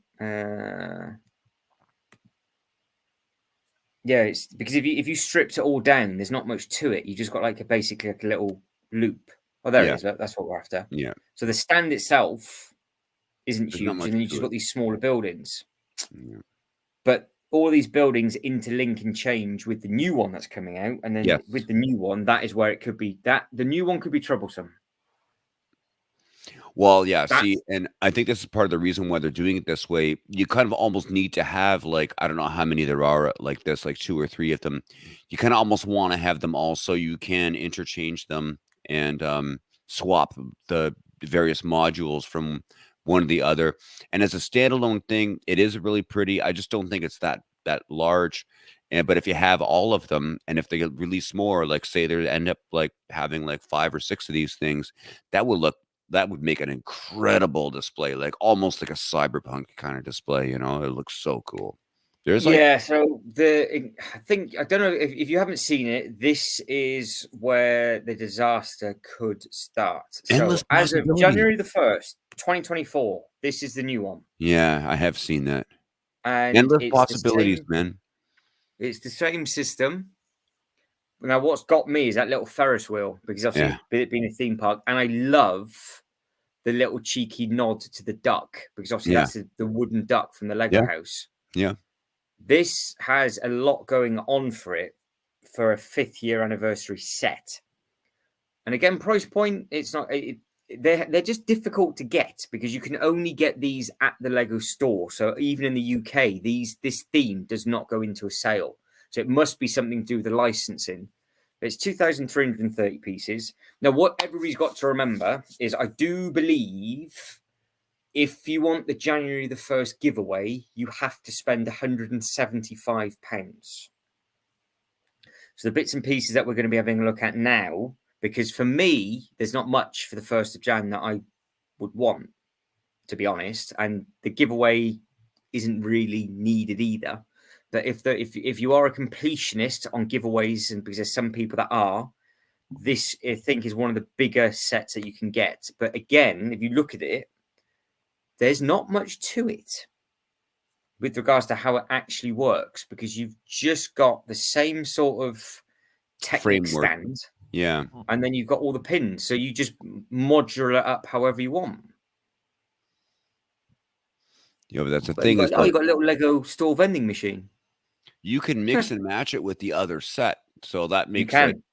Speaker 1: Yeah, it's because if you stripped it all down, there's not much to it. You just got like basically like a little loop. Oh, there it
Speaker 2: Yeah.
Speaker 1: is. That's what we're after.
Speaker 2: Yeah.
Speaker 1: So the stand itself isn't
Speaker 2: There's not
Speaker 1: huge, and
Speaker 2: much
Speaker 1: then you
Speaker 2: to
Speaker 1: just
Speaker 2: it.
Speaker 1: got these smaller buildings.
Speaker 2: Yeah.
Speaker 1: But all these buildings interlink and change with the new one that's coming out, and then
Speaker 2: Yes.
Speaker 1: with the new one, that is where it could be. That the new one could be troublesome.
Speaker 2: Well, yeah, see,
Speaker 1: That's
Speaker 2: and I think this is part of the reason why they're doing it this way. You kind of almost need to have, like, I don't know how many there are like this, like 2 or 3 of them. You kinda almost wanna have them all so you can interchange them and, swap the various modules from one to the other. And as a standalone thing, it is really pretty. I just don't think it's that large. And but if you have all of them, and if they release more, like, say they end up, like, having, like, 5 or 6 of these things, that would look that would make an incredible display, like, almost like a cyberpunk kinda display, you know? It looks so cool. There's, like,
Speaker 1: yeah. So I think I don't know if you haven't seen it. This is where the disaster could start.
Speaker 2: endless
Speaker 1: So as of
Speaker 2: possibilities.
Speaker 1: January the 1st, 2024, this is the new one,
Speaker 2: Yeah, I have seen that.
Speaker 1: and
Speaker 2: Endless possibilities, man.
Speaker 1: It's the same system. Now, what's got me is that little Ferris wheel, because
Speaker 2: Yeah,
Speaker 1: obviously it being a theme park, and I love the little cheeky nod to the duck, because obviously
Speaker 2: yeah,
Speaker 1: that's the wooden duck from the Lego
Speaker 2: yeah,
Speaker 1: house.
Speaker 2: yeah.
Speaker 1: This has a lot going on for it for a 5th-year anniversary set. And again, price point, it's not. They're just difficult to get because you can only get these at the Lego store. So even in the UK, this theme does not go into a sale. So it must be something to do with the licensing. It's 2,330 pieces. Now, what everybody's got to remember is I do believe if you want the January the 1st giveaway, you have to spend £175. So the bits and pieces that we're going to be having a look at now, because for me, there's not much for the 1st of Jan that I would want, to be honest. And the giveaway isn't really needed either. But if you are a completionist on giveaways, and because there's some people that are, this I think is one of the bigger sets that you can get. But again, if you look at it, there's not much to it with regards to how it actually works, because you've just got the same sort of Technic
Speaker 2: Framework.
Speaker 1: stand,
Speaker 2: Yeah.
Speaker 1: and then you've got all the pins. So you just modular it up however you want.
Speaker 2: You know, that's the
Speaker 1: But you
Speaker 2: thing is
Speaker 1: got
Speaker 2: that
Speaker 1: you got a little Lego store vending machine.
Speaker 2: you can mix and match it with the other set. So that
Speaker 1: You
Speaker 2: makes,
Speaker 1: can.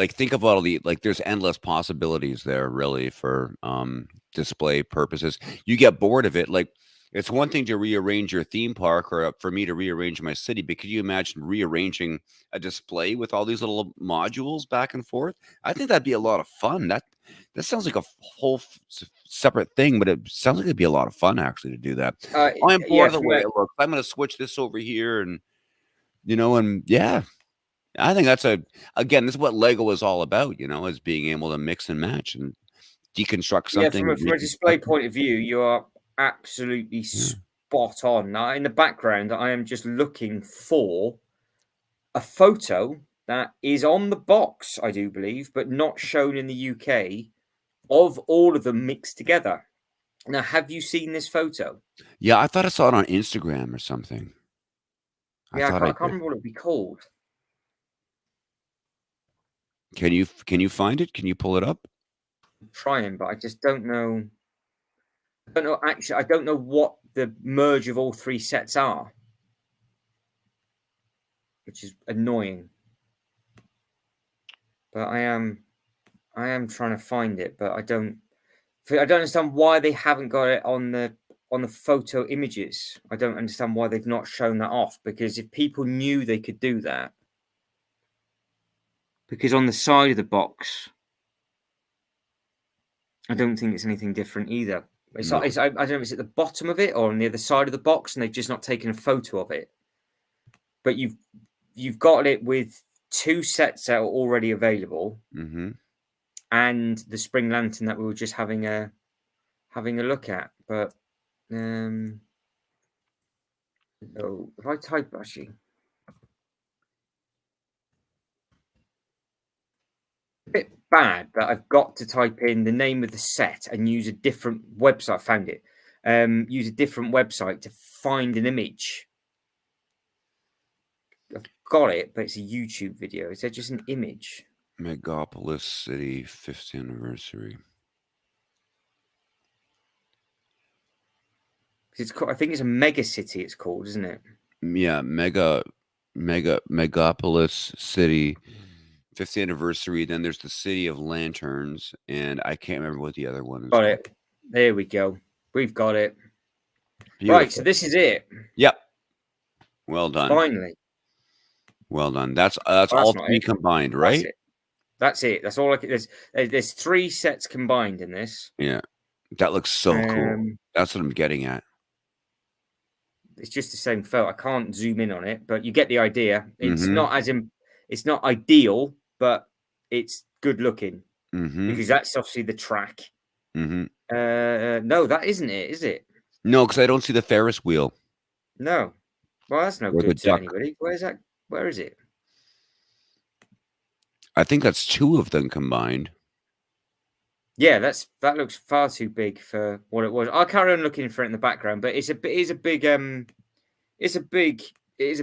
Speaker 2: think of all the like, there's endless possibilities there really for, display purposes. You get bored of it, like, it's one thing to rearrange your theme park or, for me to rearrange my city, but could you imagine rearranging a display with all these little modules back and forth? I think that'd be a lot of fun. That sounds like a whole separate thing, but it sounds like it'd be a lot of fun actually to do that.
Speaker 1: Uh,
Speaker 2: I'm bored
Speaker 1: yeah,
Speaker 2: of the
Speaker 1: from
Speaker 2: way
Speaker 1: a
Speaker 2: it looks. I'm gonna switch this over here and, and yeah, I think that's again, this is what Lego is all about, is being able to mix and match and deconstruct
Speaker 1: yeah
Speaker 2: something,
Speaker 1: from a
Speaker 2: make it
Speaker 1: display
Speaker 2: something.
Speaker 1: point of view, you are absolutely
Speaker 2: Yeah.
Speaker 1: spot on. Now, in the background, I am just looking for a photo that is on the box, I do believe, but not shown in the UK, of all of them mixed together. Now, have you seen this photo?
Speaker 2: Yeah, I thought I saw it on Instagram or something. I
Speaker 1: Yeah,
Speaker 2: thought
Speaker 1: I
Speaker 2: I
Speaker 1: can't
Speaker 2: did.
Speaker 1: remember what it'd be called.
Speaker 2: Can you find it? Can you pull it up?
Speaker 1: I'm trying, but I just don't know. I don't know. Actually, I don't know what the merge of all three sets are, which is annoying. But I am trying to find it, but I don't understand why they haven't got it on the photo images. I don't understand why they've not shown that off, because if people knew they could do that, because on the side of the box, I don't think it's anything different either. It's
Speaker 2: No.
Speaker 1: like, I don't know if it's at the bottom of it or on the other side of the box, and they've just not taken a photo of it. But you've got it with two sets that are already available,
Speaker 2: Mm-hmm.
Speaker 1: and the spring lantern that we were just having a look at. But so if I type actually, a bit bad that I've got to type in the name of the set and use a different website. I found it. Use a different website to find an image. I've got it, but it's a YouTube video. Is that just an image?
Speaker 2: Megapolis City 50th anniversary.
Speaker 1: It's called, I think it's a mega city. It's called, isn't it?
Speaker 2: Yeah, Megapolis City 50th anniversary. Then there's the City of Lanterns, and I can't remember what the other one is
Speaker 1: Got
Speaker 2: called.
Speaker 1: it. There we go. We've got it.
Speaker 2: Beautiful.
Speaker 1: Right, so this is it.
Speaker 2: Yep. Well done.
Speaker 1: Finally.
Speaker 2: Well done. That's
Speaker 1: That's
Speaker 2: all
Speaker 1: not
Speaker 2: three
Speaker 1: it.
Speaker 2: combined, right?
Speaker 1: That's it. That's all I can. There's three sets combined in this.
Speaker 2: Yeah. That looks so cool. That's what I'm getting at.
Speaker 1: It's just the same photo. I can't zoom in on it, but you get the idea. It's
Speaker 2: Mhm.
Speaker 1: not it's not ideal, but it's good looking
Speaker 2: Mhm.
Speaker 1: because that's obviously the track.
Speaker 2: Mhm.
Speaker 1: No, that isn't it, is it?
Speaker 2: No, because I don't see the Ferris wheel
Speaker 1: No. Well, that's no
Speaker 2: or the
Speaker 1: good to
Speaker 2: duck.
Speaker 1: anybody. Where's that? Where is it?
Speaker 2: I think that's two of them combined.
Speaker 1: Yeah, that looks far too big for what it was. I'll carry on looking for it in the background, but it is a big it is a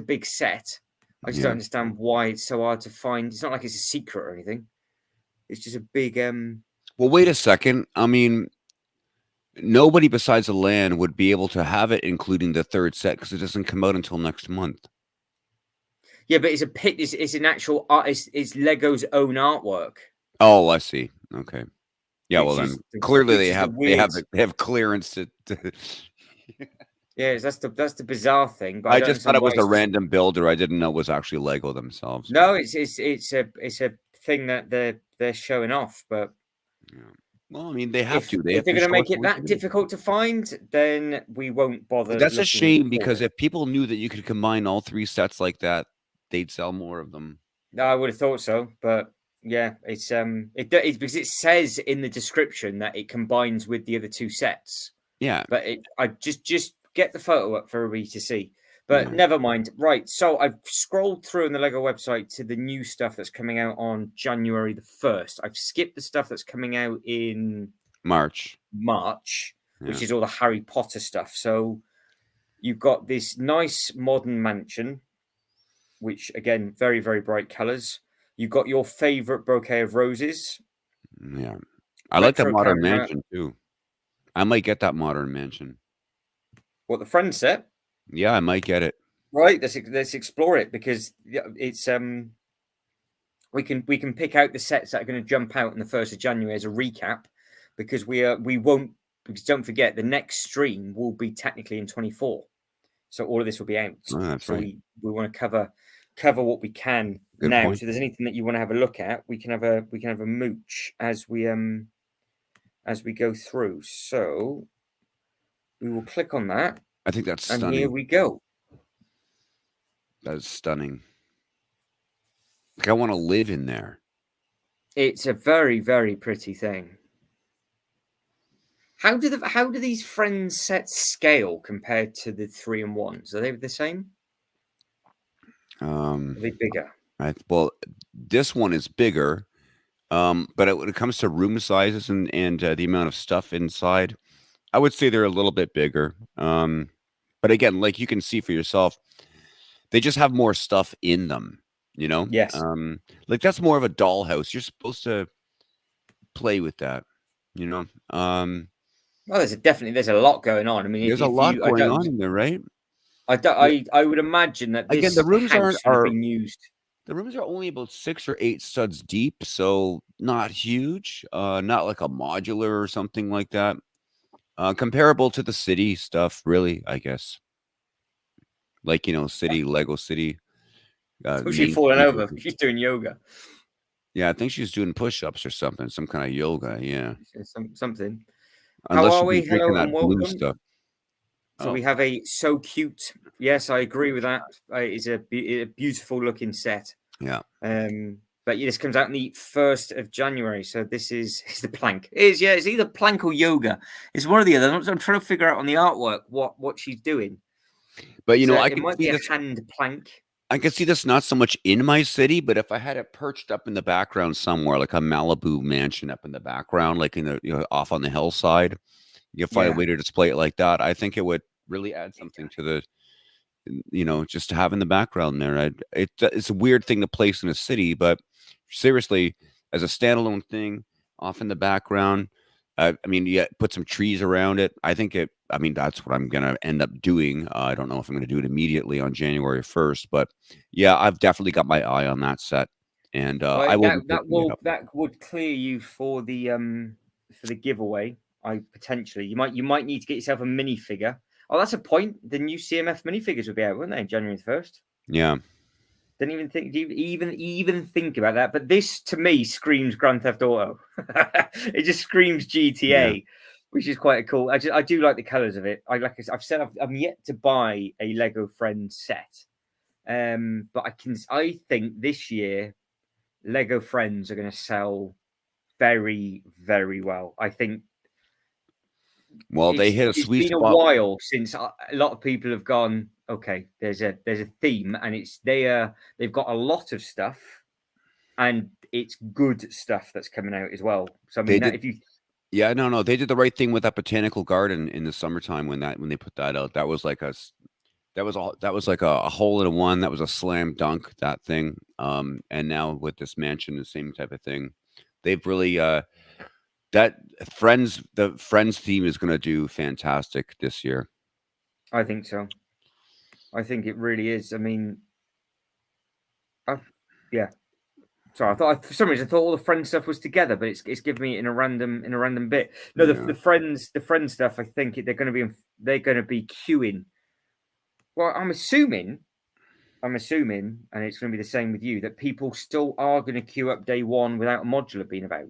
Speaker 1: big set. I just don't
Speaker 2: Yeah.
Speaker 1: understand why it's so hard to find. It's not like it's a secret or anything. It's just a big
Speaker 2: Well, wait a second. I mean, nobody besides the land would be able to have it, including the third set, because it doesn't come out until next month.
Speaker 1: yeah, but it's a pit. It's an actual art. It's Lego's own artwork.
Speaker 2: Oh, I see. Okay. Yeah. Well,
Speaker 1: Which
Speaker 2: then
Speaker 1: is
Speaker 2: clearly
Speaker 1: which is the
Speaker 2: they
Speaker 1: weird.
Speaker 2: have clearance to.
Speaker 1: Yeah, that's the bizarre thing. But I
Speaker 2: I
Speaker 1: don't
Speaker 2: just thought
Speaker 1: understand
Speaker 2: it
Speaker 1: why
Speaker 2: was a
Speaker 1: it's just.
Speaker 2: random builder. I didn't know it was actually Lego themselves.
Speaker 1: No, it's a thing that they're showing off. But
Speaker 2: Yeah. Well, I mean, they have to. They
Speaker 1: if
Speaker 2: have
Speaker 1: they're
Speaker 2: to
Speaker 1: going to
Speaker 2: show us
Speaker 1: make it
Speaker 2: what we
Speaker 1: that
Speaker 2: can do.
Speaker 1: difficult to find, then we won't bother
Speaker 2: That's a
Speaker 1: looking
Speaker 2: shame
Speaker 1: for
Speaker 2: because
Speaker 1: it.
Speaker 2: if people knew that you could combine all three sets like that, they'd sell more of them.
Speaker 1: No, I would have thought so, but yeah, it's because it says in the description that it combines with the other two sets.
Speaker 2: Yeah.
Speaker 1: But I just get the photo up for everybody to see. But
Speaker 2: Yeah.
Speaker 1: never mind. Right, so I've scrolled through on the Lego website to the new stuff that's coming out on January the 1st. I've skipped the stuff that's coming out in
Speaker 2: March.
Speaker 1: which
Speaker 2: Yeah.
Speaker 1: is all the Harry Potter stuff. So you've got this nice modern mansion, which again, very, very bright colors. You've got your favorite bouquet of roses,
Speaker 2: Yeah. I like the
Speaker 1: retro
Speaker 2: modern
Speaker 1: camera.
Speaker 2: mansion too. I might get that modern mansion.
Speaker 1: What the friend set,
Speaker 2: Yeah, I might get it.
Speaker 1: right? Let's explore it because it's we can pick out the sets that are going to jump out on the 1st of January as a recap because we won't, because don't forget the next stream will be technically in 24, so all of this will be out.
Speaker 2: Oh, that's
Speaker 1: So
Speaker 2: right.
Speaker 1: we want to cover what we can
Speaker 2: Good
Speaker 1: now.
Speaker 2: point.
Speaker 1: So if there's anything that you want to have a look at, we can have a mooch as we go through. So we will click on that,
Speaker 2: I think that's
Speaker 1: and here
Speaker 2: stunning.
Speaker 1: we go.
Speaker 2: That's stunning. Like I want to live in there.
Speaker 1: It's a very, very pretty thing. How do these friends sets scale compared to the 3-in-1s? Are they the same? Are they bigger?
Speaker 2: Well, this one is bigger, but when it comes to room sizes and the amount of stuff inside, I would say they're a little bit bigger. But again, like you can see for yourself, they just have more stuff in them. You know,
Speaker 1: Yes.
Speaker 2: like that's more of a dollhouse. You're supposed to play with that. You know,
Speaker 1: Well, there's a lot going on. I mean,
Speaker 2: there's a
Speaker 1: if
Speaker 2: lot
Speaker 1: you,
Speaker 2: going on in there, right? The-
Speaker 1: I would imagine that
Speaker 2: Again, the
Speaker 1: this
Speaker 2: rooms aren't
Speaker 1: house would have
Speaker 2: are
Speaker 1: been used.
Speaker 2: the rooms are only about 6 or 8 studs deep, so not huge. Not like a modular or something like that. Comparable to the city stuff, really, I guess. Like, city, Lego City,
Speaker 1: Oh, she's
Speaker 2: main
Speaker 1: fallen over.
Speaker 2: neighborhood.
Speaker 1: She's doing yoga.
Speaker 2: Yeah, I think she's doing push-ups or something, some kind of yoga, yeah.
Speaker 1: Something. How
Speaker 2: Unless
Speaker 1: are
Speaker 2: she's been
Speaker 1: we?
Speaker 2: drinking
Speaker 1: Hello and
Speaker 2: that blue
Speaker 1: welcome.
Speaker 2: stuff.
Speaker 1: So
Speaker 2: Oh,
Speaker 1: we have a so cute. Yes, I agree with that. It's a beautiful looking set.
Speaker 2: yeah.
Speaker 1: But yeah, this comes out on the 1st of January. So this is it's the plank. It's either plank or yoga. It's one or the other. I'm trying to figure out on the artwork what she's doing.
Speaker 2: But,
Speaker 1: So
Speaker 2: I
Speaker 1: it
Speaker 2: could
Speaker 1: might
Speaker 2: see
Speaker 1: be a
Speaker 2: this
Speaker 1: hand plank.
Speaker 2: I could see this not so much in my city, but if I had it perched up in the background somewhere, like a Malibu mansion up in the background, like off on the hillside, you find a
Speaker 1: Yeah,
Speaker 2: way to display it like that. I think it would really add something to the, just to have in the background there. It's a weird thing to place in a city, but seriously, as a standalone thing off in the background, I mean, yeah, put some trees around it. I mean, that's what I'm gonna end up doing. I don't know if I'm gonna do it immediately on January 1st, but yeah, I've definitely got my eye on that set, and
Speaker 1: well,
Speaker 2: I will be picking it up.
Speaker 1: that would clear you for the giveaway. I potentially you might need to get yourself a minifigure. Oh, that's a point. The new CMF minifigures will be out, won't they? January 1st.
Speaker 2: Yeah,
Speaker 1: Didn't even think, even think about that. But this to me screams Grand Theft Auto. It just screams
Speaker 2: yeah.
Speaker 1: GTA, which is quite cool. I do like the colors of it. I've said I'm yet to buy a Lego Friends set. But I think this year Lego Friends are going to sell very, very well. I think
Speaker 2: Well, they hit a
Speaker 1: it's
Speaker 2: sweet
Speaker 1: been a
Speaker 2: spot.
Speaker 1: while since a lot of people have gone. Okay, there's a theme, and they've got a lot of stuff, and it's good stuff that's coming out as well. So I
Speaker 2: They
Speaker 1: mean, that
Speaker 2: did,
Speaker 1: if you,
Speaker 2: yeah, no, they did the right thing with that botanical garden in the summertime when they put that out. That was like that was like a hole in one. That was a slam dunk, that thing. And now with this mansion, the same type of thing. They've really that the Friends theme is gonna do fantastic this year.
Speaker 1: I think so. I think it really is. I mean, I, yeah. Sorry, I thought for some reason I thought all the friend stuff was together, but it's given me in a random bit. No,
Speaker 2: Yeah.
Speaker 1: the friend stuff. I think they're going to be queuing. Well, I'm assuming, and it's going to be the same with you, that people still are going to queue up day one without a modular being about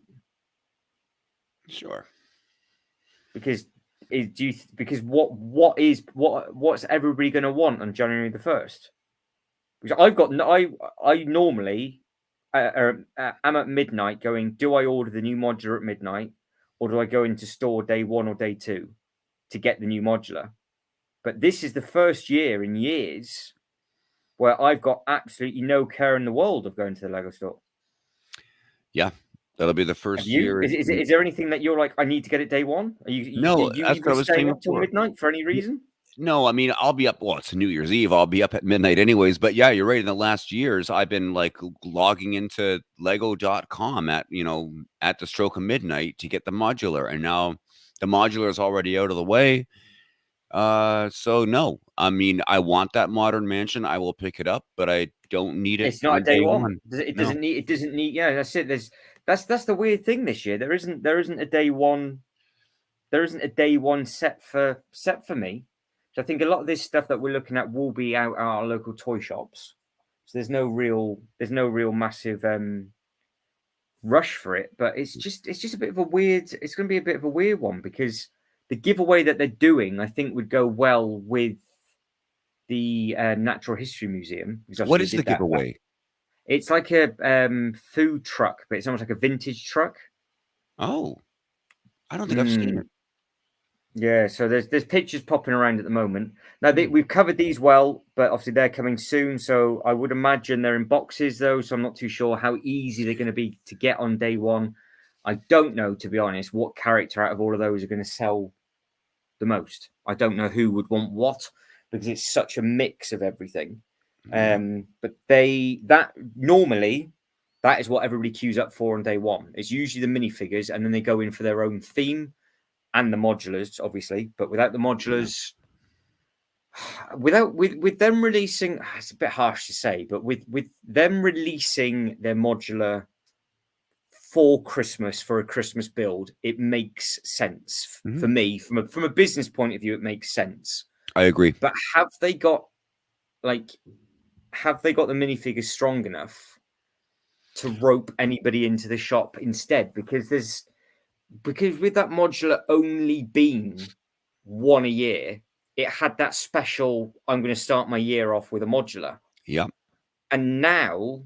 Speaker 2: Sure.
Speaker 1: because because what's everybody going to want on January the 1st? Because I normally am at midnight going, do I order the new modular at midnight, or do I go into store day one or day two to get the new modular? But this is the first year in years where I've got absolutely no care in the world of going to the Lego store.
Speaker 2: Yeah. That'll be the
Speaker 1: Have
Speaker 2: first
Speaker 1: you?
Speaker 2: year
Speaker 1: Is there anything that you're like, I need to get it day one? Are
Speaker 2: No,
Speaker 1: you
Speaker 2: that's what
Speaker 1: even
Speaker 2: I was
Speaker 1: staying
Speaker 2: saying
Speaker 1: up till
Speaker 2: before.
Speaker 1: midnight for any reason?
Speaker 2: No, I mean, I'll be up. Well, it's New Year's Eve. I'll be up at midnight anyways. But yeah, you're right. In the last years, I've been like logging into lego.com at the stroke of midnight to get the modular. And now the modular is already out of the way. So no, I mean, I want that modern mansion. I will pick it up, but I don't need it
Speaker 1: It's not a
Speaker 2: on
Speaker 1: day
Speaker 2: day
Speaker 1: one.
Speaker 2: one.
Speaker 1: It
Speaker 2: No,
Speaker 1: doesn't need. It doesn't need. Yeah, that's it. That's the weird thing this year. There isn't a day one. There isn't a day one set for me. So I think a lot of this stuff that we're looking at will be out at our local toy shops. So there's no real massive rush for it. But it's just a bit of a weird. It's going to be a bit of a weird one because the giveaway that they're doing, I think, would go well with the Natural History Museum because
Speaker 2: what
Speaker 1: obviously
Speaker 2: is
Speaker 1: they
Speaker 2: the
Speaker 1: did that.
Speaker 2: giveaway?
Speaker 1: It's like a food truck, but it's almost like a vintage truck.
Speaker 2: Oh, I don't think I've seen
Speaker 1: Mm.
Speaker 2: it.
Speaker 1: Yeah, so there's pictures popping around at the moment. Now
Speaker 2: Hmm.
Speaker 1: we've covered these well, but obviously they're coming soon. So I would imagine they're in boxes though. So I'm not too sure how easy they're going to be to get on day one. I don't know, to be honest, what character out of all of those are going to sell the most. I don't know who would want what because it's such a mix of everything.
Speaker 2: Yeah.
Speaker 1: But that normally that is what everybody queues up for on day one. It's usually the minifigures, and then they go in for their own theme and the modulars, obviously. But without the
Speaker 2: Yeah.
Speaker 1: modulars, with them releasing, it's a bit harsh to say, but with them releasing their modular for Christmas for a Christmas build, it makes sense
Speaker 2: Hmm.
Speaker 1: for me from a business point of view. It makes sense.
Speaker 2: I agree.
Speaker 1: But like have they got the minifigures strong enough to rope anybody into the shop instead? Because with that modular only being one a year, it had that special. I'm going to start my year off with a modular,
Speaker 2: Yeah.
Speaker 1: and now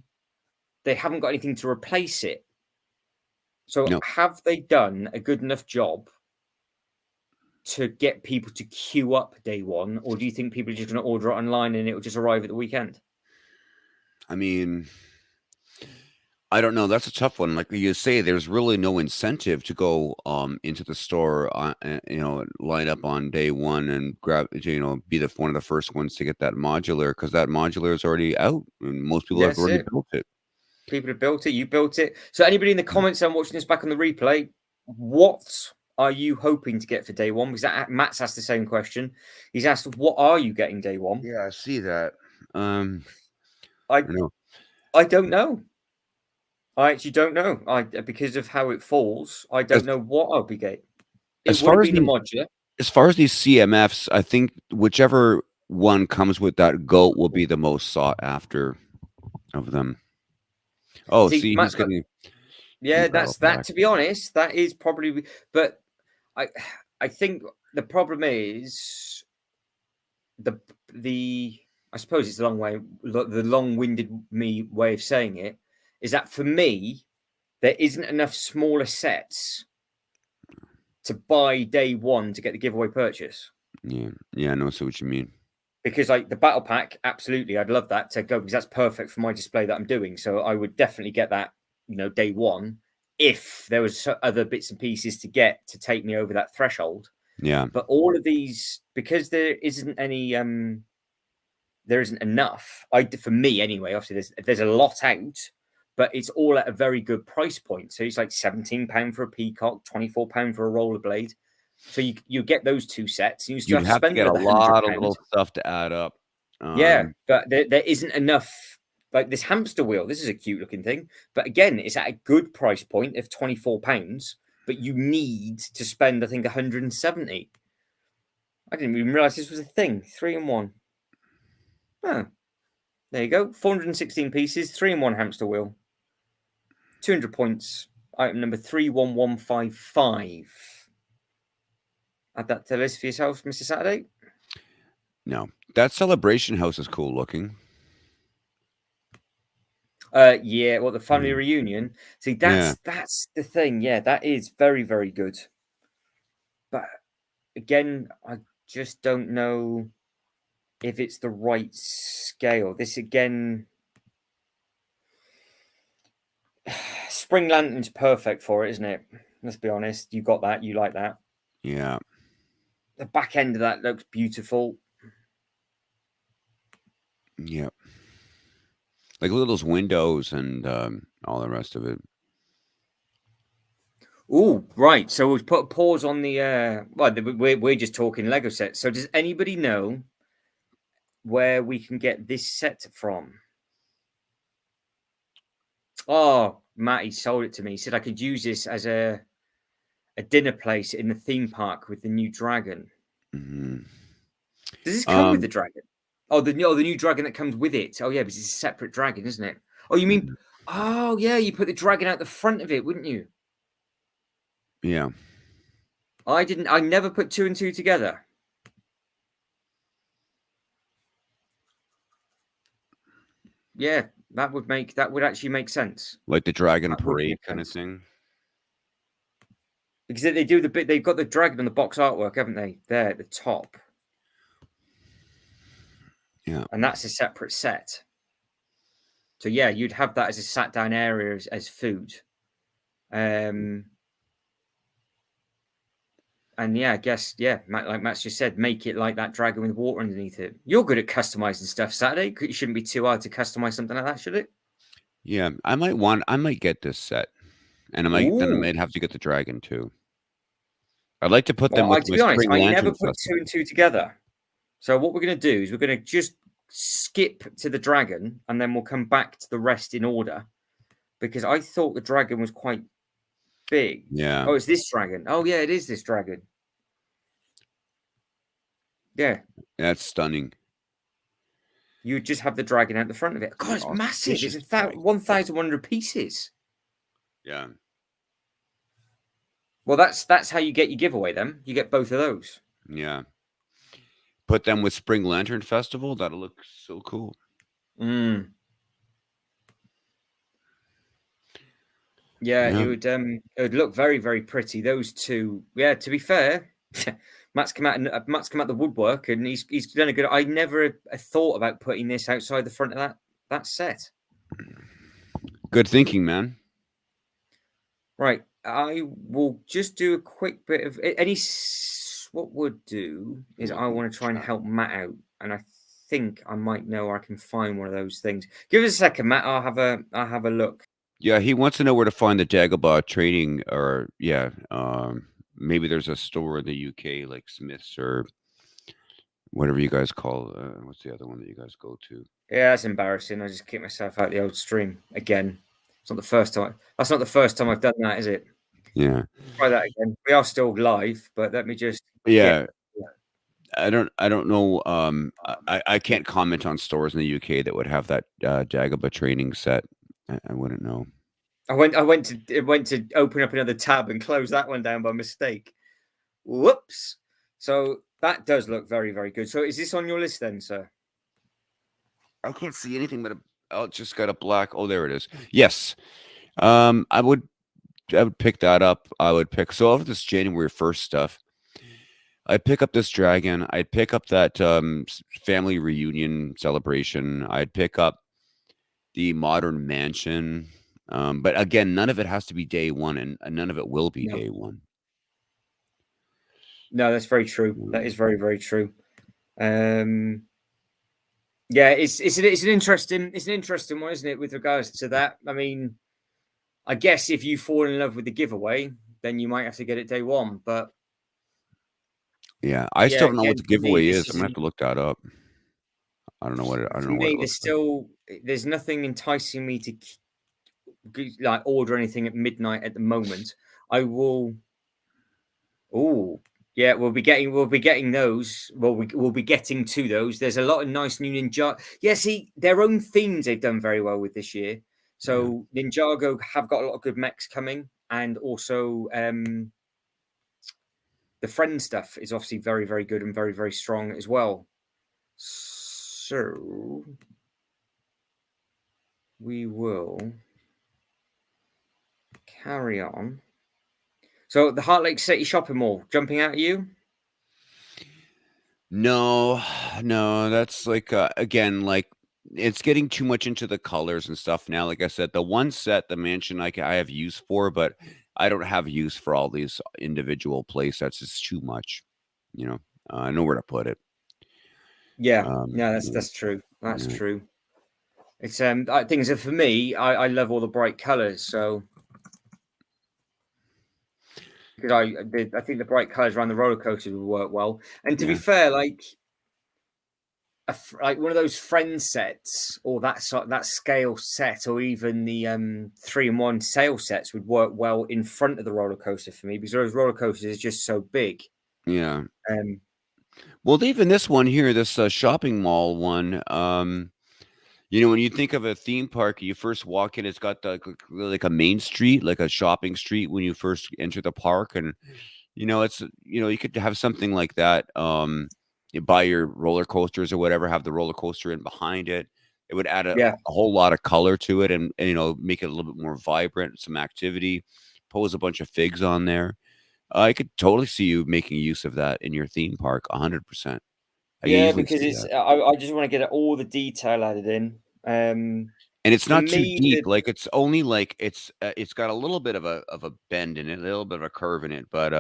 Speaker 1: they haven't got anything to replace it. So
Speaker 2: No.
Speaker 1: have they done a good enough job to get people to queue up day one, or do you think people are just going to order it online and it will just arrive at the weekend?
Speaker 2: I mean, I don't know. That's a tough one. Like you say, there's really no incentive to go into the store, line up on day one and grab, be the one of the first ones to get that modular because that modular is already out and most people have
Speaker 1: Yes,
Speaker 2: already
Speaker 1: it.
Speaker 2: built it.
Speaker 1: People have built it. You built it. So anybody in the
Speaker 2: Mm.
Speaker 1: comments, I'm watching this back on the replay. What are you hoping to get for day one? Because Matt's asked the same question. He's asked, "What are you getting day one?"
Speaker 2: Yeah, I see that.
Speaker 1: I
Speaker 2: I know.
Speaker 1: I don't know. I actually don't know. I because of how it falls, I
Speaker 2: As
Speaker 1: don't know what I'll be getting. It
Speaker 2: as
Speaker 1: would have
Speaker 2: far as
Speaker 1: been a
Speaker 2: these
Speaker 1: modular.
Speaker 2: as far as these CMFs, I think whichever one comes with that goat will be the most sought after of them. Oh,
Speaker 1: See,
Speaker 2: see,
Speaker 1: Matt,
Speaker 2: he's getting the
Speaker 1: yeah,
Speaker 2: battle
Speaker 1: that's that.
Speaker 2: pack.
Speaker 1: To be honest, that is probably. But I I think the problem is the the I suppose it's the long-winded me way of saying it is that for me there isn't enough smaller sets to buy day one to get the giveaway purchase.
Speaker 2: Yeah, yeah, I know. See what you mean.
Speaker 1: Because like the battle pack, absolutely, I'd love that to go because that's perfect for my display that I'm doing. So I would definitely get that, day one, if there was other bits and pieces to get to take me over that threshold.
Speaker 2: Yeah,
Speaker 1: But all of these, because there isn't enough. For me anyway. Obviously, there's a lot out, but it's all at a very good price point. So it's like £17 for a peacock, £24 for a rollerblade. So you get those two sets, and you still
Speaker 2: you'd
Speaker 1: have to
Speaker 2: have to
Speaker 1: spend
Speaker 2: get a
Speaker 1: another hundred
Speaker 2: lot of
Speaker 1: pounds.
Speaker 2: little stuff to add up.
Speaker 1: Yeah,
Speaker 2: Um,
Speaker 1: but there isn't enough. Like this hamster wheel, this is a cute looking thing, but again, it's at a good price point of £24. But you need to spend, I think, 170. I didn't even realize this was a thing. 3 in 1. Oh, there you go. 416 pieces, 3 in 1 hamster wheel. 200 points. Item number 31155. Add that to the list for yourself, Mr. Saturday.
Speaker 2: no, that celebration house is cool looking.
Speaker 1: Yeah, well, the family
Speaker 2: Yeah,
Speaker 1: reunion. See,
Speaker 2: yeah.
Speaker 1: that's the thing. Yeah, that is very, very good. But again, I just don't know if it's the right scale. This again, Spring Lantern's perfect for it, isn't it? Let's be honest. You got that. You like that.
Speaker 2: Yeah,
Speaker 1: The back end of that looks beautiful.
Speaker 2: yeah. Like look at those windows and all the rest of it.
Speaker 1: Oh, right. So we've put a pause on the. Well, we're just talking Lego sets. So does anybody know where we can get this set from? Oh, Matty sold it to me. He said I could use this as a dinner place in the theme park with the new dragon.
Speaker 2: Hmm.
Speaker 1: Does this come with the
Speaker 2: Um,
Speaker 1: dragon? Oh, the new dragon that comes with it. Oh yeah, because it's a separate dragon, isn't it? Oh, you mean?
Speaker 2: mhm,
Speaker 1: Oh yeah, you put the dragon out the front of it, wouldn't you?
Speaker 2: yeah,
Speaker 1: I didn't. I never put two and two together. Yeah, that would actually make sense.
Speaker 2: like the dragon
Speaker 1: That would
Speaker 2: parade
Speaker 1: make
Speaker 2: kind of
Speaker 1: sense.
Speaker 2: thing.
Speaker 1: because they do the bit. They've got the dragon on the box artwork, haven't they? There at the top.
Speaker 2: Yeah.
Speaker 1: And that's a separate set. So yeah, you'd have that as a sat down area as food. And yeah, I guess like Matt's just said, make it like that dragon with water underneath it. You're good at customizing stuff, Saturday. It shouldn't be too hard to customize something like that, should it?
Speaker 2: Yeah. I might get this set. And I
Speaker 1: Ooh.
Speaker 2: might have to get the dragon too. I'd like to put them
Speaker 1: Well,
Speaker 2: with
Speaker 1: to
Speaker 2: my
Speaker 1: be honest,
Speaker 2: Spring
Speaker 1: I never
Speaker 2: Lantern
Speaker 1: put two
Speaker 2: Festival.
Speaker 1: and two together. So what we're going to do is we're going to just skip to the dragon, and then we'll come back to the rest in order, because I thought the dragon was quite big.
Speaker 2: Yeah.
Speaker 1: Oh, it's this dragon. Oh, yeah, it is this dragon. Yeah.
Speaker 2: That's stunning.
Speaker 1: You just have the dragon out the front of it. God, it's
Speaker 2: Oh,
Speaker 1: massive. It's
Speaker 2: just like
Speaker 1: 1,100 pieces.
Speaker 2: yeah.
Speaker 1: Well, that's how you get your giveaway then. You get both of those.
Speaker 2: Yeah. Put them with Spring Lantern Festival. That'll look so cool.
Speaker 1: Mm. Yeah,
Speaker 2: Yeah.
Speaker 1: it would look very, very pretty. Those two. Yeah, to be fair, Matt's come out the woodwork, and he's done a good. I never thought about putting this outside the front of that set.
Speaker 2: Good thinking, man.
Speaker 1: Right, I will just do a quick bit of any. What would do is I want to try and help Matt out, and I think I might know where I can find one of those things. Give us a second, Matt. I'll have a look.
Speaker 2: Yeah, he wants to know where to find the Dagobah training, or maybe there's a store in the UK like Smith's or whatever you guys call. What's the other one that you guys go to?
Speaker 1: Yeah, that's embarrassing. I just kicked myself out the old stream again. It's not the first time. That's not the first time I've done that, is it?
Speaker 2: Yeah.
Speaker 1: Try that again. We are still live, but let me just.
Speaker 2: Yeah. I don't know. I can't comment on stores in the UK that would have that Dagobah training set. I wouldn't know.
Speaker 1: I went to open up another tab and close that one down by mistake. Whoops. So that does look very, very good. So is this on your list then, sir?
Speaker 2: I can't see anything but it's just got a black. Oh, there it is. Yes. I would pick that up. I would pick over this January 1st stuff. I'd pick up this dragon. I'd pick up that family reunion celebration. I'd pick up the modern mansion. But again, none of it has to be day one, and none of it will be day one.
Speaker 1: No, that's very true. That is very, very true. Yeah, it's an interesting one, isn't it, with regards to that? I mean, I guess if you fall in love with the giveaway, then you might have to get it day one. But
Speaker 2: yeah, I still don't know what the giveaway is. I'm gonna have to look that up. I don't know what it. I don't know what it looks like.
Speaker 1: There's nothing enticing me to like order anything at midnight at the moment. I will. Oh, yeah, we'll be getting those. Well, we'll be getting to those. There's a lot of nice new Ninjago. Yeah, see, their own themes they've done very well with this year. So Ninjago have got a lot of good mechs coming, and also the friend stuff is obviously very, very good and very, very strong as well. So we will carry on. So the Heart Lake City shopping mall jumping out at you?
Speaker 2: No, that's like again, like it's getting too much into the colors and stuff now. Like I said, the one set, the mansion, I have use for, but I don't have use for all these individual play sets. It's too much, I know where to put it.
Speaker 1: Yeah, that's true. That's true. It's things are for me. I love all the bright colors, so because I think the bright colors around the roller coasters would work well. And to be fair, like one of those friend sets or that scale set, or even the 3-in-1 sail sets would work well in front of the roller coaster for me, because those roller coasters are just so big.
Speaker 2: Yeah. Well, even this one here, this shopping mall one, when you think of a theme park, you first walk in, it's got like a main street, like a shopping street when you first enter the park. And, it's, you could have something like that. You buy your roller coasters or whatever, have the roller coaster in behind it. It would add a whole lot of color to it, and make it a little bit more vibrant, some activity, pose a bunch of figs on there. I could totally see you making use of that in your theme park, 100%. I can
Speaker 1: Yeah,
Speaker 2: easily
Speaker 1: because
Speaker 2: see
Speaker 1: it's
Speaker 2: that.
Speaker 1: I just want to get all the detail added in.
Speaker 2: And it's
Speaker 1: For
Speaker 2: not too
Speaker 1: me,
Speaker 2: deep, like, it's only, like, it's got a little bit of a bend in it, a little bit of a curve in it, but,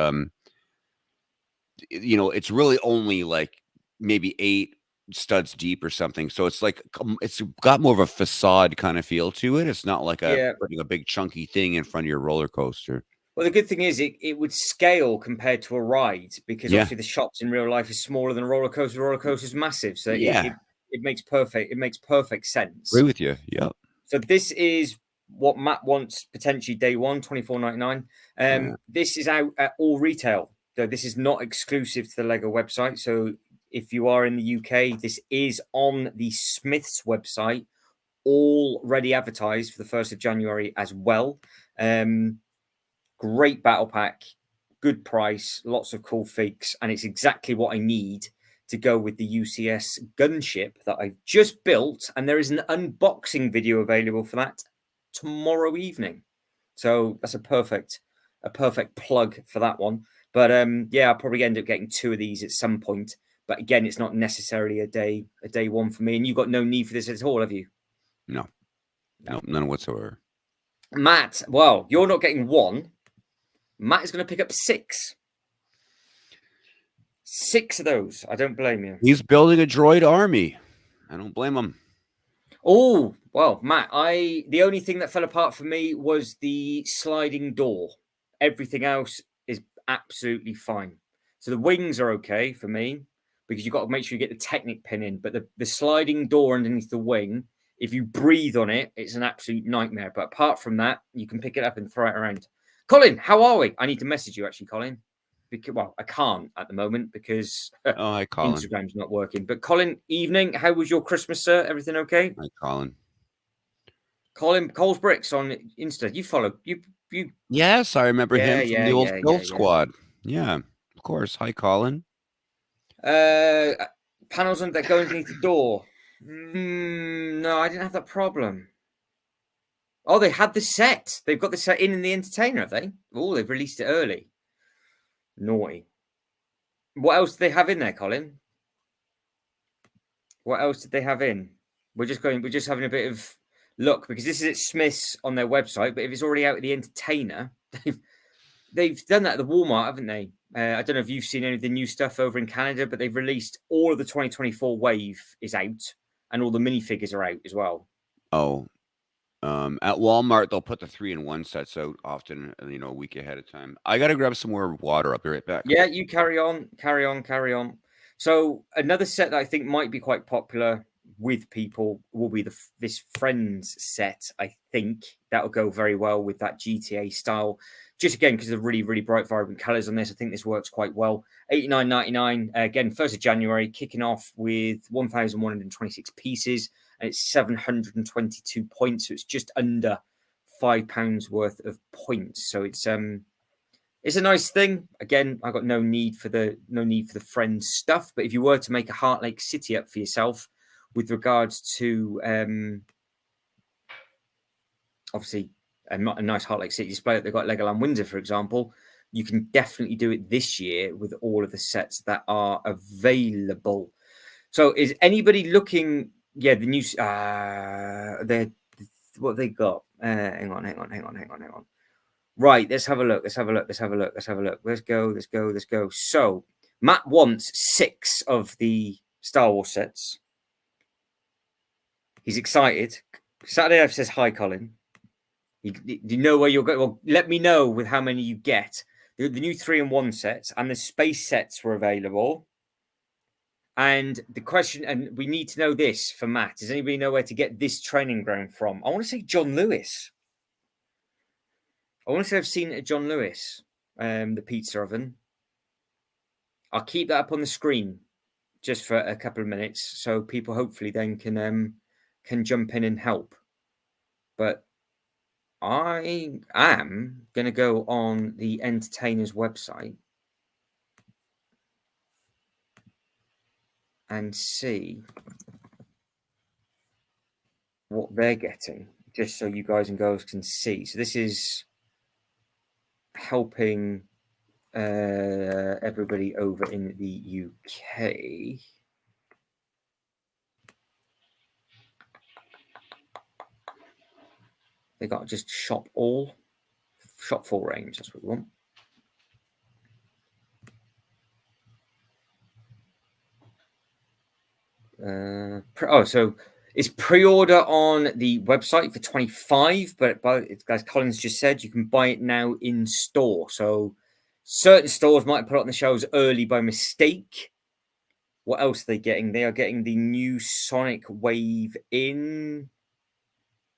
Speaker 2: it's really only, like, maybe 8 studs deep or something, so it's like, it's got more of a facade kinda feel to it, it's not like
Speaker 1: yeah.
Speaker 2: putting a big chunky thing in front of your roller coaster.
Speaker 1: Well, the good thing is it would scale compared to a ride because
Speaker 2: Yeah,
Speaker 1: obviously the shops in real life is smaller than a roller coaster. Roller coaster is massive, so
Speaker 2: yeah,
Speaker 1: it makes perfect
Speaker 2: agree
Speaker 1: sense.
Speaker 2: with you, yep.
Speaker 1: So this is what Matt wants potentially day one, 24.99.
Speaker 2: Yeah.
Speaker 1: This is out at all retail. So this is not exclusive to the Lego website. So if you are in the UK, this is on the Smiths website, already advertised for the 1st of January as well. Great battle pack, good price, lots of cool fakes, and it's exactly what I need to go with the UCS gunship that I've just built. And there is an unboxing video available for that tomorrow evening. So that's a perfect plug for that one. But yeah, I'll probably end up getting 2 of these at some point. But again, it's not necessarily a day one for me. And you've got no need for this at all, have you?
Speaker 2: No,
Speaker 1: No.
Speaker 2: no, none whatsoever.
Speaker 1: Matt, well, you're not getting 1. Matt is going to pick up 6. 6 of those. I don't blame you.
Speaker 2: He's building a droid army. I don't blame him.
Speaker 1: Oh, well, Matt, the only thing that fell apart for me was the sliding door. Everything else is absolutely fine. So the wings are okay for me because you've got to make sure you get the Technic pin in. But the sliding door underneath the wing, if you breathe on it, it's an absolute nightmare. But apart from that, you can pick it up and throw it around. Colin, how are we? I need to message you actually, Colin. Because, well, I can't at the moment because
Speaker 2: Oh, hi, Colin.
Speaker 1: Instagram's not working. But Colin, evening. How was your Christmas, sir? Everything okay?
Speaker 2: Hi, Colin.
Speaker 1: Colin Cole's Bricks on Insta. You follow you.
Speaker 2: Yes, I remember
Speaker 1: Yeah,
Speaker 2: him from
Speaker 1: yeah,
Speaker 2: the old
Speaker 1: yeah, yeah,
Speaker 2: Build
Speaker 1: yeah.
Speaker 2: Squad. Yeah, of course. Hi, Colin.
Speaker 1: Uh, Panels on that go underneath the door. No, I didn't have that problem. Oh, they had the set. They've got the set in the entertainer, have they? Oh, they've released it early. Naughty. What else do they have in there, Colin? What else did they have in? We're just having a bit of look because this is at Smith's on their website, but if it's already out at the entertainer, they've done that at the Walmart, haven't they? I don't know if you've seen any of the new stuff over in Canada, but they've released all of the 2024 wave is out, and all the minifigures are out as well.
Speaker 2: Oh, at Walmart, they'll put the 3-in-1 sets out often, a week ahead of time. I gotta grab some more water. I'll be right back.
Speaker 1: Yeah, you carry on, carry on, carry on. So another set that I think might be quite popular with people will be this Friends set. I think that'll go very well with that GTA style. Just again because of the really really bright vibrant colors on this, I think this works quite well. 89.99 again, 1st of January, kicking off with 1,126 pieces, and it's 722 points. So it's just under £5 worth of points. So it's a nice thing. Again, I got no need for the Friends stuff. But if you were to make a Heart Lake City up for yourself, with regards to obviously a nice Heart Lake City display that they've got Legoland Windsor, for example, you can definitely do it this year with all of the sets that are available. So, is anybody looking? Yeah, the new. They're what they got. Hang on. Right, let's have a look. Let's go. So, Matt wants 6 of the Star Wars sets. He's excited. Saturday Live says, hi, Colin. Do you know where you're going? Well, let me know with how many you get. The new 3-in-1 sets and the space sets were available. And the question, and we need to know this for Matt. Does anybody know where to get this training ground from? I want to say John Lewis. I want to say I've seen it at John Lewis, the pizza oven. I'll keep that up on the screen just for a couple of minutes, so people hopefully then can jump in and help. But I am going to go on the entertainer's website and see what they're getting, just so you guys and girls can see. So this is helping everybody over in the UK. They got just shop full range. That's what we want. So it's pre-order on the website for 25, but as Collins just said, you can buy it now in store. So certain stores might put it on the shelves early by mistake. What else are they getting? They are getting the new Sonic Wave in.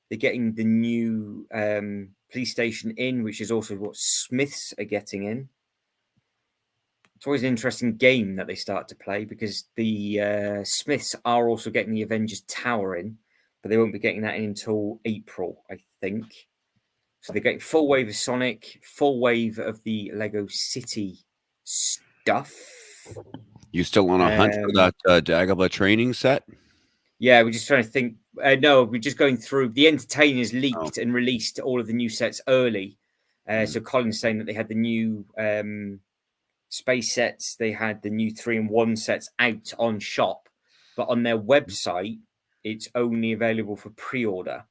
Speaker 1: They're getting the new PlayStation in, which is also what Smiths are getting in. It's always an interesting game that they start to play because the Smiths are also getting the Avengers Tower in, but they won't be getting that in until April, I think. So they're getting full wave of Sonic, full wave of the Lego City stuff.
Speaker 2: You still on a hunt for that Dagobah training set?
Speaker 1: Yeah, we're just trying to think. No, we're just going through. The Entertainers leaked and released all of the new sets early. So Colin's saying that they had the new space sets, they had the new 3-in-1 sets out on shop, but on their website it's only available for pre-order.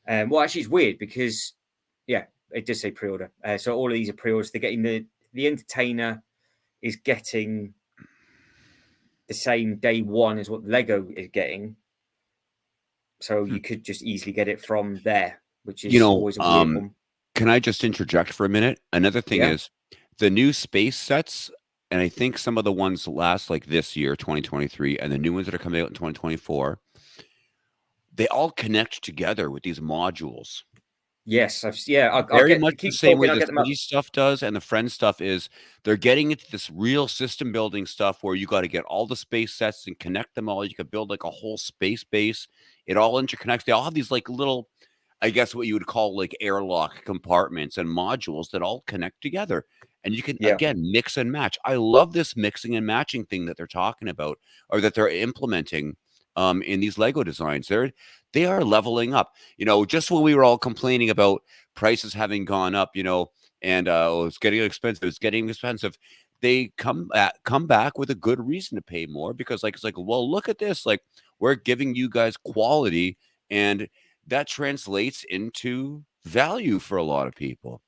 Speaker 1: Well, actually, it's weird because it does say pre-order. So all of these are pre-orders. They're getting the Entertainer is getting the same day one as what Lego is getting, so you could just easily get it from there, which is always a weird one.
Speaker 2: Can I just interject for a minute? Another thing is the new space sets, and I think some of the ones last like this year, 2023, and the new ones that are coming out in 2024, they all connect together with these modules.
Speaker 1: Yes, I'll
Speaker 2: Very
Speaker 1: get
Speaker 2: much
Speaker 1: keep
Speaker 2: the same way
Speaker 1: talking, I'll
Speaker 2: the
Speaker 1: get them up.
Speaker 2: city stuff does and the Friends stuff is they're getting into this real system building stuff where you got to get all the space sets and connect them all. You could build like a whole space base. It all interconnects. They all have these like little, I guess what you would call like airlock compartments and modules that all connect together. And you can, again, mix and match. I love this mixing and matching thing that they're talking about or that they're implementing in these Lego designs. They are leveling up. Just when we were all complaining about prices having gone up, and it's getting expensive. They come back with a good reason to pay more because, it's like, well, look at this. Like, we're giving you guys quality, and that translates into value for a lot of people.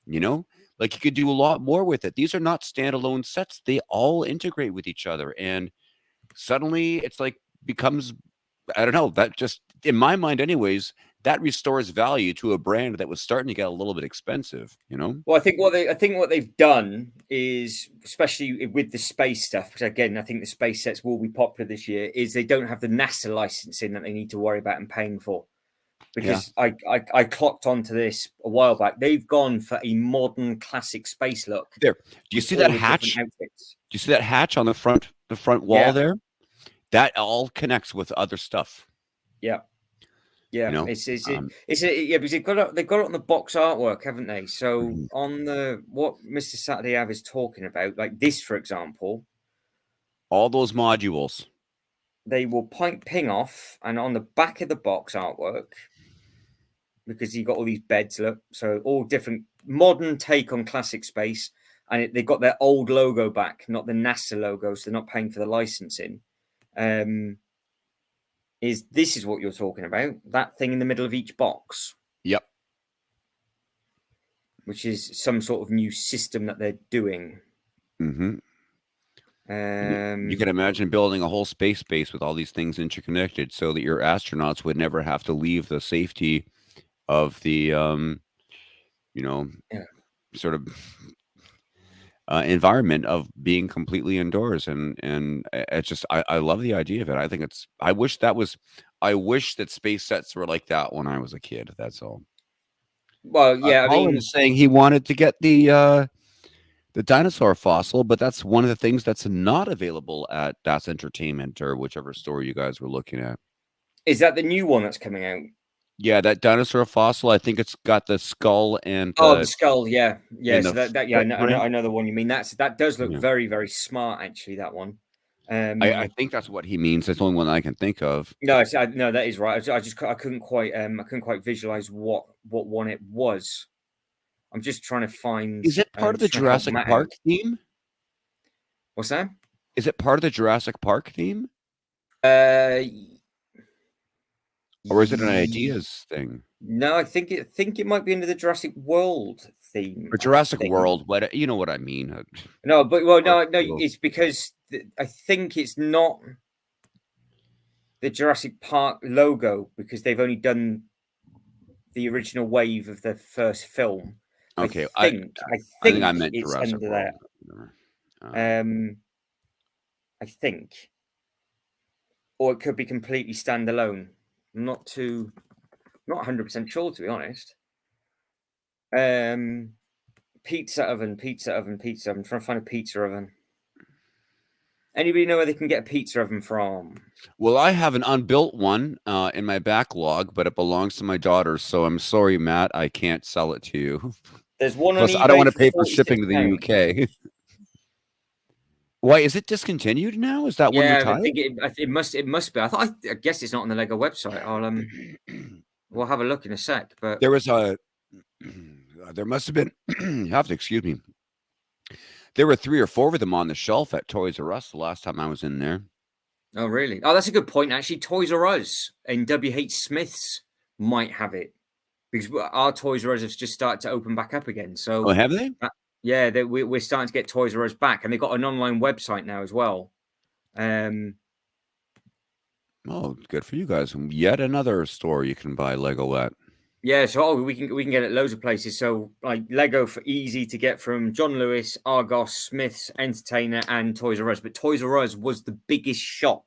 Speaker 2: Like you could do a lot more with it. These are not standalone sets; they all integrate with each other, and suddenly it's like becomes, I don't know, that just in my mind anyways, that restores value to a brand that was starting to get a little bit expensive.
Speaker 1: Well, I think what they've done is, especially with the space stuff, because again, I think the space sets will be popular this year, is they don't have the NASA licensing that they need to worry about and paying for. Because I clocked onto this a while back. They've gone for a modern classic space look.
Speaker 2: There. Do you see that hatch? Do you see that hatch on the front wall there? That all connects with other stuff.
Speaker 1: Yeah. Because they've got it on the box artwork, haven't they? So on what Mr. Saturday Ave is talking about, like this, for example,
Speaker 2: all those modules,
Speaker 1: they will ping off, and on the back of the box artwork, because you've got all these beds, look, so all different modern take on classic space, and they've got their old logo back, not the NASA logo, so they're not paying for the licensing. This is what you're talking about? That thing in the middle of each box?
Speaker 2: Yep.
Speaker 1: Which is some sort of new system that they're doing.
Speaker 2: Mm-hmm. You can imagine building a whole space base with all these things interconnected so that your astronauts would never have to leave the safety of the, sort of environment of being completely indoors. And it's just, I love the idea of it. I think I wish that space sets were like that when I was a kid. That's all.
Speaker 1: Well, yeah,
Speaker 2: Colin is saying he wanted to get the dinosaur fossil, but that's one of the things that's not available at Das Entertainment or whichever store you guys were looking at.
Speaker 1: Is that the new one that's coming out?
Speaker 2: Yeah, that dinosaur fossil. I think it's got the skull and
Speaker 1: the skull. Yeah. So I know the one you mean. That does look very, very smart. Actually, that one.
Speaker 2: I think that's what he means. That's the only one I can think of.
Speaker 1: No, that is right. I couldn't quite visualize what one it was. I'm just trying to find.
Speaker 2: Is it part of the
Speaker 1: Just trying to help
Speaker 2: Jurassic
Speaker 1: Matt
Speaker 2: Park
Speaker 1: out.
Speaker 2: theme?
Speaker 1: What's that?
Speaker 2: Is it part of the Jurassic Park theme?
Speaker 1: Uh,
Speaker 2: Or is it an
Speaker 1: ye-
Speaker 2: ideas thing?
Speaker 1: no, I think it might be under the Jurassic World theme.
Speaker 2: Or
Speaker 1: I
Speaker 2: Jurassic
Speaker 1: think.
Speaker 2: World, what you know what I mean.
Speaker 1: No, but well,
Speaker 2: Park
Speaker 1: no,
Speaker 2: World.
Speaker 1: it's because I think it's not the Jurassic Park logo because they've only done the original wave of the first film. I
Speaker 2: Okay,
Speaker 1: think I
Speaker 2: I think I
Speaker 1: think
Speaker 2: meant
Speaker 1: it's
Speaker 2: Jurassic
Speaker 1: under
Speaker 2: World.
Speaker 1: that.
Speaker 2: Whatever.
Speaker 1: Um, I think, or it could be completely standalone. I'm not 100% sure to be honest. Pizza oven, pizza oven, pizza oven. I'm trying to find a pizza oven. Anybody know where they can get a pizza oven from?
Speaker 2: Well, I have an unbuilt one in my backlog, but it belongs to my daughter. So I'm sorry, Matt, I can't sell it to you.
Speaker 1: There's one on
Speaker 2: Plus, I don't
Speaker 1: eBay
Speaker 2: want to
Speaker 1: for
Speaker 2: pay for shipping to the
Speaker 1: £46.
Speaker 2: UK. Why is it discontinued now? Is that one
Speaker 1: Yeah, I
Speaker 2: retired?
Speaker 1: think it must be. I guess it's not on the Lego website. We'll have a look in a sec. But
Speaker 2: There was a there must have been you have to excuse me. There were 3 or 4 of them on the shelf at Toys R Us the last time I was in there.
Speaker 1: oh really? Oh, that's a good point. Actually, Toys R Us and WH Smiths might have it because our Toys R Us has just started to open back up again.
Speaker 2: Oh,
Speaker 1: So
Speaker 2: have they?
Speaker 1: yeah, we're starting to get Toys R Us back, and they've got an online website now as well. Um,
Speaker 2: Oh, good for you guys. Yet another store you can buy Lego at.
Speaker 1: Yeah, so we can get it loads of places. So like Lego for easy to get from John Lewis, Argos, Smiths, Entertainer, and Toys R Us. But Toys R Us was the biggest shop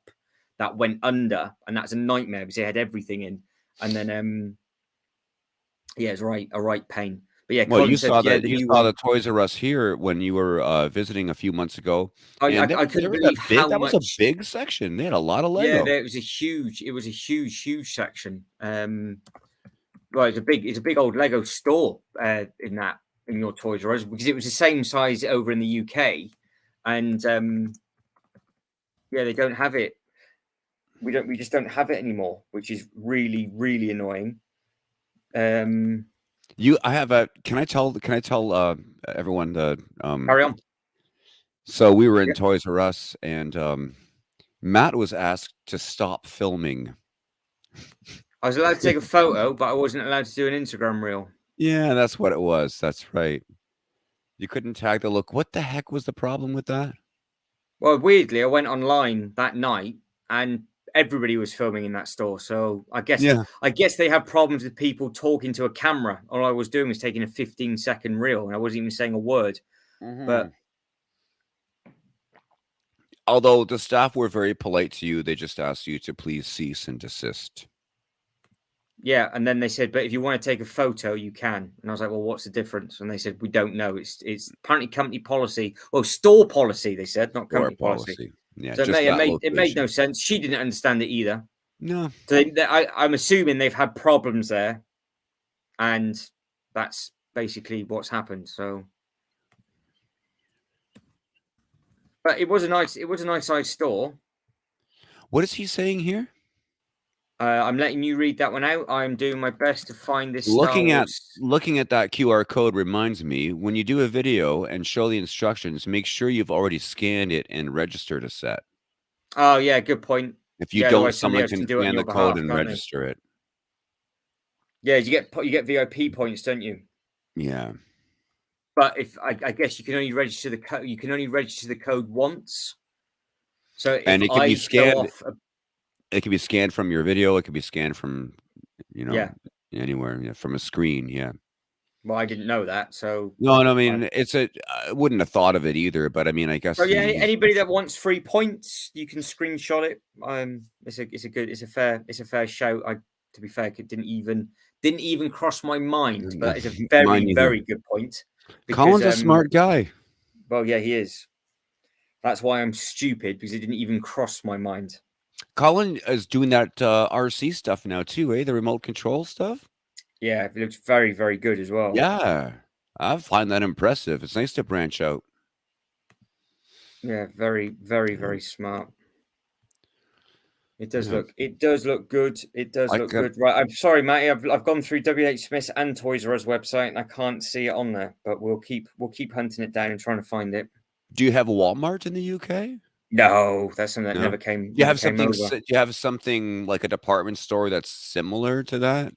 Speaker 1: that went under, and that's a nightmare because they had everything in. And then yeah, it's a right pain. But yeah,
Speaker 2: Well,
Speaker 1: Colin said yeah, the
Speaker 2: you
Speaker 1: new
Speaker 2: saw
Speaker 1: one.
Speaker 2: the Toys R Us here when you were visiting a few months ago,
Speaker 1: I
Speaker 2: and
Speaker 1: I, I couldn't
Speaker 2: there was a
Speaker 1: believe
Speaker 2: big
Speaker 1: how
Speaker 2: that was a
Speaker 1: much.
Speaker 2: big section. They had a lot of
Speaker 1: Yeah,
Speaker 2: Lego.
Speaker 1: there it was a huge section. Well, it's a big old Lego store in your Toys R Us because it was the same size over in the UK, and yeah, they don't have it. We just don't have it anymore, which is really annoying.
Speaker 2: I have a can I tell everyone the
Speaker 1: Carry on.
Speaker 2: so we were in
Speaker 1: Yeah,
Speaker 2: Toys R Us and Matt was asked to stop filming.
Speaker 1: I was allowed to take a photo, but I wasn't allowed to do an Instagram reel.
Speaker 2: Yeah, that's what it was. That's right. You couldn't tag the look. What the heck was the problem with that?
Speaker 1: Well, weirdly, I went online that night and everybody was filming in that store. So
Speaker 2: Yeah.
Speaker 1: I guess they have problems with people talking to a camera. All I was doing was taking a 15-second reel, and I wasn't even saying a word.
Speaker 2: Mhm.
Speaker 1: But
Speaker 2: Although the staff were very polite to you, they just asked you to please cease and desist.
Speaker 1: yeah, and then they said, "But if you want to take a photo, you can." And I was like, "Well, what's the difference?" And they said, "We don't know. It's apparently company policy, or store policy." They said, not
Speaker 2: Or
Speaker 1: company policy.
Speaker 2: policy. Yeah,
Speaker 1: So
Speaker 2: just that
Speaker 1: it made no
Speaker 2: location.
Speaker 1: sense. She didn't understand it either.
Speaker 2: No.
Speaker 1: So I'm assuming they've had problems there, and that's basically what's happened. So, but it was a nice size store.
Speaker 2: What is he saying here?
Speaker 1: I'm letting you read that one out. I'm doing my best to find this Star Wars.
Speaker 2: Looking at that QR code reminds me, when you do a video and show the instructions, make sure you've already scanned it and registered a set.
Speaker 1: Oh yeah, good point.
Speaker 2: If you
Speaker 1: Yeah,
Speaker 2: don't,
Speaker 1: otherwise somebody
Speaker 2: someone
Speaker 1: else can
Speaker 2: can
Speaker 1: do it on
Speaker 2: scan the
Speaker 1: your
Speaker 2: code
Speaker 1: behalf,
Speaker 2: and
Speaker 1: can't they?
Speaker 2: register it.
Speaker 1: Yeah, you get VIP points, don't you?
Speaker 2: Yeah.
Speaker 1: But if I guess you can only register the code, you can only register the code once. So if
Speaker 2: And it can be
Speaker 1: I show
Speaker 2: scanned.
Speaker 1: off,
Speaker 2: It can be scanned from your video. It can be scanned from, you know,
Speaker 1: yeah,
Speaker 2: anywhere, from a screen. Yeah.
Speaker 1: well, I didn't know that, so
Speaker 2: No, no, I
Speaker 1: I,
Speaker 2: mean, I wouldn't have thought of it either, but I mean, I guess
Speaker 1: so yeah,
Speaker 2: he's
Speaker 1: anybody that wants 3 points, you can screenshot it. It's a fair shout. To be fair, it didn't even cross my mind, but it's a
Speaker 2: mine
Speaker 1: very
Speaker 2: either.
Speaker 1: good point because
Speaker 2: Colin's a smart guy.
Speaker 1: well, yeah, he is. That's why I'm stupid because it didn't even cross my mind.
Speaker 2: Colin is doing that RC stuff now too, eh? The remote control stuff.
Speaker 1: Yeah, it looks very good as well.
Speaker 2: Yeah, I find that impressive. It's nice to branch out.
Speaker 1: Yeah, very
Speaker 2: Yeah.
Speaker 1: smart. It does
Speaker 2: Yeah.
Speaker 1: look. It does look good. It does
Speaker 2: I
Speaker 1: look
Speaker 2: got
Speaker 1: good. Right. I'm sorry, Matty. I've gone through WH Smith's and Toys R Us website, and I can't see it on there. But we'll keep hunting it down and trying to find it.
Speaker 2: Do you have a Walmart in the UK?
Speaker 1: No, that's something that
Speaker 2: No.
Speaker 1: never came over.
Speaker 2: Do you have something like a department store that's similar to that?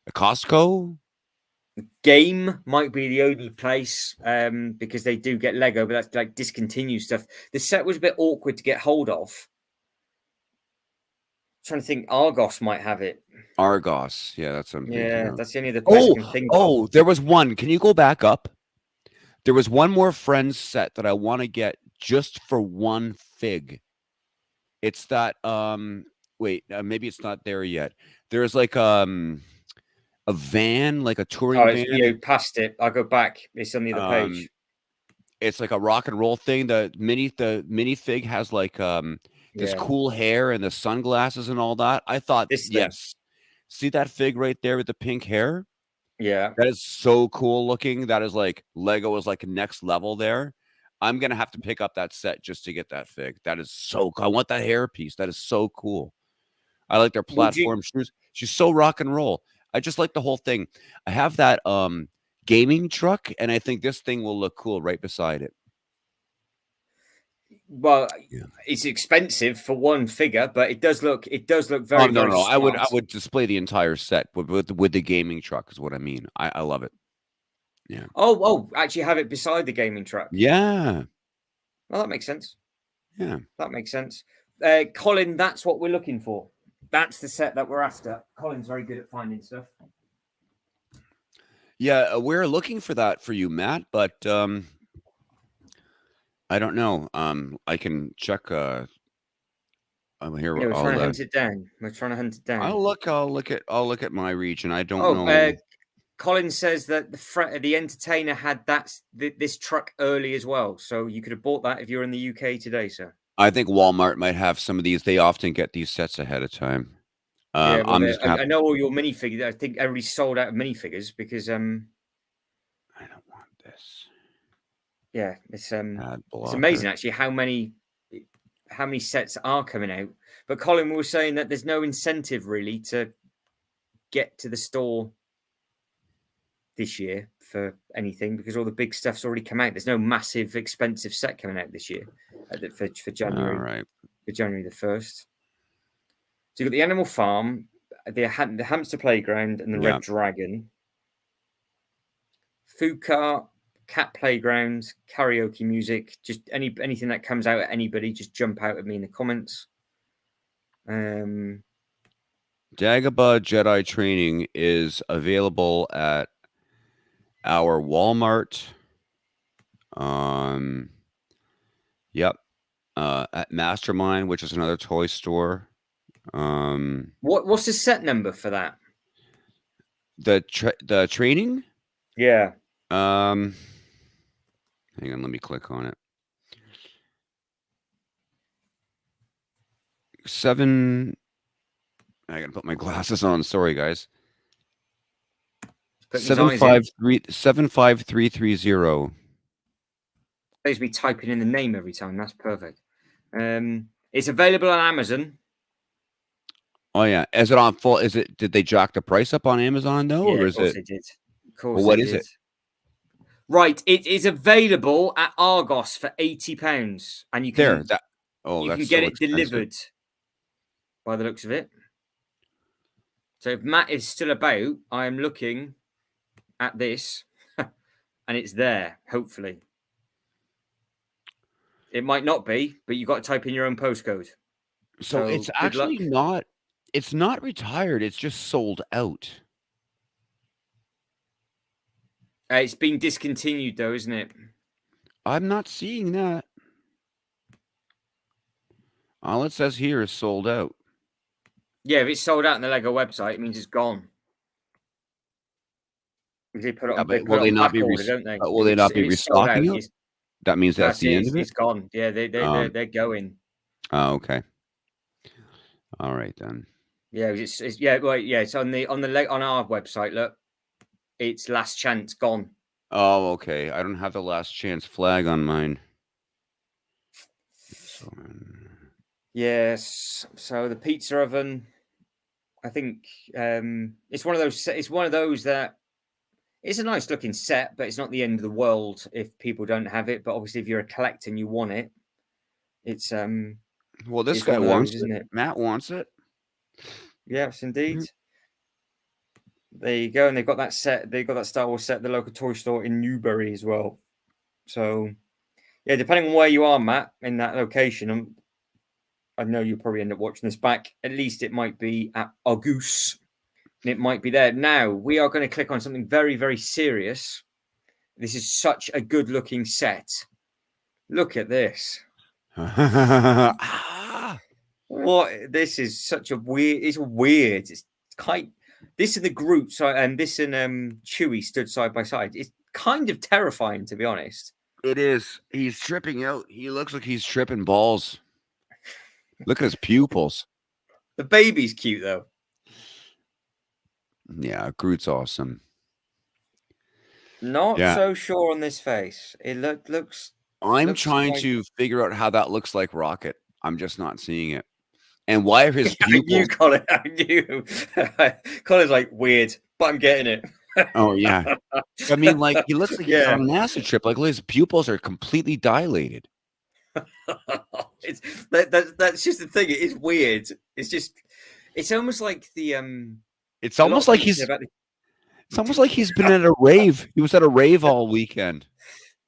Speaker 2: A Costco?
Speaker 1: Game might be the only place because they do get Lego, but that's like discontinued stuff. The set was a bit awkward to get hold of. Trying to think, Argos might have it.
Speaker 2: Argos. Yeah, that's what I'm thinking
Speaker 1: Yeah,
Speaker 2: of.
Speaker 1: that's the only other place I can think of.
Speaker 2: There was one. Can you go back up? There was one more Friends set that I want to get just for one fig. It's that wait, maybe it's not there yet. There's like a van, like a touring
Speaker 1: Oh,
Speaker 2: van.
Speaker 1: you passed it. I'll go back. It's on the other page.
Speaker 2: It's like a rock and roll thing. The minifig has like this cool hair and the sunglasses and all that. I thought,
Speaker 1: This thing.
Speaker 2: yes. See that fig right there with the pink hair?
Speaker 1: Yeah.
Speaker 2: That is so cool looking. That is like Lego is like next level there. I'm gonna have to pick up that set just to get that fig. That is so cool. I want that hair piece. That is so cool. I like their platform shoes. She's so rock and roll. I just like the whole thing. I have that gaming truck, and I think this thing will look cool right beside it.
Speaker 1: Well,
Speaker 2: Yeah.
Speaker 1: it's expensive for one figure, but it does look very,
Speaker 2: no,
Speaker 1: very
Speaker 2: no. I
Speaker 1: smart.
Speaker 2: would display the entire set with the gaming truck is what I mean. I love it. Yeah.
Speaker 1: Oh, actually have it beside the gaming truck.
Speaker 2: Yeah.
Speaker 1: Well, that makes sense.
Speaker 2: Yeah.
Speaker 1: That makes sense. Colin, that's what we're looking for. That's the set that we're after. Colin's very good at finding stuff.
Speaker 2: Yeah, we're looking for that for you, Matt, but I don't know. I can check I'm here.
Speaker 1: Yeah, we're trying to hunt it down. We're trying to hunt it down.
Speaker 2: I'll look at my region. I don't know.
Speaker 1: Colin says that the entertainer had this truck early as well, so you could have bought that if you're in the UK today, sir.
Speaker 2: I think Walmart might have some of these. They often get these sets ahead of time.
Speaker 1: Yeah, well, I know all your minifigures. I think everybody's sold out of minifigures because
Speaker 2: I don't want this.
Speaker 1: Yeah, it's amazing actually how many sets are coming out. But Colin was saying that there's no incentive really to get to the store this year for anything because all the big stuff's already come out. There's no massive expensive set coming out this year for January.
Speaker 2: All right.
Speaker 1: For January the 1st. So you've got the Animal Farm, the Hamster Playground, and the Red Dragon. Food Cart, Cat Playground, karaoke music, just anything that comes out at anybody, just jump out at me in the comments.
Speaker 2: Dagobah Jedi Training is available at our Walmart. Yep. At Mastermind, which is another toy store.
Speaker 1: What's the set number for that?
Speaker 2: The training?
Speaker 1: Yeah.
Speaker 2: Hang on, let me click on it. 7. I gotta put my glasses on. Sorry, guys. 75330.
Speaker 1: Saves me typing in the name every time. That's perfect. It's available on Amazon.
Speaker 2: Oh yeah, is it on full? Did they jack the price up on Amazon though, or is it?
Speaker 1: They did. Of course,
Speaker 2: well, what is it?
Speaker 1: Right, it is available at Argos for £80, and you can
Speaker 2: get it
Speaker 1: delivered. By the looks of it. So if Matt is still about, I am looking at this, and it's there. Hopefully, it might not be, but you've got to type in your own postcode.
Speaker 2: So it's actually not. It's not retired. It's just sold out.
Speaker 1: It's been discontinued, though, isn't it?
Speaker 2: I'm not seeing that. All it says here is sold out.
Speaker 1: Yeah, if it's sold out on the Lego website, it means it's gone. They put it on.
Speaker 2: Will they not be restocking it? That means that's the end of it.
Speaker 1: It's gone. Yeah, they're going.
Speaker 2: Oh, okay. All right then.
Speaker 1: Yeah, it's on our website. Look, it's last chance gone.
Speaker 2: Oh, okay. I don't have the last chance flag on mine.
Speaker 1: Yes. So the pizza oven, I think it's one of those. It's one of those that it's a nice looking set, but it's not the end of the world if people don't have it. But obviously, if you're a collector and you want it, it's
Speaker 2: Well, this
Speaker 1: it's
Speaker 2: guy
Speaker 1: one of those,
Speaker 2: wants it.
Speaker 1: isn't it?
Speaker 2: Matt wants it.
Speaker 1: Yes, indeed.
Speaker 2: Mhm.
Speaker 1: There you go. And they've got that set. They've got that Star Wars set at the local toy store in Newbury as well. So yeah, depending on where you are, Matt, in that location, I know you'll probably end up watching this back. At least it might be at Argus. And it might be there. Now we are going to click on something very, very serious. This is such a good looking set. Look at this.
Speaker 2: Ah,
Speaker 1: What this is such a weird. It's weird. It's kind. This and the group. So and this and Chewie stood side by side. It's kind of terrifying, to be honest.
Speaker 2: it is. He's tripping out. He looks like he's tripping balls. Look at his pupils.
Speaker 1: The baby's cute though.
Speaker 2: Yeah, Groot's awesome.
Speaker 1: Not
Speaker 2: Yeah.
Speaker 1: so sure on this face. It looks
Speaker 2: I'm
Speaker 1: looks
Speaker 2: trying
Speaker 1: quite.
Speaker 2: to figure out how that looks like Rocket. I'm just not seeing it. And why are his
Speaker 1: I knew
Speaker 2: pupils?
Speaker 1: Colin. I knew. Colin's like weird, but I'm getting it.
Speaker 2: Oh, yeah. I mean, like, he looks like he's
Speaker 1: Yeah.
Speaker 2: on an acid trip. Like, his pupils are completely dilated.
Speaker 1: it's that's just the thing. It is weird. It's just it's almost like the
Speaker 2: It's
Speaker 1: a lot
Speaker 2: almost
Speaker 1: of
Speaker 2: like
Speaker 1: people say about the,
Speaker 2: it's almost like he's been at a rave. He was at a rave all weekend.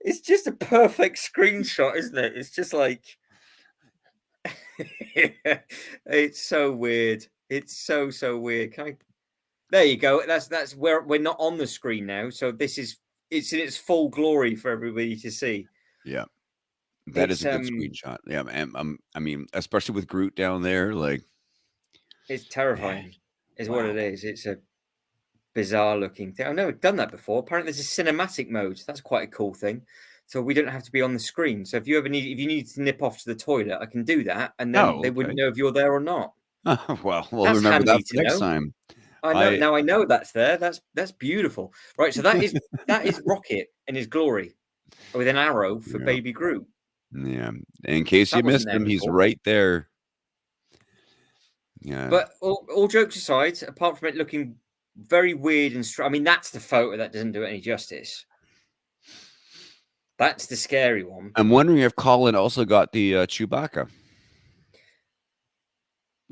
Speaker 1: it's just a perfect screenshot, isn't it? It's just like it's so weird. It's so weird. There you go. That's where we're not on the screen now. So it's in its full glory for everybody to see.
Speaker 2: Yeah. That is
Speaker 1: It's
Speaker 2: a good screenshot. Yeah, and I mean, especially with Groot down there, like,
Speaker 1: it's
Speaker 2: man,
Speaker 1: terrifying, is what
Speaker 2: wow.
Speaker 1: it is. It's a bizarre looking thing. I've never done that before. Apparently, there's a cinematic mode. That's quite a cool thing. So we don't have to be on the screen. So if you need to nip off to the toilet, I can do that, and then
Speaker 2: Oh,
Speaker 1: they
Speaker 2: okay.
Speaker 1: wouldn't know if you're there or not.
Speaker 2: Well, we'll
Speaker 1: That's
Speaker 2: remember that
Speaker 1: handy
Speaker 2: for
Speaker 1: to
Speaker 2: next
Speaker 1: know.
Speaker 2: time.
Speaker 1: I know
Speaker 2: I
Speaker 1: now. I know that's there. That's beautiful. Right. So that is Rocket in his glory with an arrow for
Speaker 2: yeah,
Speaker 1: Baby Groot.
Speaker 2: yeah. In case you
Speaker 1: That wasn't
Speaker 2: missed
Speaker 1: there
Speaker 2: him, he's
Speaker 1: before.
Speaker 2: right there. Yeah.
Speaker 1: But all jokes aside, apart from it looking very weird and I mean, that's the photo that doesn't do it any justice. That's the scary one.
Speaker 2: I'm wondering if Colin also got the Chewbacca.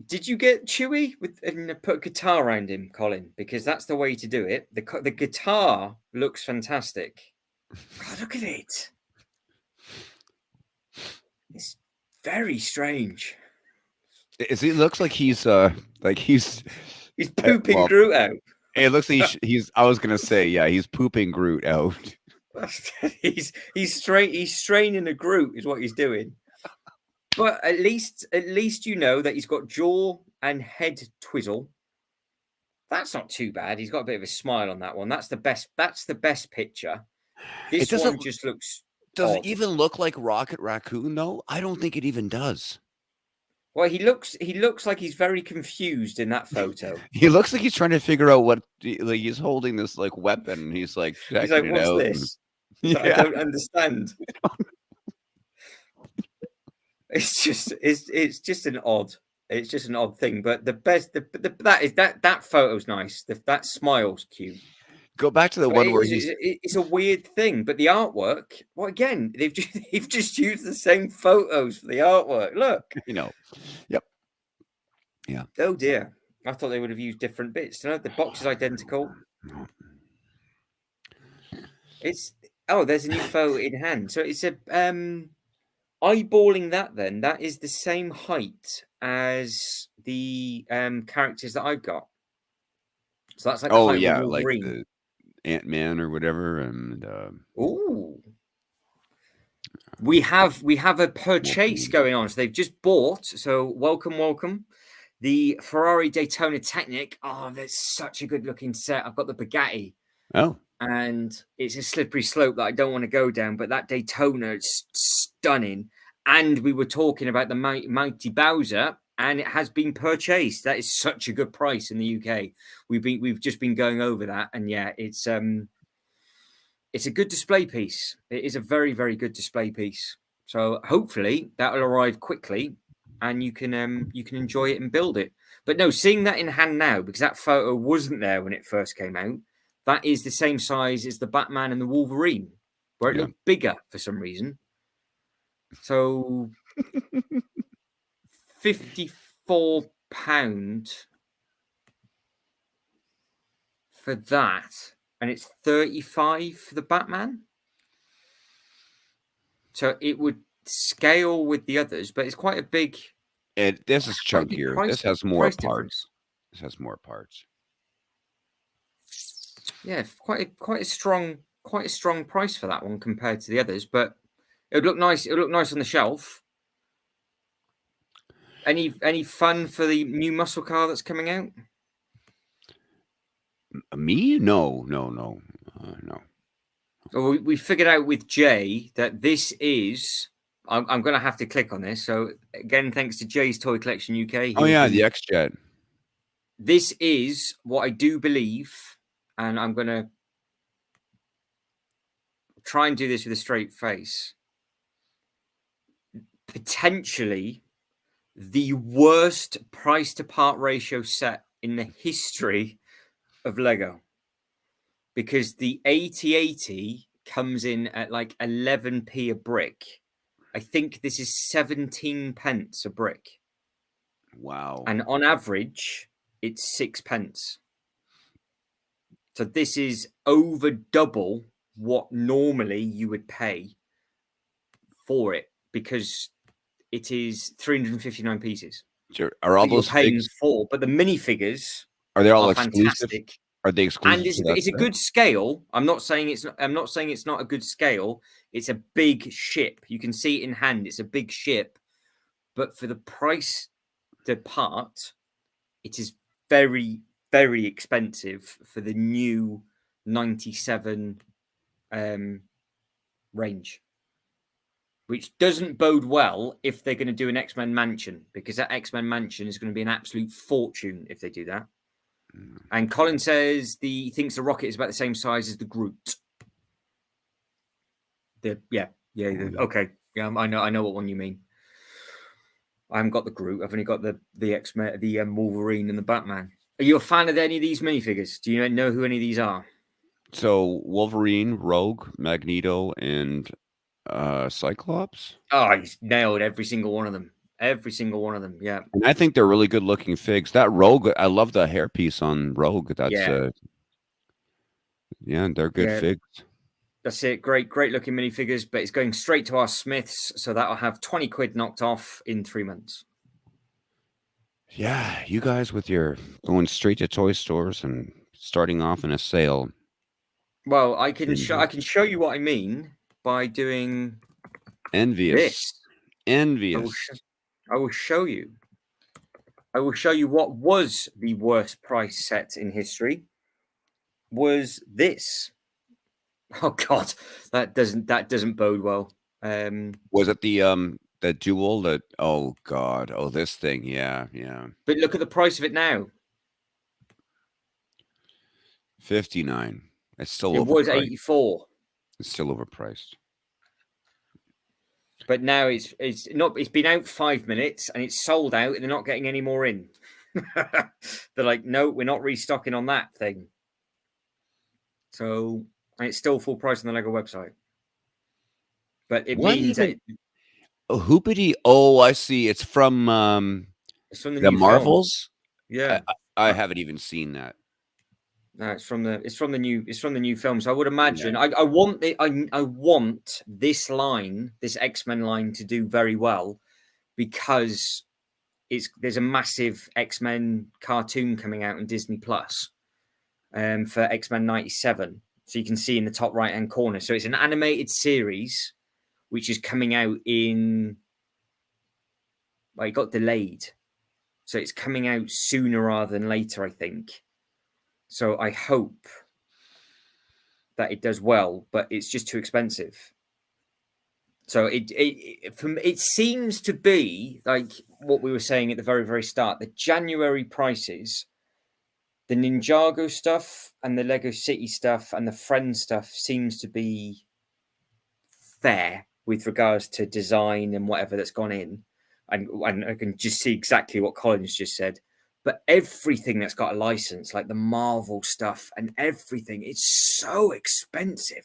Speaker 1: Did you get Chewie and put a guitar around him, Colin? Because that's the way to do it. The guitar looks fantastic. God, look at it. It's very strange.
Speaker 2: He looks like he's
Speaker 1: He's pooping
Speaker 2: well,
Speaker 1: Groot out.
Speaker 2: it looks like he's I was gonna say, yeah, he's pooping Groot out.
Speaker 1: he's straining a Groot is what he's doing. But at least you know that he's got jaw and head twizzle. That's not too bad. He's got a bit of a smile on that one. That's the best. That's the best picture.
Speaker 2: It
Speaker 1: This one
Speaker 2: doesn't
Speaker 1: just looks
Speaker 2: does it
Speaker 1: odd.
Speaker 2: even look like Rocket Raccoon though? I don't think it even does.
Speaker 1: Well, he looks like he's very confused in that photo.
Speaker 2: He looks like he's trying to figure out what like he's holding this like weapon and he's like
Speaker 1: He's
Speaker 2: checking
Speaker 1: like,
Speaker 2: it
Speaker 1: "What's
Speaker 2: out.
Speaker 1: this?" He's like, "I
Speaker 2: Yeah.
Speaker 1: don't understand." It's just an odd. It's just an odd thing. But the best that photo's nice. That smile's cute.
Speaker 2: Go back to the
Speaker 1: But
Speaker 2: one where he's
Speaker 1: it's a weird thing. But the artwork, well, again, they've just used the same photos for the artwork. Look.
Speaker 2: you know. Yep. Yeah.
Speaker 1: Oh dear. I thought they would have used different bits. No, the box is identical. There's a new photo in hand. So it's a eyeballing that then, that is the same height as the characters that I've got. So that's like the
Speaker 2: Oh
Speaker 1: height of
Speaker 2: yeah,
Speaker 1: a
Speaker 2: like
Speaker 1: Wolverine.
Speaker 2: the Ant-Man or whatever and
Speaker 1: Ooh. We have a purchase
Speaker 2: Wolverine.
Speaker 1: going on. So they've just bought. So welcome. The Ferrari Daytona Technic. Oh, that's such a good looking set. I've got the Bugatti.
Speaker 2: Oh.
Speaker 1: And it's a slippery slope that I don't want to go down. But that Daytona is stunning. And we were talking about the Mighty Bowser, and it has been purchased. That is such a good price in the UK. We've just been going over that, and yeah, it's a good display piece. It is a very, very good display piece. So hopefully that will arrive quickly. and you can enjoy it and build it. But no, seeing that in hand now, because that photo wasn't there when it first came out, that is the same size as the Batman and the Wolverine, where it
Speaker 2: Yeah.
Speaker 1: looked bigger for some reason. So £54 for that, and it's 35 for the Batman. So it would scale with the others, but it's quite a big.
Speaker 2: This is
Speaker 1: Quite a big
Speaker 2: chunkier. This has more
Speaker 1: price
Speaker 2: parts.
Speaker 1: difference.
Speaker 2: This has more parts.
Speaker 1: Yeah, quite a strong price for that one compared to the others, but it would look nice. It would look nice on the shelf. Any fun for the new muscle car that's coming out?
Speaker 2: Me? No. No.
Speaker 1: Well, we figured out with Jay that this is. I'm going to have to click on this. So again, thanks to Jay's Toy Collection UK.
Speaker 2: Oh yeah, the X-Jet.
Speaker 1: This is what I do believe, and I'm going to try and do this with a straight face. Potentially the worst price to part ratio set in the history of Lego, because the 8080 comes in at like 11p a brick. I think this is 17 pence a brick.
Speaker 2: Wow.
Speaker 1: And on average, it's 6 pence. So this is over double what normally you would pay for it, because it is 359 pieces.
Speaker 2: Are all
Speaker 1: That you're
Speaker 2: those
Speaker 1: paying
Speaker 2: figs?
Speaker 1: for, but the minifigures
Speaker 2: Are they all
Speaker 1: are
Speaker 2: exclusive?
Speaker 1: fantastic.
Speaker 2: Are they exclusive
Speaker 1: And
Speaker 2: to that
Speaker 1: it's a
Speaker 2: set?
Speaker 1: good scale. I'm not saying it's not a good scale. It's a big ship. You can see it in hand. It's a big ship, but for the price to part, it is very, very expensive for the new 97 range, which doesn't bode well if they're going to do an X-Men Mansion, because that X-Men Mansion is going to be an absolute fortune if they do that. And Colin says he thinks the rocket is about the same size as the Groot. Okay. Yeah, I know what one you mean. I haven't got the Groot. I've only got the X-Men, the Wolverine, and the Batman. Are you a fan of any of these minifigures? Do you know who any of these are?
Speaker 2: So Wolverine, Rogue, Magneto, and Cyclops.
Speaker 1: Oh, he's nailed every single one of them. Every single one of them. Yeah.
Speaker 2: And I think they're really good looking figs. That Rogue, I love the hairpiece on Rogue. That's
Speaker 1: Yeah.
Speaker 2: yeah, they're good figs.
Speaker 1: That's it. Great looking minifigures, but it's going straight to our Smiths, so that'll have 20 quid knocked off in 3 months.
Speaker 2: Yeah, you guys with your going straight to toy stores and starting off in a sale.
Speaker 1: Well, I can show you what I mean by doing
Speaker 2: Envious. Envious.
Speaker 1: I will show you. I will show you what was the worst price set in history. Was this? Oh God, that doesn't bode well.
Speaker 2: Was it the duel that? Oh God! Oh, this thing. Yeah.
Speaker 1: But look at the price of it now.
Speaker 2: 59. It's still
Speaker 1: It
Speaker 2: overpriced.
Speaker 1: was 84.
Speaker 2: It's still overpriced.
Speaker 1: But now it's been out 5 minutes and it's sold out, and they're not getting any more in. They're like, no, we're not restocking on that thing. So, and it's still full price on the Lego website. But it means that
Speaker 2: Hoopity. Oh, I see. It's from
Speaker 1: it's from the
Speaker 2: the
Speaker 1: new
Speaker 2: Marvels.
Speaker 1: Film. Yeah,
Speaker 2: I haven't even seen that.
Speaker 1: no, it's from the new film. So I would imagine I want this line, this X-Men line, to do very well, because there's a massive X-Men cartoon coming out on Disney Plus for X-Men 97. So you can see in the top right hand corner. So it's an animated series which is coming out in. Well, it got delayed, so it's coming out sooner rather than later, I think. So I hope that it does well, but it's just too expensive. So it seems to be like what we were saying at the very, very start. The January prices, the Ninjago stuff and the Lego City stuff and the Friends stuff seems to be fair with regards to design and whatever that's gone in. and I can just see exactly what Colin's just said. But everything that's got a license, like the Marvel stuff and everything, it's so expensive,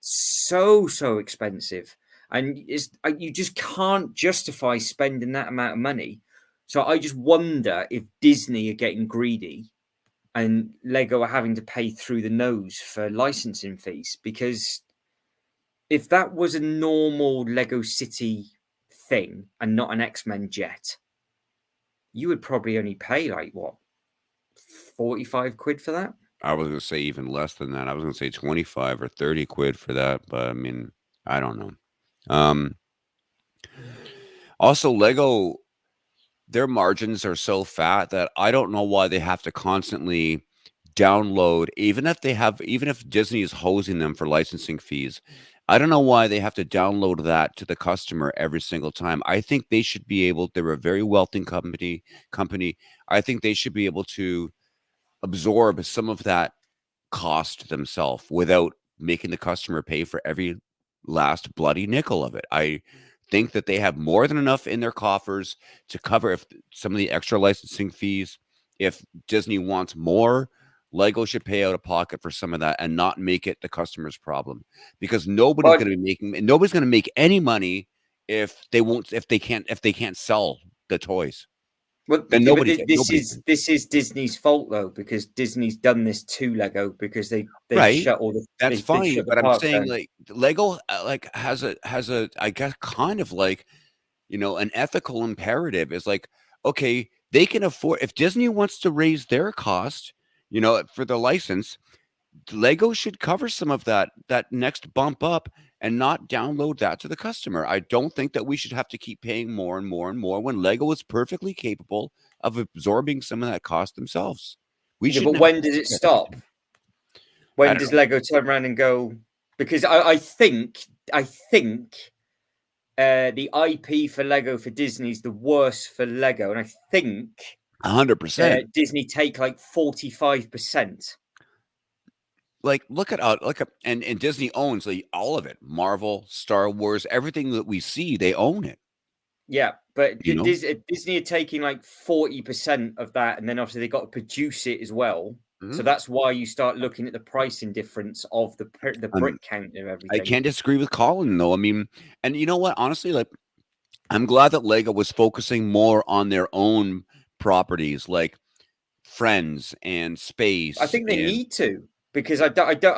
Speaker 1: so expensive, and you just can't justify spending that amount of money. So I just wonder if Disney are getting greedy and Lego are having to pay through the nose for licensing fees, because if that was a normal Lego City thing and not an X-Men jet, you would probably only pay like what, 45 quid for that?
Speaker 2: I was gonna say even less than that. I was gonna say 25 or 30 quid for that, but I mean, I don't know. Um, Also, Lego, their margins are so fat that I don't know why they have to constantly download, even if Disney is hosing them for licensing fees. I don't know why they have to download that to the customer every single time. I think they should be able, they're a very wealthy company. I think they should be able to absorb some of that cost themselves without making the customer pay for every last bloody nickel of it. I think that they have more than enough in their coffers to cover if some of the extra licensing fees. If Disney wants more, Lego should pay out of pocket for some of that and not make it the customer's problem, because
Speaker 1: Well,
Speaker 2: nobody's going to make any money if they can't sell the toys.
Speaker 1: well,
Speaker 2: Then
Speaker 1: yeah, but this
Speaker 2: nobody
Speaker 1: is Disney's fault though, because Disney's done this to Lego because they
Speaker 2: right.
Speaker 1: shut all the
Speaker 2: That's
Speaker 1: they
Speaker 2: fine,
Speaker 1: shut the
Speaker 2: but I'm
Speaker 1: parks
Speaker 2: saying,
Speaker 1: down.
Speaker 2: like, Lego, like, has a I guess, kind of like, an ethical imperative is like, okay, they can afford if Disney wants to raise their cost, for the license, Lego should cover some of that next bump up and not download that to the customer. I don't think that we should have to keep paying more and more and more when Lego is perfectly capable of absorbing some of that cost themselves. We
Speaker 1: Yeah, but
Speaker 2: shouldn't have
Speaker 1: when
Speaker 2: to
Speaker 1: does
Speaker 2: do
Speaker 1: it
Speaker 2: that every
Speaker 1: stop?
Speaker 2: time. I
Speaker 1: When
Speaker 2: don't
Speaker 1: does
Speaker 2: know.
Speaker 1: Lego turn around and go? Because I think the IP for Lego for Disney is the worst for Lego, and I think
Speaker 2: 100%.
Speaker 1: Disney take like 45%.
Speaker 2: Like, look at and Disney owns, like, all of it. Marvel, Star Wars, everything that we see, they own it,
Speaker 1: Yeah, but
Speaker 2: you know?
Speaker 1: Disney are taking like 40% of that, and then obviously they got to produce it as well. So
Speaker 2: Mhm.
Speaker 1: that's why you start looking at the pricing difference of the
Speaker 2: Um,
Speaker 1: brick count and
Speaker 2: I
Speaker 1: everything.
Speaker 2: can't disagree with Colin, though. I mean, and you know what? Honestly, like, I'm glad that Lego was focusing more on their own properties, like Friends and
Speaker 1: I
Speaker 2: Space
Speaker 1: think they
Speaker 2: and
Speaker 1: need to, because I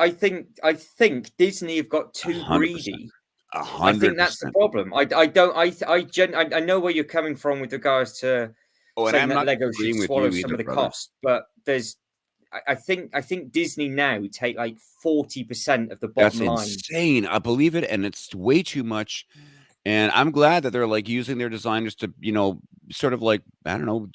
Speaker 1: think Disney have got too
Speaker 2: 100%.
Speaker 1: greedy. I think that's the
Speaker 2: 100%.
Speaker 1: problem. I don't I know where you're coming from with regards to
Speaker 2: Oh, and
Speaker 1: saying
Speaker 2: I'm
Speaker 1: that
Speaker 2: not
Speaker 1: Lego should
Speaker 2: disagreeing with
Speaker 1: swallow
Speaker 2: you
Speaker 1: some
Speaker 2: either,
Speaker 1: of the
Speaker 2: brother.
Speaker 1: cost, but I think Disney now take like 40% of the bottom
Speaker 2: That's
Speaker 1: line.
Speaker 2: insane. I believe it, and it's way too much. And I'm glad that they're, like, using their designers to, sort of like, I don't know,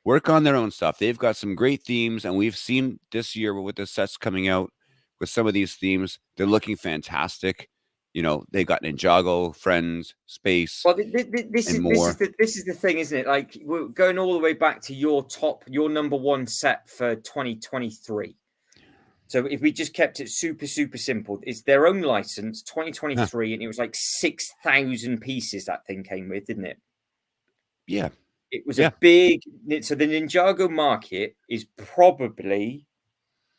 Speaker 2: work on their own stuff. They've got some great themes, and we've seen this year with the sets coming out with some of these themes, they're looking fantastic. They've got Ninjago, Friends, Space,
Speaker 1: Well, this
Speaker 2: and
Speaker 1: is this
Speaker 2: more.
Speaker 1: is the thing, isn't it? Like we're going all the way back to your number one set for 2023. So if we just kept it super simple, it's their own license,
Speaker 2: Huh.
Speaker 1: 2023, and it was like 6,000 pieces that thing came with, didn't it?
Speaker 2: Yeah.
Speaker 1: It was a
Speaker 2: Yeah.
Speaker 1: big. So the Ninjago market is probably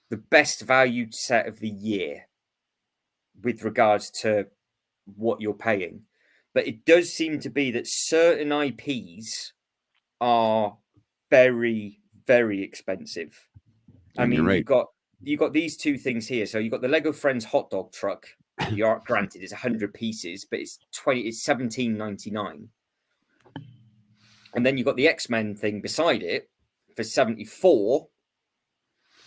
Speaker 1: the best valued set of the year with regards to what you're paying. But it does seem to be that certain IPs are very expensive. I
Speaker 2: And you're
Speaker 1: mean,
Speaker 2: right.
Speaker 1: you've got these two things here. So you've got the Lego Friends hot dog truck. You are granted it's 100 pieces, but it's 17.99. And then you've got the X-Men thing beside it for 74,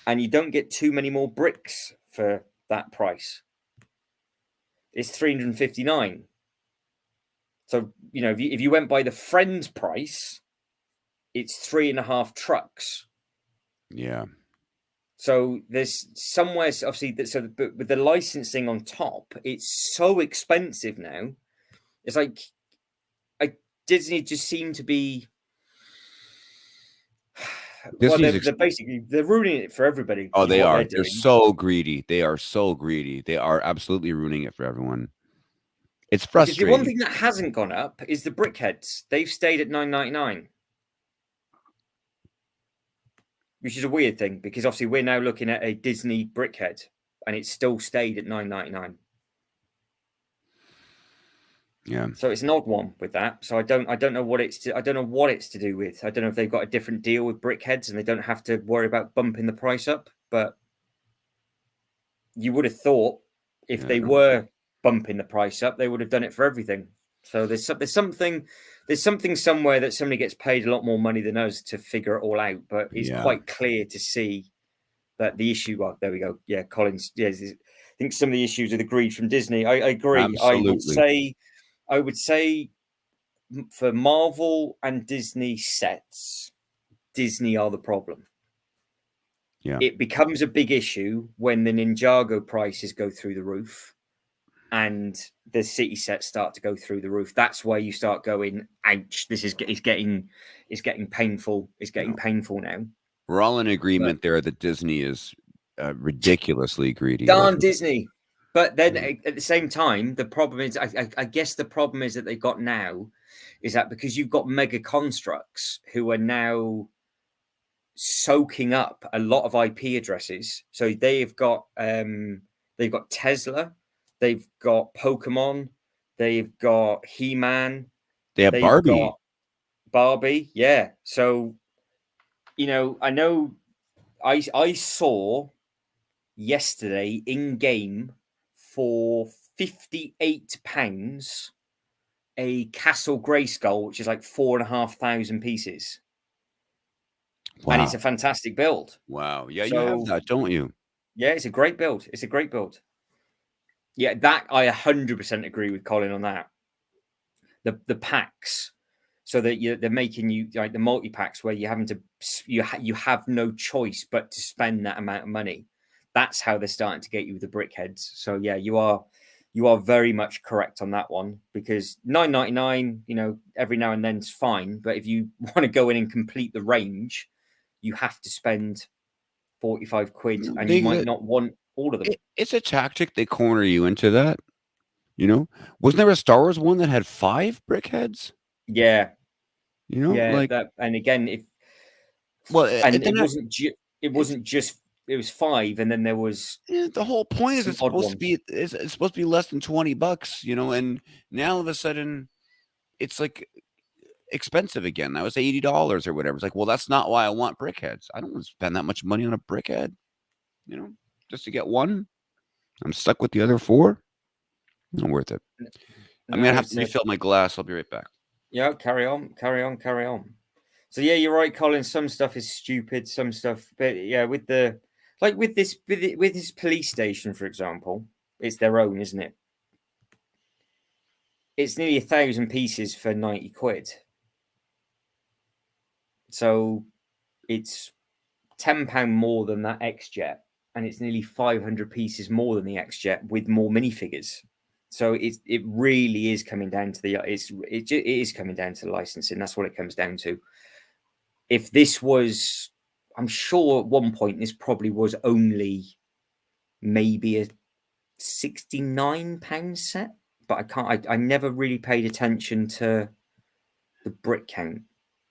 Speaker 1: and you don't get too many more bricks for that price. It's 359. So, if you went by the Friends price, it's 3.5 trucks.
Speaker 2: Yeah.
Speaker 1: So there's somewhere, obviously, but with the licensing on top, it's so expensive now. It's like Disney just seem to be, well,
Speaker 2: Disney's
Speaker 1: they're basically they're ruining it for everybody,
Speaker 2: Oh,
Speaker 1: is
Speaker 2: they
Speaker 1: what they're
Speaker 2: are. They're
Speaker 1: doing.
Speaker 2: so greedy. They are so greedy. They are absolutely ruining it for everyone. It's
Speaker 1: Because the one
Speaker 2: frustrating.
Speaker 1: thing that hasn't gone up is the brickheads. They've stayed at $9.99, which is a weird thing because obviously we're now looking at a Disney brickhead, and it's still stayed at $9.99.
Speaker 2: Yeah.
Speaker 1: So it's an odd one with that. So I don't know what it's I don't know what it's to do with. I don't know if they've got a different deal with brickheads and they don't have to worry about bumping the price up. But you would have thought if they were bumping the price up, they would have done it for everything. So there's something somewhere that somebody gets paid a lot more money than us to figure it all out. But it's
Speaker 2: Yeah.
Speaker 1: quite clear to see that the issue. Well, there we go. Yeah, Collins. Yeah, I think some of the issues are the greed from Disney. I agree.
Speaker 2: Absolutely.
Speaker 1: I would say for Marvel and Disney sets, Disney are the problem.
Speaker 2: Yeah.
Speaker 1: It becomes a big issue when the Ninjago prices go through the roof and the city sets start to go through the roof. That's where you start going, ouch, this is getting painful. It's getting painful now.
Speaker 2: We're all in
Speaker 1: But
Speaker 2: agreement there that Disney is ridiculously greedy.
Speaker 1: darn Disney. But then at the same time, the problem is, I guess the problem is that they've got now is that because you've got mega constructs who are now soaking up a lot of IP addresses. So they've got Tesla, they've got Pokemon, they've got He-Man,
Speaker 2: They have
Speaker 1: they've
Speaker 2: Barbie.
Speaker 1: got Barbie. Yeah. So I know I saw yesterday in game for £58 a Castle Grayskull, which is like 4,500 pieces.
Speaker 2: Wow.
Speaker 1: And it's a fantastic build.
Speaker 2: Wow. Yeah, you have
Speaker 1: So
Speaker 2: that, don't you?
Speaker 1: yeah, it's a great build. It's a great build. Yeah, that I 100% agree with Colin on that. The packs, so that they're making you like the multi packs where you're having to you have no choice but to spend that amount of money. That's how they're starting to get you with the brickheads. So yeah, you are very much correct on that one because $9.99, every now and then is fine, but if you want to go in and complete the range, you have to spend 45 quid,
Speaker 2: No,
Speaker 1: and you might not want all of them.
Speaker 2: It's a tactic. They corner you into that. Wasn't there a Star Wars one that had 5 brickheads?
Speaker 1: Yeah,
Speaker 2: Like,
Speaker 1: that, and again, if
Speaker 2: well,
Speaker 1: and
Speaker 2: then
Speaker 1: it wasn't just it was 5, and then there was
Speaker 2: the whole point is
Speaker 1: some odd ones.
Speaker 2: it's supposed to be less than $20, and now all of a sudden it's like expensive again. That was $80 or whatever. It's like, well, that's not why I want brickheads. I don't want to spend that much money on a brickhead, just to get one. I'm stuck with the other 4. Not worth it. I'm gonna have to refill my glass. I'll be right back.
Speaker 1: Yeah, carry on. So yeah, you're right, Colin. Some stuff is stupid. Some stuff, but yeah, with this police station, for example, it's their own, isn't it? It's nearly 1,000 pieces for 90 quid. So it's £10 more than that X-Jet, and it's nearly 500 pieces more than the X-Jet with more minifigures. So it really is coming down to it is coming down to the licensing. That's what it comes down to. If this was, I'm sure at one point this probably was only maybe a £69 set, but I never really paid attention to the brick count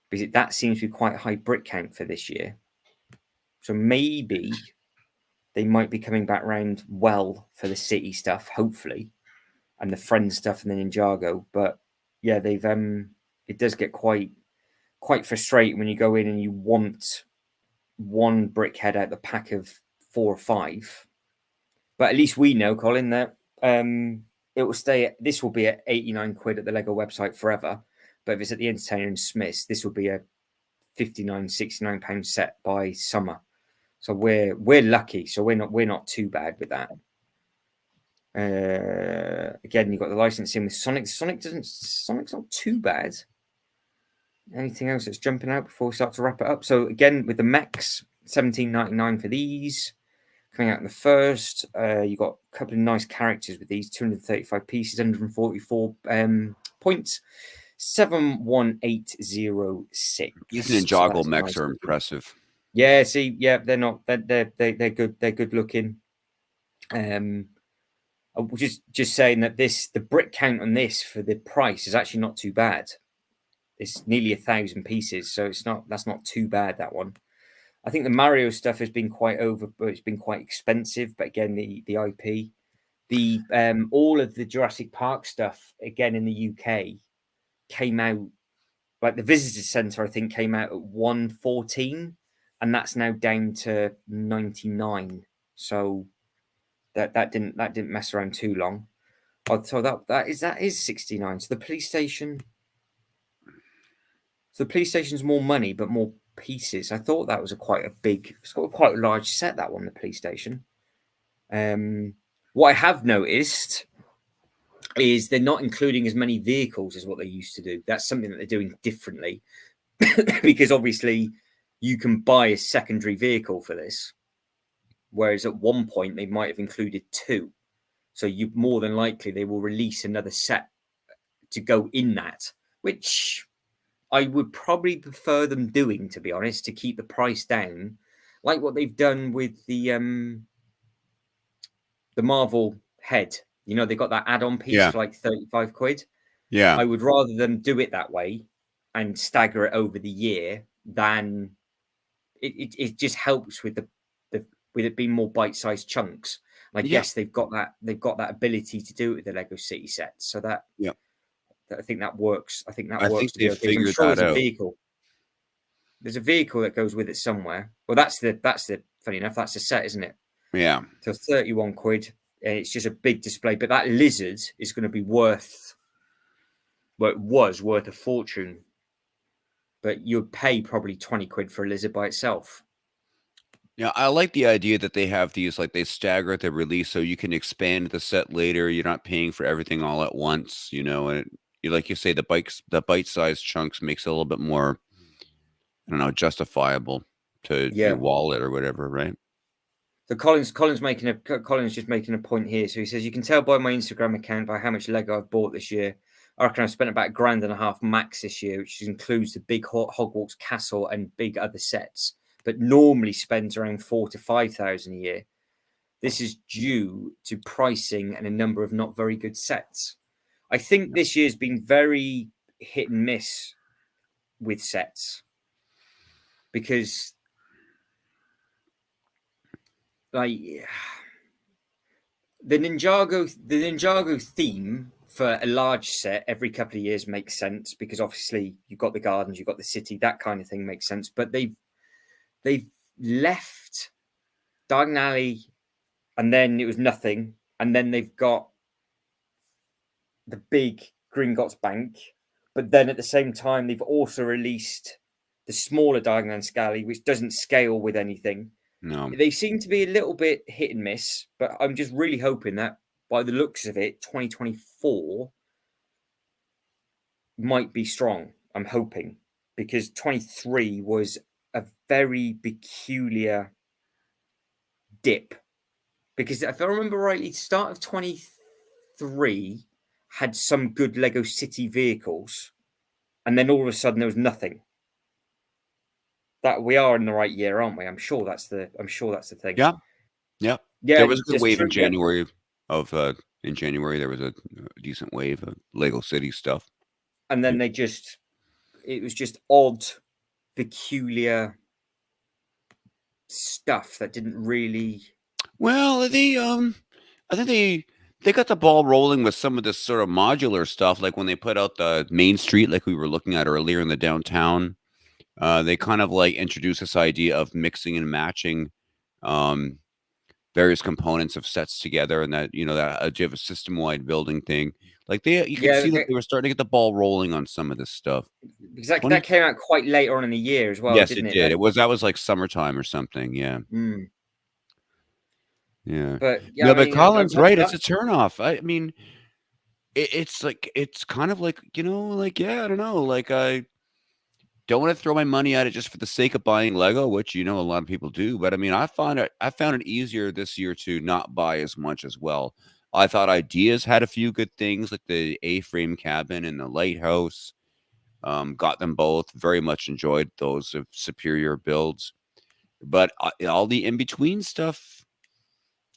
Speaker 1: because that seems to be quite a high brick count for this year. So maybe they might be coming back round well for the city stuff, hopefully, and the friend stuff and the Ninjago. But yeah, they've it does get quite frustrating when you go in and you want one brickhead out the pack of 4 or 5. But at least we know, Colin, that it will stay. This will be at 89 quid at the Lego website forever. But if it's at the Entertainer and Smiths, this will be a 59, 69 pound set by summer. So we're lucky. So we're not too bad with that. Again, you've got the licensing with Sonic. Sonic's not too bad. Anything else that's jumping out before we start to wrap it up? So again, with the mechs, $17.99 for these. Coming out in the first, you got a couple of nice characters with these. 235 pieces, 144 points. 71806.
Speaker 2: These Ninjago mechs are impressive.
Speaker 1: Yeah, see, yeah, they're not. They're good. They're good looking. I was just saying that the brick count on this for the price is actually not too bad. It's nearly 1,000 pieces, so that's not too bad, that one. I think the Mario stuff has been quite but it's been quite expensive. But again, the IP, the all of the Jurassic Park stuff again in the UK came out, like the Visitor Centre, I think came out at 114, and that's now down to 99. So that didn't mess around too long. Oh, so that is 69. So the police station. So the police station's more money, but more pieces. I thought that was it's got quite a large set, that one, the police station. What I have noticed is they're not including as many vehicles as what they used to do. That's something that they're doing differently because obviously you can buy a secondary vehicle for this, whereas at one point they might have included two. So you more than likely they will release another set to go in that, which I would probably prefer them doing, to be honest, to keep the price down, like what they've done with the Marvel head. You know, they got that add-on piece
Speaker 2: Yeah.
Speaker 1: for like 35 quid.
Speaker 2: Yeah.
Speaker 1: I would rather them do it that way and stagger it over the year than it just helps with the with it being more bite-sized chunks. And I
Speaker 2: Yeah.
Speaker 1: guess they've got that ability to do it with the Lego City sets. So
Speaker 2: Yeah.
Speaker 1: I think that works. I think that
Speaker 2: I think
Speaker 1: works to be
Speaker 2: they
Speaker 1: okay. So I'm
Speaker 2: figured
Speaker 1: sure
Speaker 2: that
Speaker 1: there's a
Speaker 2: out.
Speaker 1: vehicle. There's a vehicle that goes with it somewhere. Well, that's the funny enough, that's the set, isn't it?
Speaker 2: Yeah.
Speaker 1: So 31 quid, and it's just a big display. But that lizard is going to be worth, well, it was worth a fortune. But you'd pay probably 20 quid for a lizard by itself.
Speaker 2: Yeah, I like the idea that they have these, like, they stagger the release so you can expand the set later. You're not paying for everything all at once, and you like you say, the bite-sized chunks makes it a little bit more, I don't know, justifiable to your
Speaker 1: Yeah.
Speaker 2: wallet or whatever, right?
Speaker 1: So Colin's just making a point here. So he says, you can tell by my Instagram account by how much Lego I've bought this year. I reckon I've spent about £1.5 grand max this year, which includes the big Hogwarts castle and big other sets, but normally spends around 4 to 5,000 a year. This is due to pricing and a number of not very good sets. I think this year's been very hit and miss with sets because, like, the Ninjago theme for a large set every couple of years makes sense because obviously you've got the gardens, you've got the city, that kind of thing makes sense. But they've left Diagon Alley, and then it was nothing, and then they've got the big Gringotts Bank, but then at the same time they've also released the smaller Diagon Alley, which doesn't scale with anything.
Speaker 2: No.
Speaker 1: They seem to be a little bit hit and miss, but I'm just really hoping that by the looks of it, 2024 might be strong. I'm hoping because 23 was a very peculiar dip. Because if I remember rightly, start of 23 had some good Lego City vehicles, and then all of a sudden there was nothing. That we are in the right year, aren't we? I'm sure that's the thing.
Speaker 2: Yeah. Yeah. There
Speaker 1: Yeah,
Speaker 2: was a good
Speaker 1: that's
Speaker 2: wave
Speaker 1: true. Yeah,
Speaker 2: in January, there was a decent wave of Lego City stuff.
Speaker 1: and then it was just odd, peculiar stuff that didn't really.
Speaker 2: Well, I think they got the ball rolling with some of this sort of modular stuff, like when they put out the Main Street, like we were looking at earlier in the downtown. They kind of like introduced this idea of mixing and matching um, various components of sets together, and that you have a system-wide building thing. Like you could
Speaker 1: Yeah,
Speaker 2: see that they were starting to get the ball rolling on some of this stuff.
Speaker 1: because that came out quite later on in the year as well,
Speaker 2: Yes,
Speaker 1: didn't
Speaker 2: it
Speaker 1: it?
Speaker 2: did. That was like summertime or something. Yeah,
Speaker 1: Mm.
Speaker 2: yeah.
Speaker 1: But yeah,
Speaker 2: No,
Speaker 1: I
Speaker 2: but
Speaker 1: mean,
Speaker 2: Colin's right. It's a turnoff. I mean, it's kind of like like yeah, I don't know. Like I don't want to throw my money at it just for the sake of buying Lego, which a lot of people do. But I mean, I found it easier this year to not buy as much as well. I thought Ideas had a few good things, like the A-frame cabin and the lighthouse. Got them both. Very much enjoyed those of superior builds. But all the in between stuff,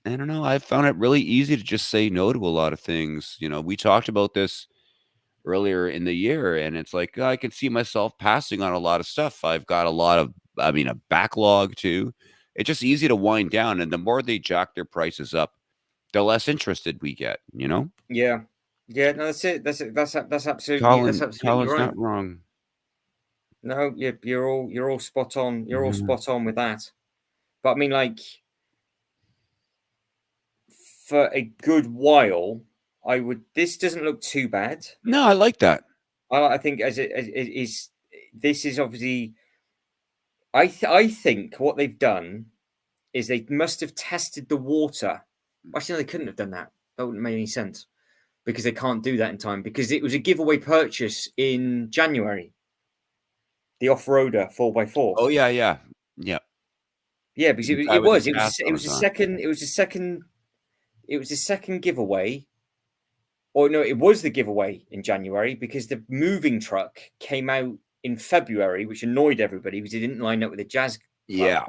Speaker 2: I don't know. I found it really easy to just say no to a lot of things. You know, we talked about this earlier in the year, and it's like I can see myself passing on a lot of stuff. I've got a lot of, I mean, a backlog too. It's just easy to wind down, and the more they jack their prices up, the less interested we get. You know,
Speaker 1: Yeah, yeah. No, that's it. That's absolutely
Speaker 2: Colin's
Speaker 1: right.
Speaker 2: not wrong.
Speaker 1: No, you're all spot on. You're all
Speaker 2: Mhm.
Speaker 1: spot on with that. But I mean, like for a good while, I would. This doesn't look too bad.
Speaker 2: No, I like that.
Speaker 1: I think as it is. This is obviously. I think what they've done is they must have tested the water. Actually, no, they couldn't have done that. That wouldn't make any sense because they can't do that in time because it was a giveaway purchase in January. The off-roader 4x4.
Speaker 2: Oh yeah, yeah, yeah.
Speaker 1: Yeah, because
Speaker 2: The guy with the
Speaker 1: it
Speaker 2: cast
Speaker 1: was it
Speaker 2: on
Speaker 1: was
Speaker 2: his
Speaker 1: a
Speaker 2: arm.
Speaker 1: second it was a second giveaway. Or no, it was the giveaway in January because the moving truck came out in February, which annoyed everybody because it didn't line up with the jazz club.
Speaker 2: Yeah,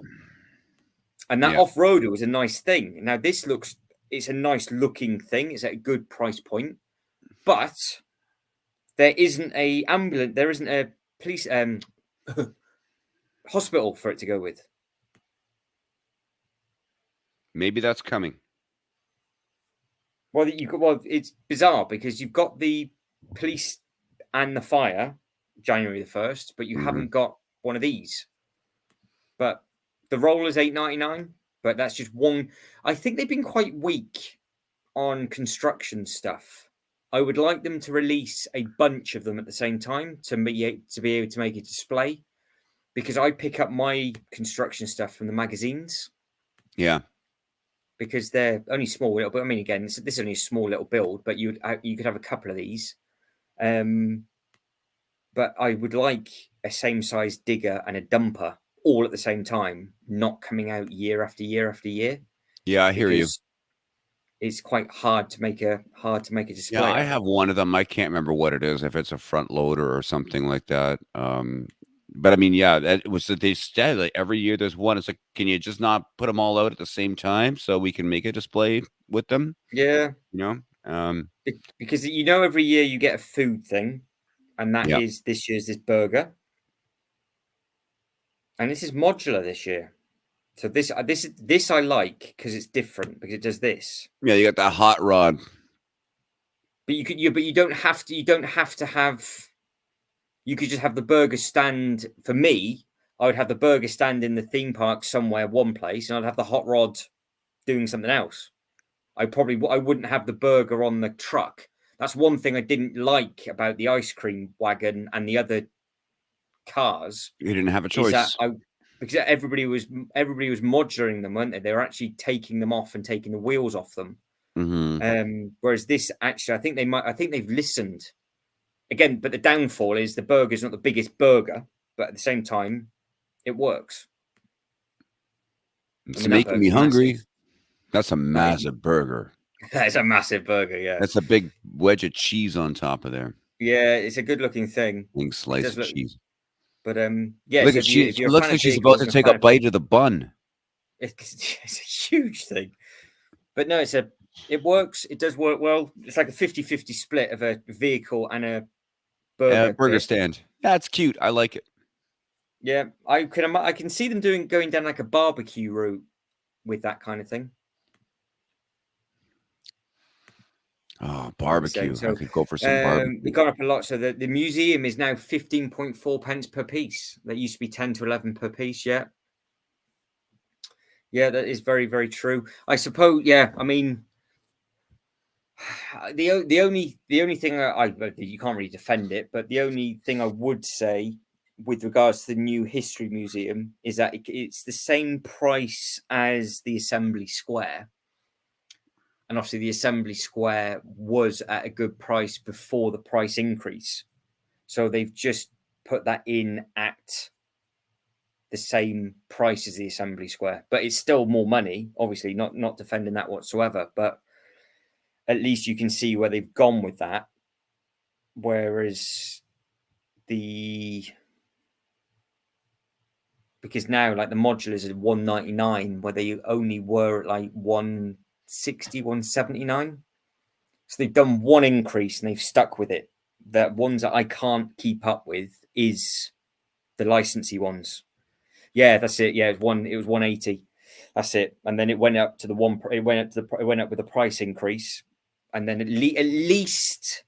Speaker 1: And that
Speaker 2: yeah,
Speaker 1: off-roader was a nice thing. Now this looks it's a nice looking thing. It's at a good price point, but there isn't a ambulance. There isn't a police hospital for it to go with.
Speaker 2: maybe that's coming.
Speaker 1: Well, it's bizarre because you've got the police and the fire January the 1st, but you
Speaker 2: Mhm.
Speaker 1: haven't got one of these. But the roll is $8.99, but that's just one. I think they've been quite weak on construction stuff. I would like them to release a bunch of them at the same time to be able to make a display because I pick up my construction stuff from the magazines
Speaker 2: Yeah,
Speaker 1: because they're only small little. But I mean, again, this is only a small little build, but you could have a couple of these. But I would like a same size digger and a dumper all at the same time, not coming out year after year after year,
Speaker 2: yeah, I hear you.
Speaker 1: because it's quite hard to make a
Speaker 2: Yeah,
Speaker 1: display
Speaker 2: I
Speaker 1: of.
Speaker 2: have one of them. I can't remember what it is, if it's a front loader or something like that. But I mean, yeah, that was that they said like every year there's one. It's like, can you just not put them all out at the same time so we can make a display with them?
Speaker 1: Yeah,
Speaker 2: You know?
Speaker 1: because every year you get a food thing, and that
Speaker 2: Yeah,
Speaker 1: is this year's this burger, and this is modular this year. So this I like because it's different because it does this.
Speaker 2: yeah. You got that hot rod.
Speaker 1: But you don't have to have. You could just have the burger stand. For me, I would have the burger stand in the theme park somewhere, one place, and I'd have the hot rod doing something else. I wouldn't have the burger on the truck. That's one thing I didn't like about the ice cream wagon and the other cars
Speaker 2: You didn't have a
Speaker 1: is that
Speaker 2: choice.
Speaker 1: I because everybody was modularing them, weren't they? They were actually taking them off and taking the wheels off them.
Speaker 2: Hmm.
Speaker 1: Whereas this actually, I think they've listened again. But the downfall is the burger's not the biggest burger, but at the same time, it works. I
Speaker 2: It's
Speaker 1: mean, that
Speaker 2: making me
Speaker 1: burger's massive.
Speaker 2: hungry. That's a
Speaker 1: That
Speaker 2: massive burger.
Speaker 1: is a massive burger. Yeah,
Speaker 2: That's a big wedge of cheese on top of there.
Speaker 1: yeah, it's a good looking thing.
Speaker 2: Big
Speaker 1: It
Speaker 2: slice
Speaker 1: does
Speaker 2: of
Speaker 1: look,
Speaker 2: cheese.
Speaker 1: but yeah.
Speaker 2: Look
Speaker 1: So
Speaker 2: at she.
Speaker 1: if
Speaker 2: It
Speaker 1: you're a
Speaker 2: looks
Speaker 1: fan
Speaker 2: like
Speaker 1: of
Speaker 2: she's about
Speaker 1: vehicles
Speaker 2: to
Speaker 1: and a
Speaker 2: take a
Speaker 1: fan of
Speaker 2: bite of the bun.
Speaker 1: it's a huge thing. But no, it works. It does work well. It's like a 50-50 split of a vehicle and a burger
Speaker 2: Burger
Speaker 1: bit.
Speaker 2: stand. That's cute. I like it.
Speaker 1: Yeah, I can see them going down like a barbecue route with that kind of thing.
Speaker 2: Oh,
Speaker 1: Like you're saying.
Speaker 2: barbecue. I
Speaker 1: So
Speaker 2: could go for some
Speaker 1: we've
Speaker 2: barbecue.
Speaker 1: gone up a lot. So the museum is now 15.4 pence per piece. That used to be 10 to 11 per piece. Yeah. Yeah, that is very, very true. I suppose, yeah, I mean the only thing you can't really defend it, but the only thing I would say with regards to the new history museum is that it's the same price as the Assembly Square, and obviously the Assembly Square was at a good price before the price increase, so they've just put that in at the same price as the Assembly Square, but it's still more money. Obviously, not defending that whatsoever, but at least you can see where they've gone with that. Whereas the because now like the modulars are 199 where they only were at like 160, 179. So they've done one increase and they've stuck with it. The ones that I can't keep up with is the licensee ones. Yeah, that's it. Yeah, it was 180. That's it. And then it went up to the one. It went up with the price increase, and then at least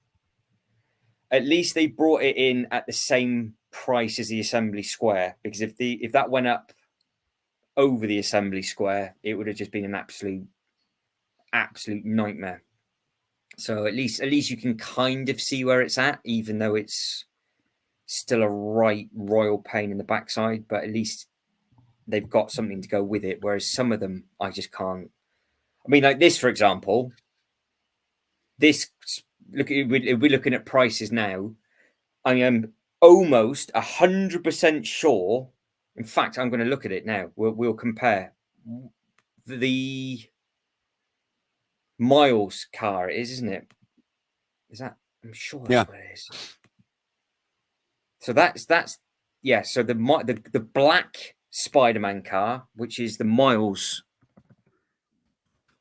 Speaker 1: they brought it in at the same price as the assembly square. Because if that went up over the assembly square, it would have just been an absolute nightmare. So at least you can kind of see where it's at, even though it's still a royal pain in the backside. But at least they've got something to go with it. Whereas some of them, I just can't. I mean, like this, for example. This if we're looking at prices now. I am almost 100% sure. In fact, I'm going to look at it now. We'll compare the miles car. It is, isn't it? Is that? I'm sure that's what it is. So that's yeah. So the black Spider-Man car, which is the Miles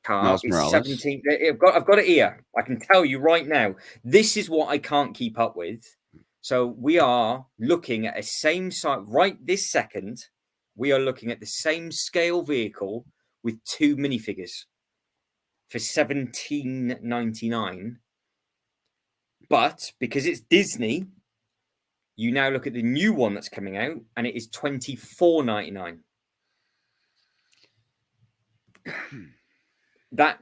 Speaker 1: car,
Speaker 2: Miles
Speaker 1: is
Speaker 2: Morales.
Speaker 1: 17. I've got it here. I can tell you right now. This is what I can't keep up with. So we are looking at a same site right this second. We are looking at the same scale vehicle with two minifigures for $17.99. But because it's Disney, you now look at the new one that's coming out, and it is $24.99. That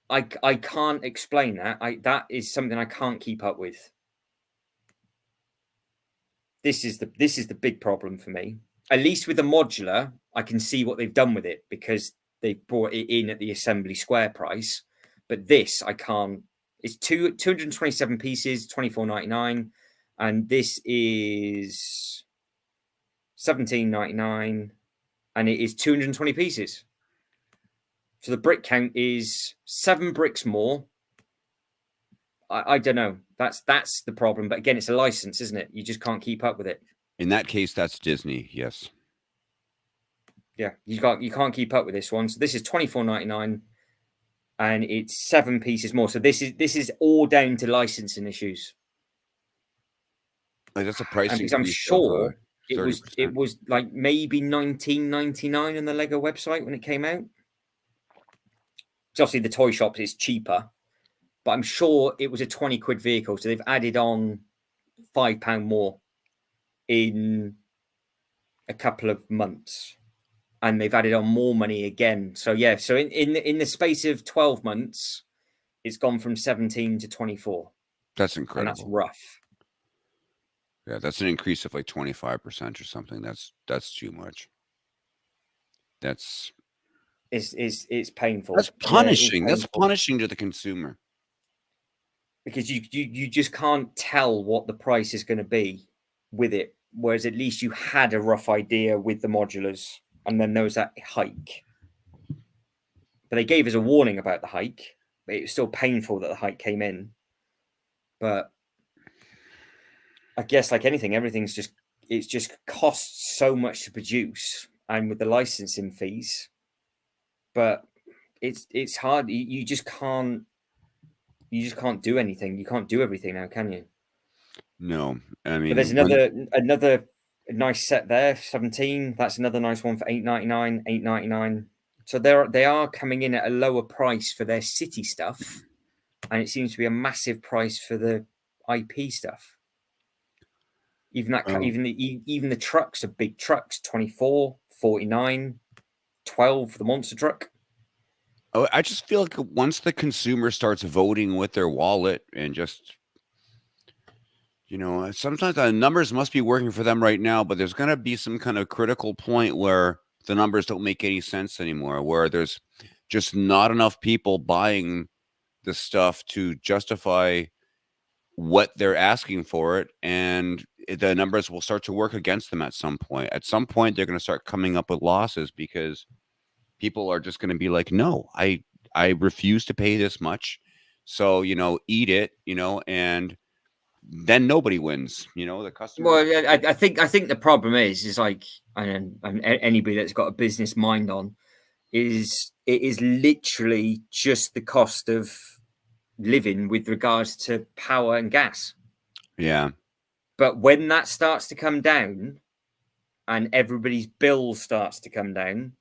Speaker 1: I can't explain that. That is something I can't keep up with. This is the big problem for me. At least with the modular, I can see what they've done with it because they've brought it in at the assembly square price. But this I can't. It's 227 pieces, $24.99, and this is $17.99, and it is 220 pieces. So the brick count is 7 bricks more. I don't know. That's the problem. But again, it's a license, isn't it? You just can't keep up with it.
Speaker 2: In that case, that's Disney. Yes.
Speaker 1: Yeah, you can't keep up with this one. So this is $24.99, and it's 7 pieces more. So this is all down to licensing issues.
Speaker 2: Like that's a price increase.
Speaker 1: I'm sure
Speaker 2: of,
Speaker 1: it was like maybe $19.99 on the Lego website when it came out. So obviously the toy shops is cheaper, but I'm sure it was a 20 quid vehicle. So they've added on £5 more in a couple of months, and they've added on more money again. So yeah, so in the space of 12 months, it's gone from 17 to 24.
Speaker 2: That's incredible.
Speaker 1: And that's rough.
Speaker 2: Yeah, that's an increase of like 25% or something. That's too much.
Speaker 1: It's painful.
Speaker 2: That's punishing.
Speaker 1: Yeah,
Speaker 2: that's punishing to the consumer.
Speaker 1: Because you just can't tell what the price is going to be with it. Whereas at least you had a rough idea with the modulars, and then there was that hike. But they gave us a warning about the hike. But it was still painful that the hike came in. But I guess like anything, it just costs so much to produce, and with the licensing fees. But it's hard. You just can't do anything. You can't do everything now, can you?
Speaker 2: No, I mean.
Speaker 1: But there's another nice set there, 17. That's another nice one for $8.99. So they are coming in at a lower price for their city stuff, and it seems to be a massive price for the IP stuff. Even the trucks are big trucks, 24, 49, 12 for the monster truck.
Speaker 2: Oh, I just feel like once the consumer starts voting with their wallet and just, sometimes the numbers must be working for them right now, but there's going to be some kind of critical point where the numbers don't make any sense anymore, where there's just not enough people buying the stuff to justify what they're asking for it, and the numbers will start to work against them at some point. At some point, they're going to start coming up with losses because people are just going to be like, no, I refuse to pay this much. So, eat it, and then nobody wins, the customer.
Speaker 1: Well, I think the problem is like, and anybody that's got a business mind on is it is literally just the cost of living with regards to power and gas.
Speaker 2: Yeah.
Speaker 1: But when that starts to come down and everybody's bill starts to come down,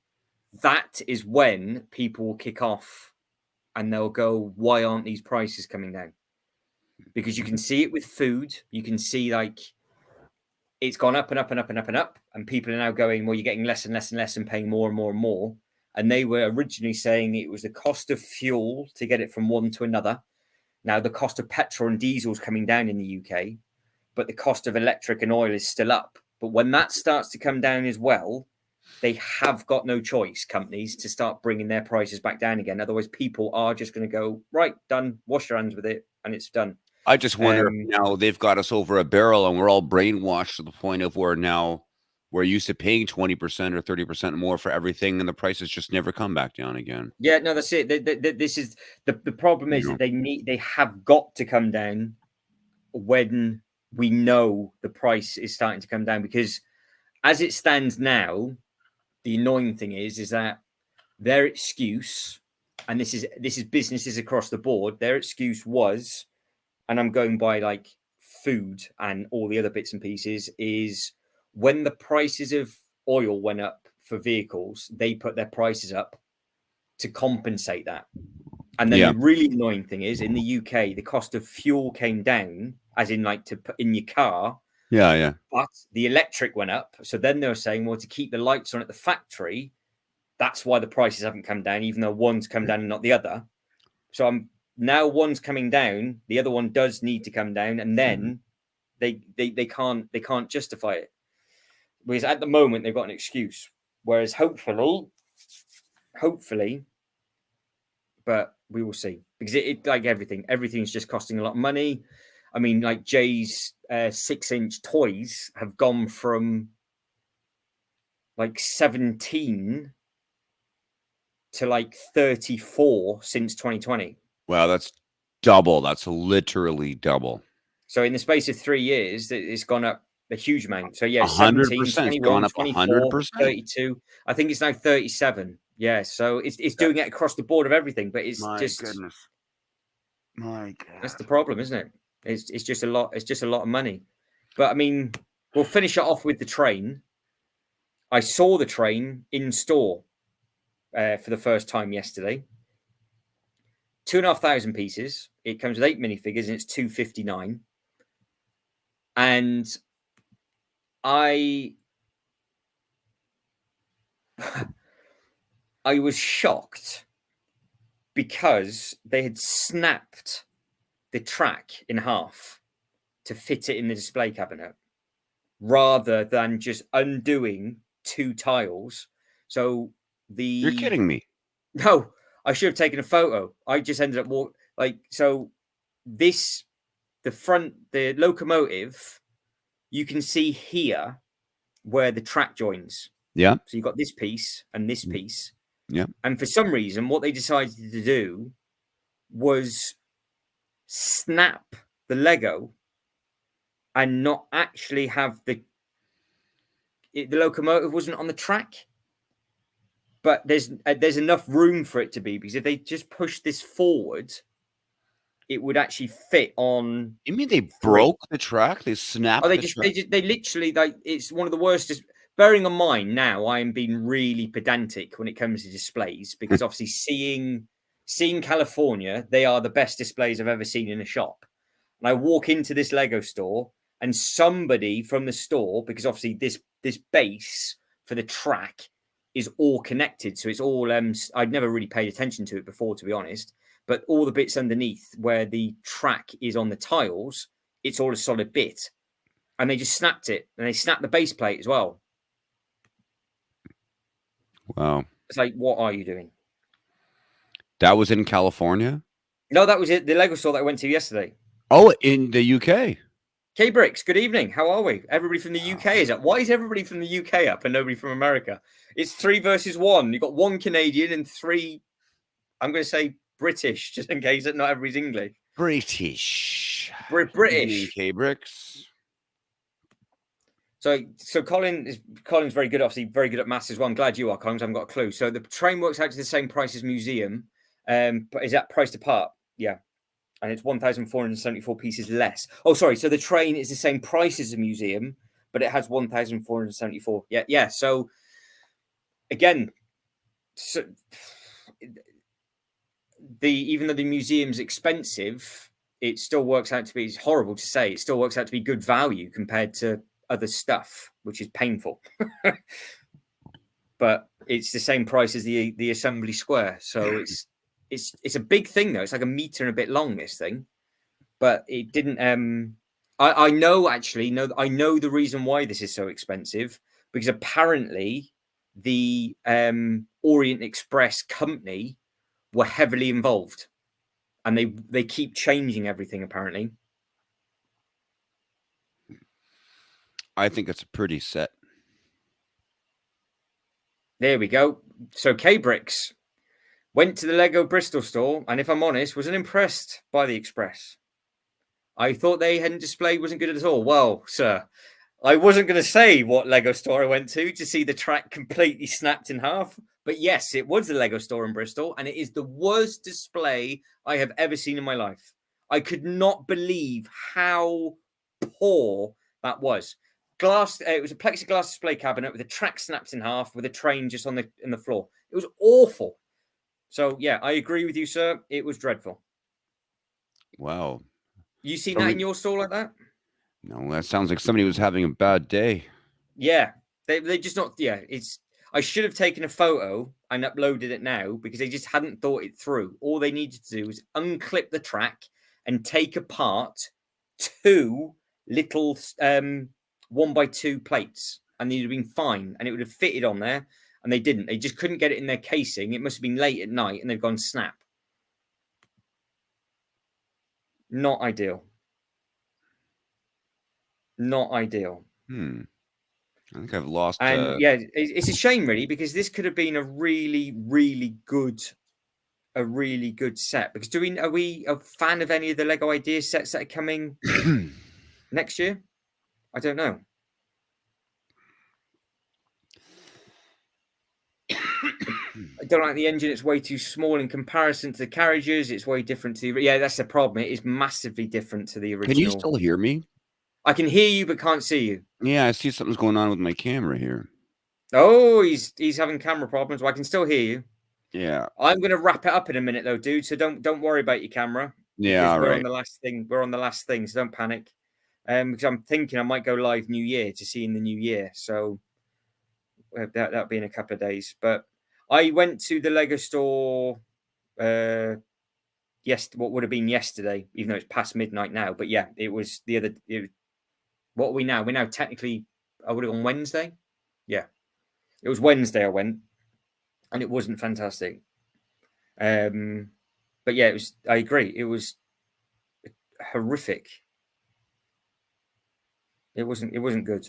Speaker 1: that is when people will kick off and they'll go, why aren't these prices coming down? Because you can see it with food. You can see like it's gone up and up and up and up and up. And people are now going, well, you're getting less and less and less and paying more and more and more. And they were originally saying it was the cost of fuel to get it from one to another. Now, the cost of petrol and diesel is coming down in the UK, but the cost of electric and oil is still up. But when that starts to come down as well, they have got no choice, companies, to start bringing their prices back down again. Otherwise, people are just going to go, right, done, wash your hands with it, and it's done.
Speaker 2: I just wonder if now they've got us over a barrel and we're all brainwashed to the point of where now we're used to paying 20% or 30% more for everything, and the prices just never come back down again.
Speaker 1: Yeah, no, that's it. This is the problem is that they have got to come down when we know the price is starting to come down, because as it stands now, the annoying thing is that their excuse, and this is businesses across the board, their excuse was, and I'm going by like food and all the other bits and pieces, is when the prices of oil went up for vehicles, they put their prices up to compensate that. And then the really annoying thing is in the UK, the cost of fuel came down, as in like to put in your car.
Speaker 2: Yeah.
Speaker 1: But the electric went up. So then they were saying, well, to keep the lights on at the factory, that's why the prices haven't come down, even though one's come down and not the other. So now one's coming down, the other one does need to come down, and then they can't justify it. Because at the moment they've got an excuse. Whereas hopefully, but we will see, because it like everything's just costing a lot of money. I mean, like Jay's 6-inch toys have gone from like 17 to like 34 since 2020.
Speaker 2: Wow, that's double. That's literally double.
Speaker 1: So in the space of 3 years, it's gone up a huge amount. So yeah, 17,
Speaker 2: 100%.
Speaker 1: 21,
Speaker 2: Gone up
Speaker 1: 24,
Speaker 2: 100%.
Speaker 1: 32. I think it's now 37. Yeah, so it's doing it across the board of everything, but it's
Speaker 2: My
Speaker 1: just
Speaker 2: goodness. My God.
Speaker 1: That's the problem, isn't it? It's just a lot. It's just a lot of money. But I mean, we'll finish it off with the train. I saw the train in store for the first time yesterday. 2,500 pieces. It comes with 8 minifigures and it's $259. And I was shocked because they had snapped the track in half to fit it in the display cabinet, rather than just undoing 2 tiles. So
Speaker 2: You're kidding me.
Speaker 1: No, I should have taken a photo. I just ended up the locomotive, you can see here where the track joins.
Speaker 2: Yeah.
Speaker 1: So you've got this piece and this piece.
Speaker 2: Yeah.
Speaker 1: And for some reason, what they decided to do was snap the Lego and not actually have the locomotive wasn't on the track. But there's enough room for it to be, because if they just push this forward, it would actually fit on.
Speaker 2: You mean they broke the track? They snapped
Speaker 1: Oh,
Speaker 2: the track?
Speaker 1: they literally, like, it's one of the worst. Bearing in mind now, I am being really pedantic when it comes to displays, because obviously seeing California, they are the best displays I've ever seen in a shop. And I walk into this Lego store, and somebody from the store, because obviously this base for the track is all connected, so it's all I'd never really paid attention to it before, to be honest, but all the bits underneath where the track is on the tiles, it's all a solid bit, and they just snapped it, and they snapped the base plate as well.
Speaker 2: Wow.
Speaker 1: It's like, what are you doing?
Speaker 2: That was in California?
Speaker 1: No, that was it. The Lego store that I went to yesterday.
Speaker 2: Oh, in the UK.
Speaker 1: K Bricks, good evening. How are we? Everybody from the UK is up. Why is everybody from the UK up and nobody from America? It's 3 versus 1. You've got 1 Canadian and 3, I'm going to say British, just in case that not everybody's English.
Speaker 2: British.
Speaker 1: British.
Speaker 2: K Bricks.
Speaker 1: So Colin's very good, obviously very good at maths as well. I'm glad you are, Colin. I haven't got a clue. So the train works out to the same price as museum, but is that priced apart? Yeah, and it's 1,474 pieces less. Oh, sorry. So the train is the same price as a museum, but it has 1,474. Yeah, yeah. So again, so even though the museum's expensive, it still works out to be, it's horrible to say, it still works out to be good value compared to other stuff, which is painful. But it's the same price as the Assembly Square. So it's a big thing though. It's like a meter and a bit long, this thing. But it didn't I know I know the reason why this is so expensive, because apparently the Orient Express company were heavily involved, and they keep changing everything apparently.
Speaker 2: I think it's a pretty set.
Speaker 1: There we go. So K-Bricks went to the Lego Bristol store, and if I'm honest, wasn't impressed by the Express. I thought they hadn't display wasn't good at all. Well, sir, I wasn't going to say what Lego store I went to see the track completely snapped in half. But yes, it was the Lego store in Bristol, and it is the worst display I have ever seen in my life. I could not believe how poor that was. Glass. It was a plexiglass display cabinet with a track snapped in half, with a train just on the floor. It was awful. So yeah, I agree with you, sir. It was dreadful.
Speaker 2: Wow.
Speaker 1: You seen that in your store like that?
Speaker 2: No, that sounds like somebody was having a bad day.
Speaker 1: Yeah, they just not. Yeah, it's. I should have taken a photo and uploaded it now, because they just hadn't thought it through. All they needed to do was unclip the track and take apart two little 1x2 plates, and they'd have been fine, and it would have fitted on there. And they didn't. They just couldn't get it in their casing. It must have been late at night, and they've gone snap. Not ideal. Not ideal.
Speaker 2: I think I've lost.
Speaker 1: And yeah, it's a shame really, because this could have been a really, really good set. Because are we a fan of any of the Lego Idea sets that are coming next year? I don't know. I don't like the engine. It's way too small in comparison to the carriages. It's way different to the. Yeah, that's the problem. It is massively different to the original.
Speaker 2: Can you still hear me?
Speaker 1: I can hear you, but can't see you.
Speaker 2: Yeah, I see something's going on with my camera here.
Speaker 1: Oh, he's having camera problems. Well, I can still hear you.
Speaker 2: Yeah.
Speaker 1: I'm going to wrap it up in a minute, though, dude. So don't worry about your camera.
Speaker 2: Yeah,
Speaker 1: we're on the last thing. We're on the last thing, so don't panic. Because I'm thinking I might go live New Year to see in the new year. So that'll be in a couple of days. But I went to the Lego store. What would have been yesterday, even though it's past midnight now. But yeah, it was the other. What are we now? We're now technically. I would have gone Wednesday. Yeah, it was Wednesday. I went, and it wasn't fantastic. But yeah, it was. I agree. It was horrific. It wasn't good.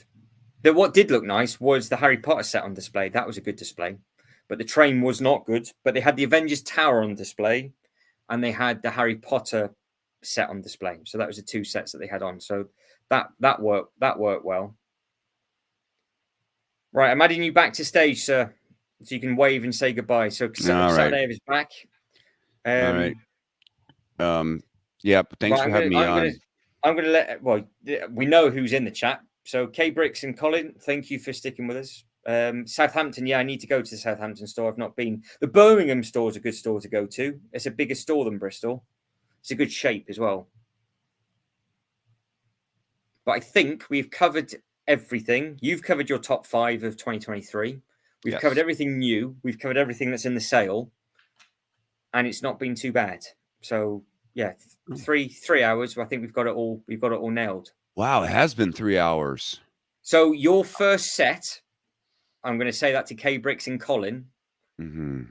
Speaker 1: What did look nice was the Harry Potter set on display. That was a good display. But the train was not good. But they had the Avengers Tower on display, and they had the Harry Potter set on display. So that was the two sets that they had on. So that worked. That worked well. Right, I'm adding you back to stage, sir, so you can wave and say goodbye. So Saturday is back.
Speaker 2: All right. Yeah. Thanks for having me on.
Speaker 1: I'm going to let. Well, we know who's in the chat. So K Bricks and Colin, thank you for sticking with us. Southampton, yeah, I need to go to the Southampton store. I've not been. The Birmingham store is a good store to go to. It's a bigger store than Bristol. It's a good shape as well. But I think we've covered everything. You've covered your top 5 of 2023. We've covered everything new. We've covered everything that's in the sale, and it's not been too bad. So yeah, 3 hours. I think we've got it all. We've got it all nailed.
Speaker 2: Wow, it has been 3 hours.
Speaker 1: So your first set, I'm going to say that to K Bricks and Colin.
Speaker 2: Mm-hmm.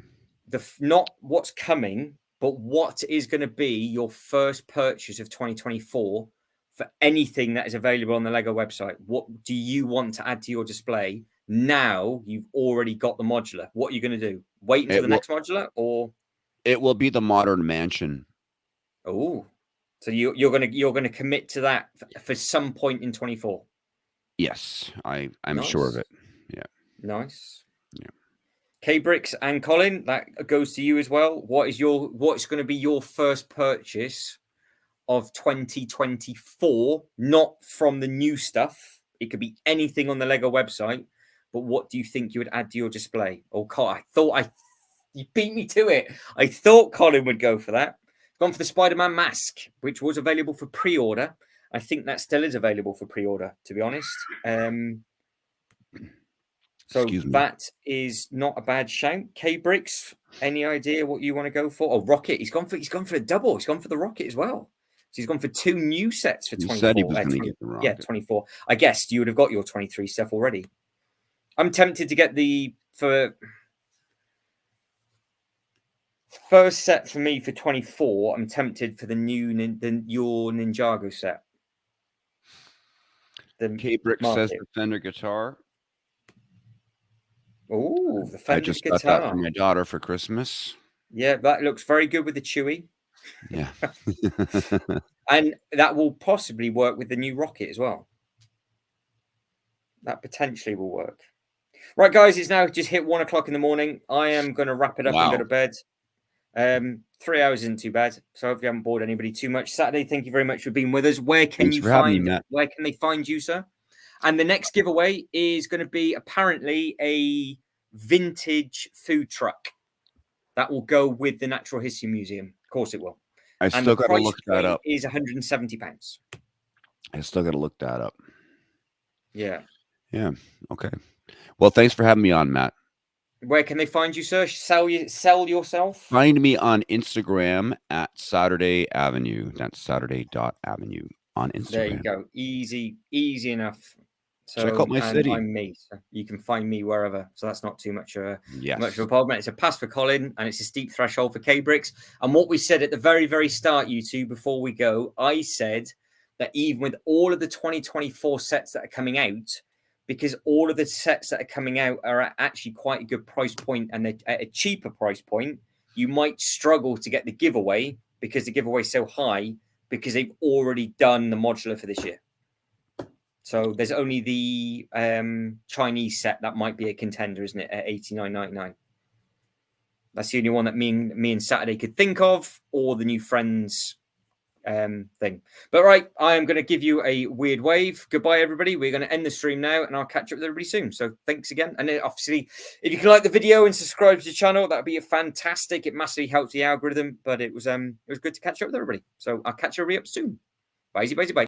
Speaker 1: Not what's coming, but what is going to be your first purchase of 2024 for anything that is available on the Lego website. What do you want to add to your display? Now you've already got the modular. What are you going to do? Wait until the next modular, or
Speaker 2: it will be the modern mansion.
Speaker 1: Oh, so you're going to commit to that for some point in 24.
Speaker 2: Yes, I'm
Speaker 1: Nice.
Speaker 2: sure of it. Yeah.
Speaker 1: Nice.
Speaker 2: Yeah.
Speaker 1: K-Bricks and Colin, that goes to you as well. What's going to be your first purchase of 2024? Not from the new stuff. It could be anything on the Lego website. But what do you think you would add to your display? Oh, you beat me to it. I thought Colin would go for that. Gone for the Spider-Man mask, which was available for pre-order. I think that still is available for pre-order, to be honest. So
Speaker 2: Excuse me.
Speaker 1: that is not a bad shout. K-Bricks, any idea what you want to go for? Oh, Rocket. He's gone for a double. He's gone for the Rocket as well. So he's gone for 2 new sets for
Speaker 2: You
Speaker 1: 24.
Speaker 2: said he was going to get the
Speaker 1: Yeah,
Speaker 2: rocket.
Speaker 1: 24. I guessed you would have got your 23 stuff already. I'm tempted to get for first set for me for 24. I'm tempted for your Ninjago set. The
Speaker 2: K-Brick says the Fender guitar.
Speaker 1: Oh, the Fender
Speaker 2: I just
Speaker 1: guitar.
Speaker 2: got that for my daughter for Christmas.
Speaker 1: Yeah, that looks very good with the Chewy.
Speaker 2: Yeah.
Speaker 1: And that will possibly work with the new Rocket as well. That potentially will work. Right, guys, it's now just hit 1 o'clock in the morning. I am going to wrap it up and go to bed. 3 hours isn't too bad. So hopefully I haven't bored anybody too much. Saturday, thank you very much for being with us. Where can where can they find you, sir? And the next giveaway is going to be apparently a vintage food truck that will go with the Natural History Museum. Of course it will.
Speaker 2: I still got to look that up.
Speaker 1: Is £170.
Speaker 2: I still got to look that up.
Speaker 1: Yeah.
Speaker 2: Yeah. Okay. Well, thanks for having me on, Matt.
Speaker 1: Where can they find you, sir? Sell yourself?
Speaker 2: Find me on Instagram at Saturday Avenue. That's Saturday.avenue on Instagram.
Speaker 1: There you go. Easy enough. So,
Speaker 2: check out my city.
Speaker 1: I'm me. So you can find me wherever. So that's not too much of
Speaker 2: yes.
Speaker 1: a problem. It's a pass for Colin, and it's a steep threshold for K-Bricks. And what we said at the very, very start, you two, before we go, I said that even with all of the 2024 sets that are coming out, because all of the sets that are coming out are at actually quite a good price point and they're at a cheaper price point, you might struggle to get the giveaway because the giveaway is so high because they've already done the modular for this year. So there's only the Chinese set that might be a contender, isn't it, at $89.99? That's the only one that me and Saturday could think of, or the new Friends thing. But right, I am going to give you a weird wave. Goodbye, everybody. We're going to end the stream now, and I'll catch up with everybody soon. So thanks again. And obviously, if you can like the video and subscribe to the channel, that'd be fantastic. It massively helps the algorithm. But it was good to catch up with everybody. So I'll catch everybody up soon. Bye, bye, bye.